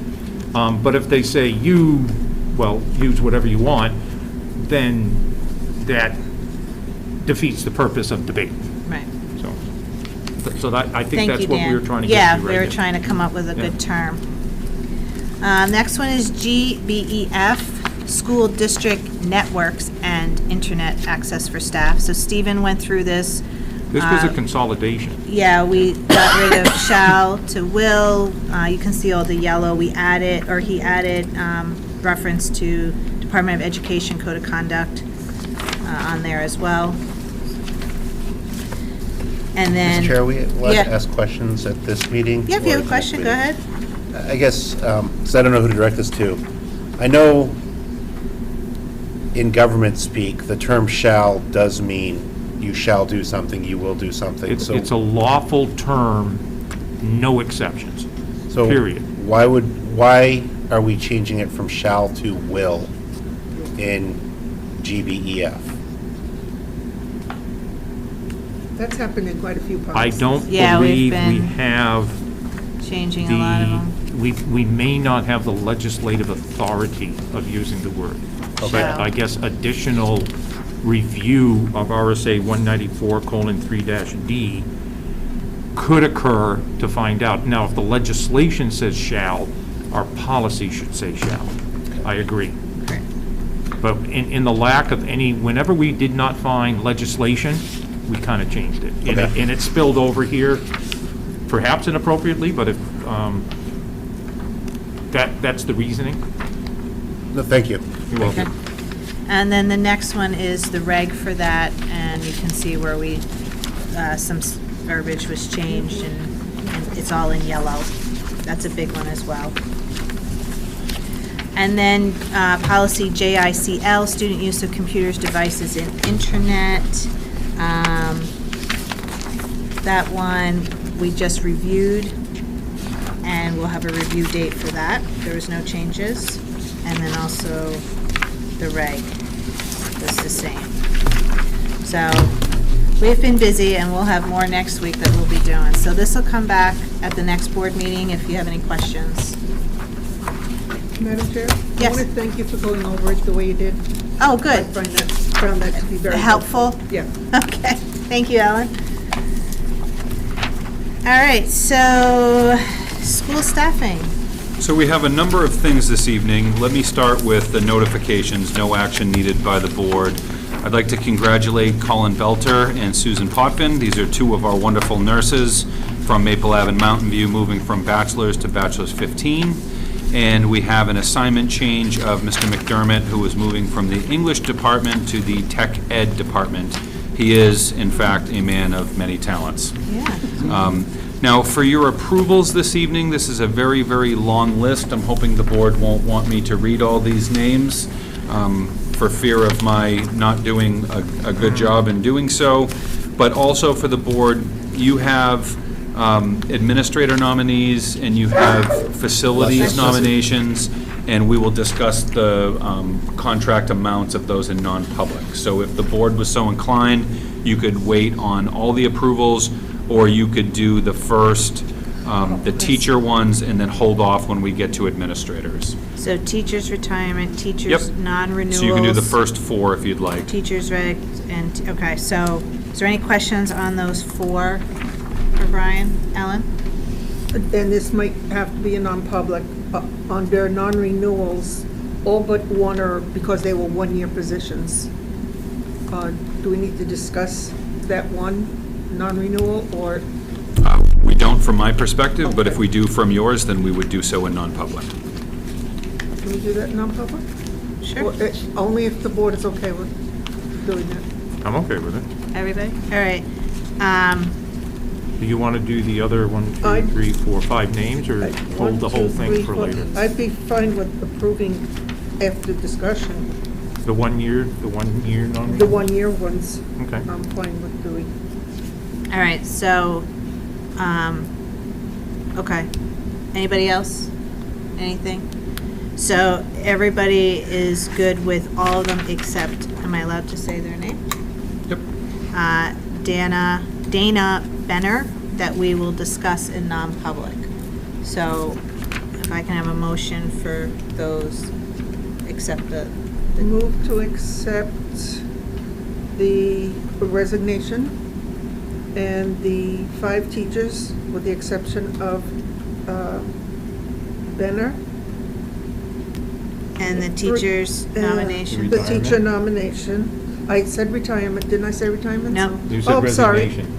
N: But if they say use whatever you want, then that defeats the purpose of debate.
B: Right.
N: So that, I think
B: Thank
N: that's
B: you,
N: what
B: Dan.
N: we were trying to get
B: Yeah,
N: to
B: we
N: right
B: were
N: now.
B: trying to come up with a
N: Yeah.
B: good term. Next one is GBEF, School District Networks and Internet Access for Staff. So Stephen went through this.
N: This was a consolidation.
B: Yeah, we got rid of shall to will. You can see all the yellow. He added reference to Department of Education Code of Conduct on there as well. And then...
D: Mr. Chair, we allowed
B: Yeah.
D: to ask questions at this meeting?
B: Yeah, if you
D: or
B: have a
D: next
B: question, go
D: meeting?
B: ahead.
D: I guess, because I don't know who to direct this to. I know in government speak, the term shall does mean you shall do something, you will do something.
N: It's a lawful term, no exceptions,
D: So
N: period.
D: why are we changing it from shall to will in GBEF?
M: That's happened in quite a few
N: I
M: policies.
N: don't
B: Yeah, we've
N: believe we
B: been
N: have
B: Changing a lot of them.
N: we may not have the legislative authority of using the word. But
B: Shall.
N: I guess additional review of RSA 194:3-D could occur to find out. Now, if the legislation says shall, our policy should say shall. I agree. But in the lack of any, whenever we did not find legislation, we kind of changed it. And it spilled over here, perhaps inappropriately, but if, that's the reasoning.
D: No, thank you.
N: You're welcome.
B: And then the next one is the reg for that, and you can see where we, some verbiage was changed, and it's all in yellow. That's a big one as well. And then policy JICL, student use of computers, devices, and internet. That one we just reviewed, and we'll have a review date for that. There was no changes. And then also the reg was the same. So we've been busy, and we'll have more next week that we'll be doing. So this will come back at the next board meeting if you have any questions.
M: Madam Chair?
B: Yes.
M: I want to thank you for going over it the way you did.
B: Oh, good.
M: I found that to be very
B: Helpful?
M: Yeah.
B: Okay, thank you, Ellen. All right, so school staffing.
F: So we have a number of things this evening. Let me start with the notifications, no action needed by the board. I'd like to congratulate Colin Belter and Susan Potvin. These are two of our wonderful nurses from Maple Ave and Mountain View, moving from bachelor's to bachelor's 15. And we have an assignment change of Mr. McDermott, who is moving from the English department to the Tech Ed department. He is, in fact, a man of many talents.
B: Yeah.
F: Now, for your approvals this evening, this is a very, very long list. I'm hoping the board won't want me to read all these names for fear of my not doing a good job in doing so. But also for the board, you have administrator nominees and you have facilities nominations, and we will discuss the contract amounts of those in non-public. So if the board was so inclined, you could wait on all the approvals, or you could do the first, the teacher ones, and then hold off when we get to administrators.
B: So teachers' retirement, teachers' non-renewals.
F: So you can do the first four if you'd like.
B: Teachers' reg, and, okay, so is there any questions on those four for Brian? Ellen?
M: And this might have to be a non-public. On their non-renewals, all but one are because they were one-year positions. Do we need to discuss that one non-renewal, or?
F: We don't from my perspective, but if we do from yours, then we would do so in non-public.
M: Can we do that in non-public?
B: Sure.
M: Or, only if the board is okay with doing that.
N: I'm okay with it.
B: Everybody? All right.
N: Do you want to do the other 1, 2, 3, 4, 5 names, or hold the whole thing for later?
M: I'd be fine with approving after discussion.
N: The 1 year non-renewal?
M: The one-year ones.
N: Okay.
M: I'm fine with doing.
B: All right, so, okay. Anybody else? Anything? So everybody is good with all of them except, am I allowed to say their name?
F: Yep.
B: Dana Benner, that we will discuss in non-public. So if I can have a motion for those, accept the
M: Move to accept the resignation and the 5 teachers, with the exception of Benner.
B: And the teacher's nomination.
M: The teacher nomination. I said retirement, didn't I say retirement?
B: No.
N: You said resignation.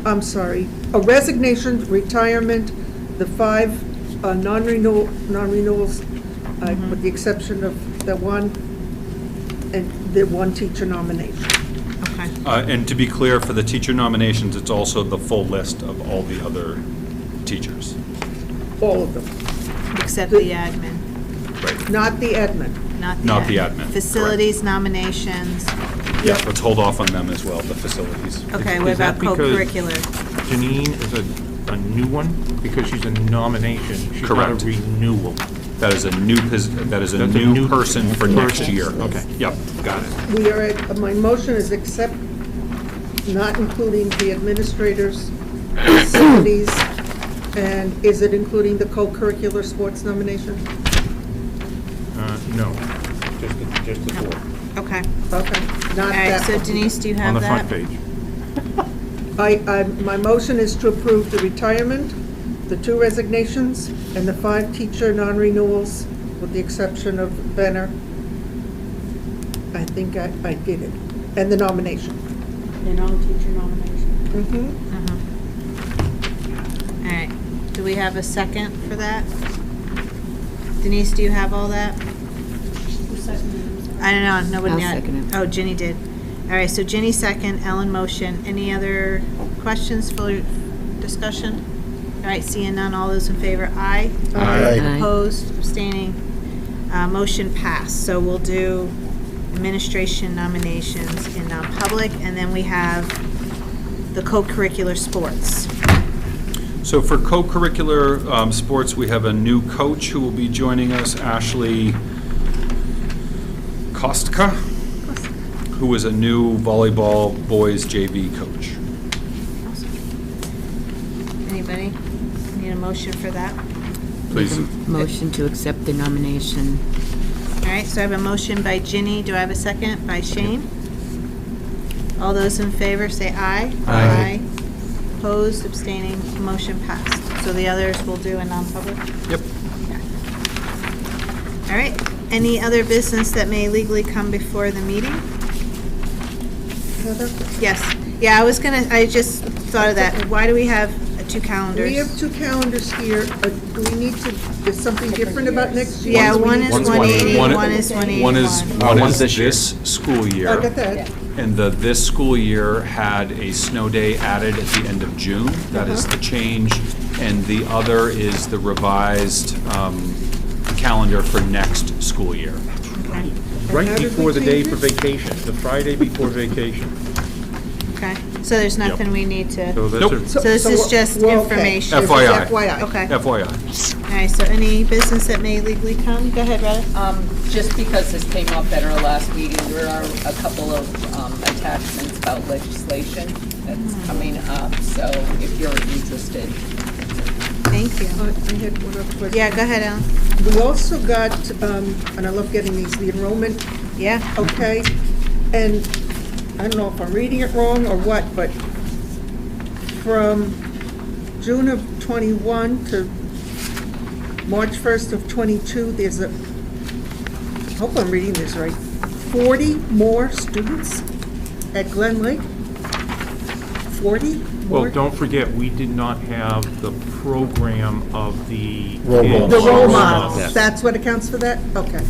M: I'm sorry. A resignation, retirement, the 5 non-renewals, with the exception of the one, and the 1 teacher nomination.
B: Okay.
F: And to be clear, for the teacher nominations, it's also the full list of all the other teachers.
M: All of them.
B: Except the admin.
F: Right.
M: Not the admin.
F: Not the admin.
B: Facilities nominations.
F: Yeah, let's hold off on them as well, the facilities.
B: Okay, what
N: Is that
B: about
N: because
B: co-curricular?
N: Janine is a new one, because she's a nomination. She's not
F: Correct.
N: a renewal.
F: That is a new,
N: That's a
F: new
N: new
F: person for next
N: person.
F: year.
N: Okay.
F: Yep, got it.
M: We are at, my motion is accept, not including the administrators, facilities, and is it including the co-curricular sports nomination?
N: No, just the 4.
B: Okay.
M: Okay, not
B: All right,
M: that.
B: so Denise, do you have
N: On the
B: that?
N: front page.
M: My motion is to approve the retirement, the 2 resignations, and the 5 teacher non-renewals, with the exception of Benner. I think I did it. And the nomination.
B: The non-teacher nomination.
M: Mm-hmm.
B: All right, do we have a second for that? Denise, do you have all that? I don't know, nobody.
O: I'll second it.
B: Oh, Ginny did. All right, so Ginny second, Ellen motion. Any other questions for discussion? All right, seeing none, all those in favor, aye.
O: Aye.
B: Opposed, abstaining, motion passed. So we'll do administration nominations in non-public, and then we have the co-curricular sports.
F: So for co-curricular sports, we have a new coach who will be joining us, Ashley Kostka, who is a new volleyball boys JV coach.
B: Anybody need a motion for that?
F: Please.
O: Motion to accept the nomination.
B: All right, so I have a motion by Ginny. Do I have a second? By Shane? All those in favor say aye.
F: Aye.
B: Opposed, abstaining, motion passed. So the others will do a non-public?
F: Yep.
B: All right, any other business that may legally come before the meeting?
M: Heather?
B: Yes, yeah, I just thought of that. Why do we have two calendars?
M: We have two calendars here. Do we need to, is something different about next year?
B: Yeah, one is
F: One's
B: 180,
F: one-
B: one is 181.
F: One
Q: one's
F: is
Q: this year.
F: this school year.
M: I got that.
F: And this school year had a snow day added at the end of June. That is the change. And the other is the revised calendar for next school year.
N: Right
M: how did we
N: before the day
M: change
N: for
M: it?
N: vacation, the Friday before vacation.
B: Okay, so there's nothing we need to,
N: So
F: Nope.
N: that's
B: so this is just
M: we're okay.
B: information?
M: This is
F: FYI.
M: FYI.
B: Okay.
F: FYI.
B: All right, so any business that may legally come? Go ahead, Rheta.
P: Just because this came up at our last meeting, there are a couple of attachments about legislation that's coming up, so if you're interested.
B: Thank you.
M: I had one other question.
B: Yeah, go ahead, Ellen.
M: We also got, and I love getting these, the enrollment,
B: Yeah,
M: okay? And I don't know if I'm reading it wrong or what, but from June of '21 to March 1st of '22, there's I hope I'm reading this right, 40 more students at Glen Lake? 40 more?
N: Well, don't forget, we did not have the program of the.
Q: Role
N: kids.
M: The role
Q: Yes.
M: models, that's what accounts for that? Okay.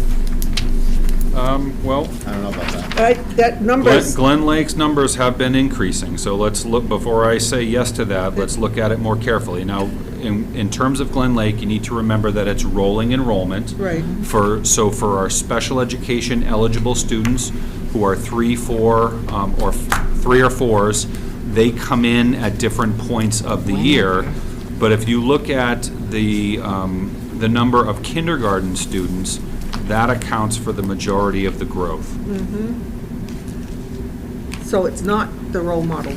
F: Well,
Q: I don't know about that.
M: All right, that number's,
F: Glen Lake's numbers have been increasing, so let's look, before I say yes to that, let's look at it more carefully. Now, in terms of Glen Lake, you need to remember that it's rolling enrollment.
M: right.
F: So for our special education eligible students who are 3, 4, or 3 or 4s, they come in at different points of the year. But if you look at the number of kindergarten students, that accounts for the majority of the growth.
M: So it's not the role model.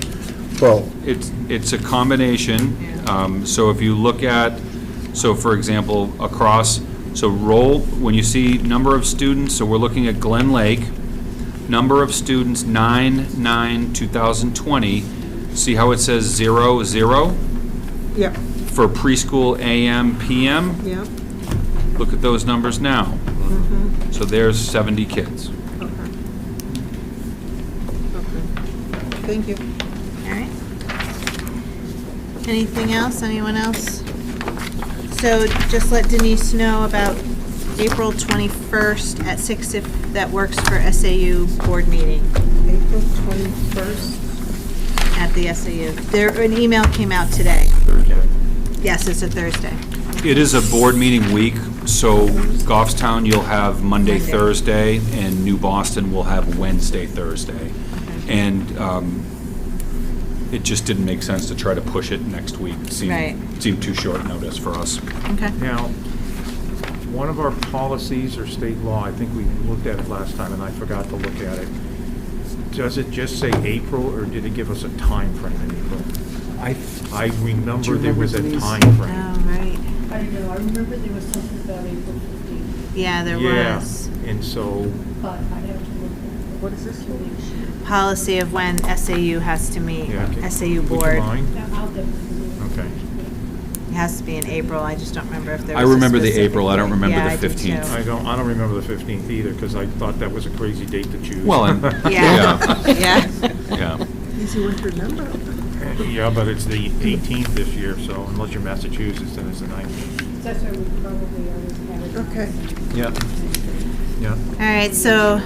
Q: Well,
F: It's a combination. So if you look at, so for example, across, so when you see number of students, so we're looking at Glen Lake, number of students 9/9/2020, see how it says 0, 0?
M: Yeah,
F: For preschool AM, PM?
M: yeah,
F: Look at those numbers now. So there's 70 kids.
M: okay. Okay. Thank you.
B: all right. Anything else? Anyone else? So just let Denise know about April 21st at 6 if that works for SAU board meeting
M: April 21st.
B: at the SAU. An email came out today. Yes, it's a Thursday.
F: It is a board meeting week, so Goffstown, you'll have Monday,
B: Monday.
F: Thursday, and New Boston will have Wednesday, Thursday. And it just didn't make sense to try to push it next week. It
B: Right.
F: seemed too short notice for us.
B: Okay.
N: Now, one of our policies or state law, I think we looked at it last time and I forgot to look at it. Does it just say April or did it give us a time frame in April? I remember there was a time frame.
B: Oh, right.
R: I don't know, I remember there was something about April 15th,
B: Yeah, there
N: Yeah,
B: was.
N: and so,
R: but I have to look at
M: What is this?
B: Policy of when SAU has to meet,
N: yeah.
B: SAU
N: Would you
B: board.
N: mind?
R: I'll definitely.
N: Okay.
B: It has to be in April, I just don't remember if there
F: I
B: was a
F: remember the
B: specific
F: April, I don't
B: date.
F: remember
B: Yeah,
F: the
B: I do
F: 15th.
B: too.
N: I don't remember the 15th either, because I thought that was a crazy date to choose.
F: Well, and,
B: Yeah, yeah.
F: yeah.
M: Easy one to remember.
N: Yeah, but it's the 18th this year, so unless you're Massachusetts, then it's the 19th.
R: That's why we probably always have it.
M: Okay.
F: Yeah.
N: Yeah.
B: All right, so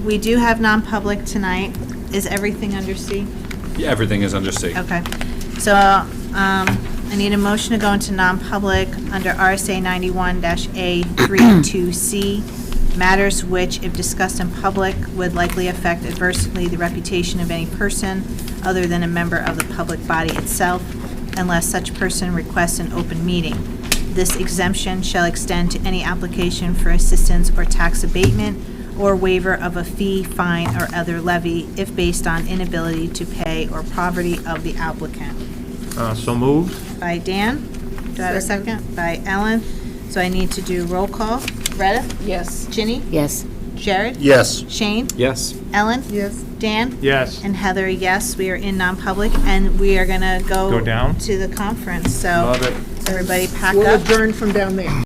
B: we do have non-public tonight. Is everything under C?
F: Yeah, everything is under C.
B: Okay. So I need a motion to go into non-public under RSA 91-A32C, matters which, if discussed in public, would likely affect adversely the reputation of any person other than a member of the public body itself, unless such person requests an open meeting. This exemption shall extend to any application for assistance or tax abatement or waiver of a fee, fine, or other levy if based on inability to pay or poverty of the applicant.
N: So moved?
B: By Dan. Do I have a second? By Ellen. So I need to do roll call. Retta?
P: Yes.
B: Ginny?
O: Yes.
B: Jared?
E: Yes.
B: Shane?
Q: Yes.
B: Ellen?
M: Yes.
B: Dan?
N: Yes.
B: And Heather, yes. We are in non-public, and we are going to
N: Go down?
B: to the conference. So
N: Love it.
B: everybody pack
M: We'll
B: up.
M: adjourn from down there.